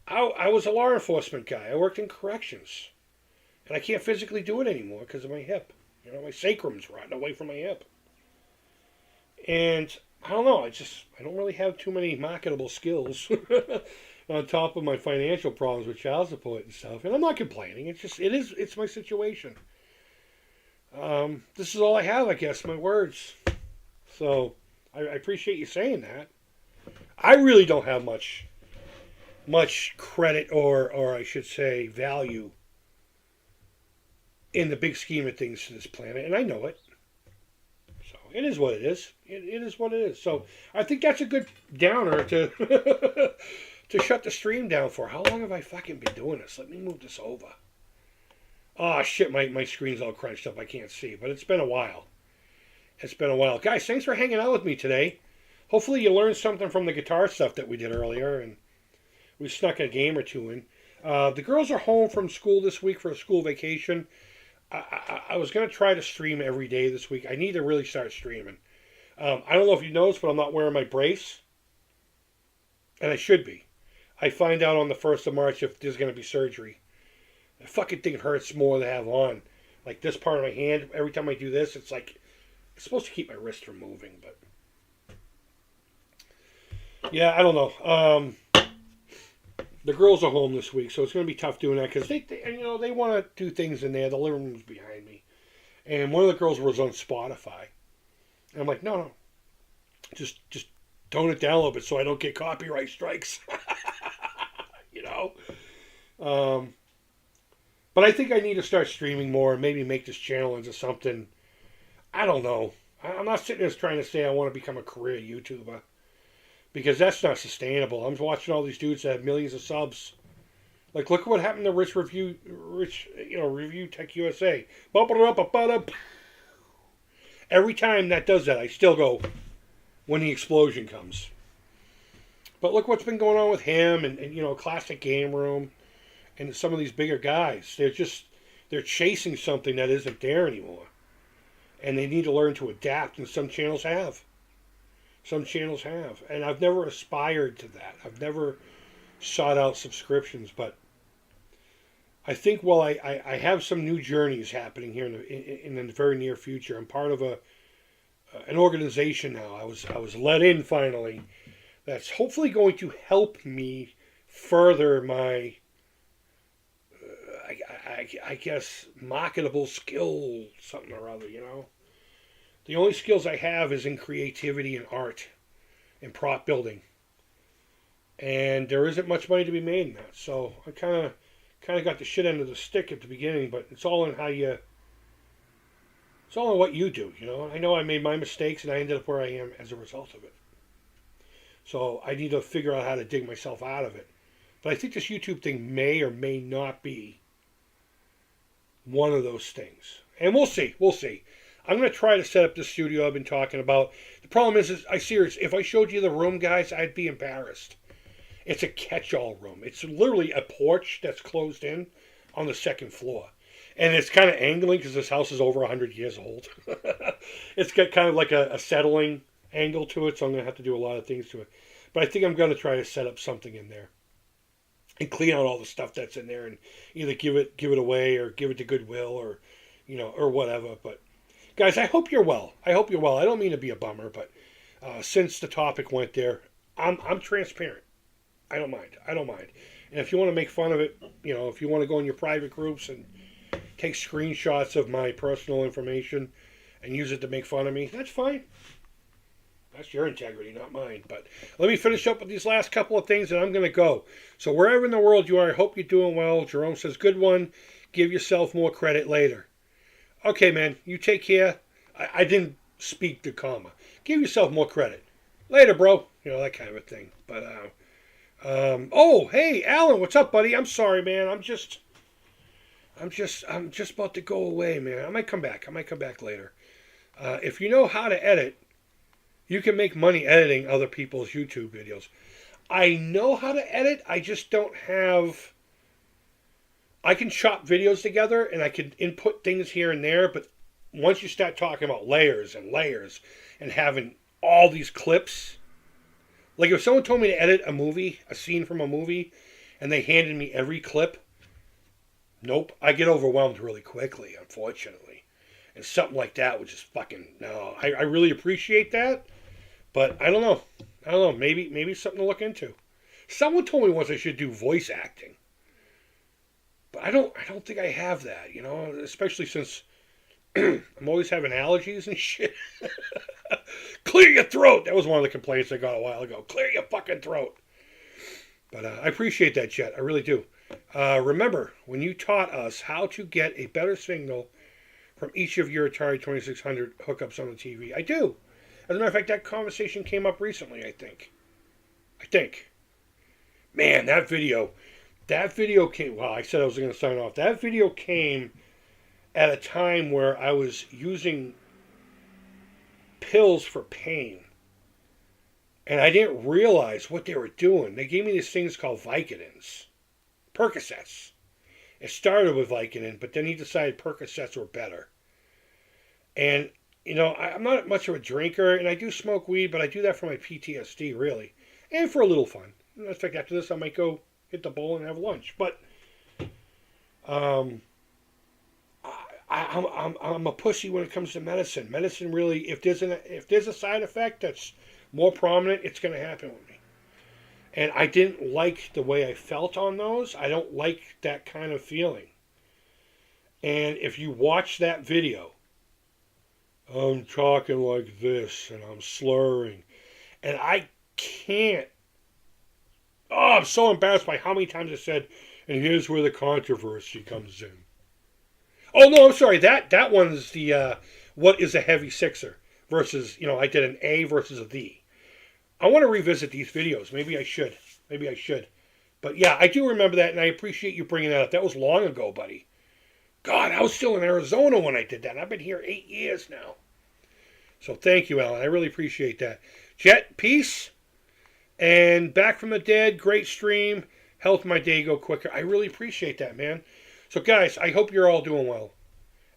I was a law enforcement guy. I worked in corrections. And I can't physically do it anymore because of my hip. My sacrum's rotting away from my hip. And I don't know. I don't really have too many marketable skills. On top of my financial problems with child support and stuff. And I'm not complaining. It's my situation. This is all I have, I guess, my words. So, I appreciate you saying that. I really don't have much credit or I should say value in the big scheme of things to this planet. And I know it. So, it is what it is. It is what it is. So, I think that's a good downer to... to shut the stream down for. How long have I fucking been doing this? Let me move this over. Oh, shit, my screen's all crunched up. I can't see, but it's been a while. Guys, thanks for hanging out with me today. Hopefully you learned something from the guitar stuff that we did earlier, and we snuck a game or two in. The girls are home from school this week for a school vacation. I was going to try to stream every day this week. I need to really start streaming. I don't know if you noticed, but I'm not wearing my brace. And I should be. I find out on the 1st of March if there's going to be surgery. The fucking thing hurts more to have on. Like this part of my hand, every time I do this, it's like, it's supposed to keep my wrist from moving, but... Yeah, I don't know. The girls are home this week, so it's going to be tough doing that, because they want to do things in there. The living room's behind me. And one of the girls was on Spotify. And I'm like, no. Just tone it down a little bit so I don't get copyright strikes. You know? But I think I need to start streaming more and maybe make this channel into something. I don't know. I'm not sitting there trying to say I want to become a career YouTuber because that's not sustainable. I'm watching all these dudes that have millions of subs. Like, look what happened to Review Tech USA. Every time that does that, I still go when the explosion comes. But look what's been going on with him and Classic Game Room and some of these bigger guys. They're chasing something that isn't there anymore. And they need to learn to adapt, and some channels have. Some channels have. And I've never aspired to that. I've never sought out subscriptions, but I think while I have some new journeys happening here in the very near future. I'm part of an organization now. I was let in finally. That's hopefully going to help me further my, I guess, marketable skill, something or other. The only skills I have is in creativity and art and prop building. And there isn't much money to be made in that. So I kind of got the shit end of the stick at the beginning, but it's all in it's all in what you do. I know I made my mistakes and I ended up where I am as a result of it. So I need to figure out how to dig myself out of it. But I think this YouTube thing may or may not be one of those things. And we'll see. We'll see. I'm going to try to set up the studio I've been talking about. The problem is if I showed you the room, guys, I'd be embarrassed. It's a catch-all room. It's literally a porch that's closed in on the second floor. And it's kind of angling because this house is over 100 years old. It's got kind of like a settling angle to it, so I'm going to have to do a lot of things to it. But I think I'm going to try to set up something in there and clean out all the stuff that's in there and either give it away or give it to Goodwill or whatever. But guys, I hope you're well. I hope you're well. I don't mean to be a bummer, but since the topic went there, I'm transparent. I don't mind. And if you want to make fun of it, if you want to go in your private groups and take screenshots of my personal information and use it to make fun of me, that's fine. That's your integrity, not mine. But let me finish up with these last couple of things, and I'm going to go. So wherever in the world you are, I hope you're doing well. Jerome says, good one. Give yourself more credit later. Okay, man. You take care. I didn't speak the comma. Give yourself more credit. Later, bro. That kind of a thing. But, oh, hey, Alan. What's up, buddy? I'm sorry, man. I'm just about to go away, man. I might come back later. If you know how to edit, you can make money editing other people's YouTube videos. I know how to edit. I just don't have... I can chop videos together and I can input things here and there, but once you start talking about layers and layers and having all these clips... Like if someone told me to edit a scene from a movie, and they handed me every clip, nope, I get overwhelmed really quickly, unfortunately. And something like that would just fucking... No, I really appreciate that. But I don't know. Maybe something to look into. Someone told me once I should do voice acting. But I don't think I have that, especially since I'm always having allergies and shit. Clear your throat. That was one of the complaints I got a while ago. Clear your fucking throat. But I appreciate that, Chet. I really do. Remember, when you taught us how to get a better signal from each of your Atari 2600 hookups on the TV. I do. As a matter of fact, that conversation came up recently, I think. Man, that video came... Well, I said I was going to sign off. That video came at a time where I was using pills for pain. And I didn't realize what they were doing. They gave me these things called Vicodins. Percocets. It started with Vicodin, but then he decided Percocets were better. And... I'm not much of a drinker, and I do smoke weed, but I do that for my PTSD, really. And for a little fun. In fact, after this, I might go hit the bowl and have lunch. But I'm a pussy when it comes to medicine. Medicine really, if there's a side effect that's more prominent, it's going to happen with me. And I didn't like the way I felt on those. I don't like that kind of feeling. And if you watch that video... I'm talking like this, and I'm slurring. And I can't. Oh, I'm so embarrassed by how many times I said, and here's where the controversy comes in. Oh, no, I'm sorry. That one's the, what is a heavy sixer versus, I did an A versus a D. I want to revisit these videos. Maybe I should. But yeah, I do remember that, and I appreciate you bringing that up. That was long ago, buddy. God, I was still in Arizona when I did that. I've been here 8 years now. So thank you, Alan. I really appreciate that. Jet, peace. And Back from the Dead, great stream. Helped my day go quicker. I really appreciate that, man. So guys, I hope you're all doing well.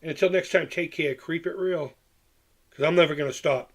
And until next time, take care. Creep it real. Because I'm never going to stop.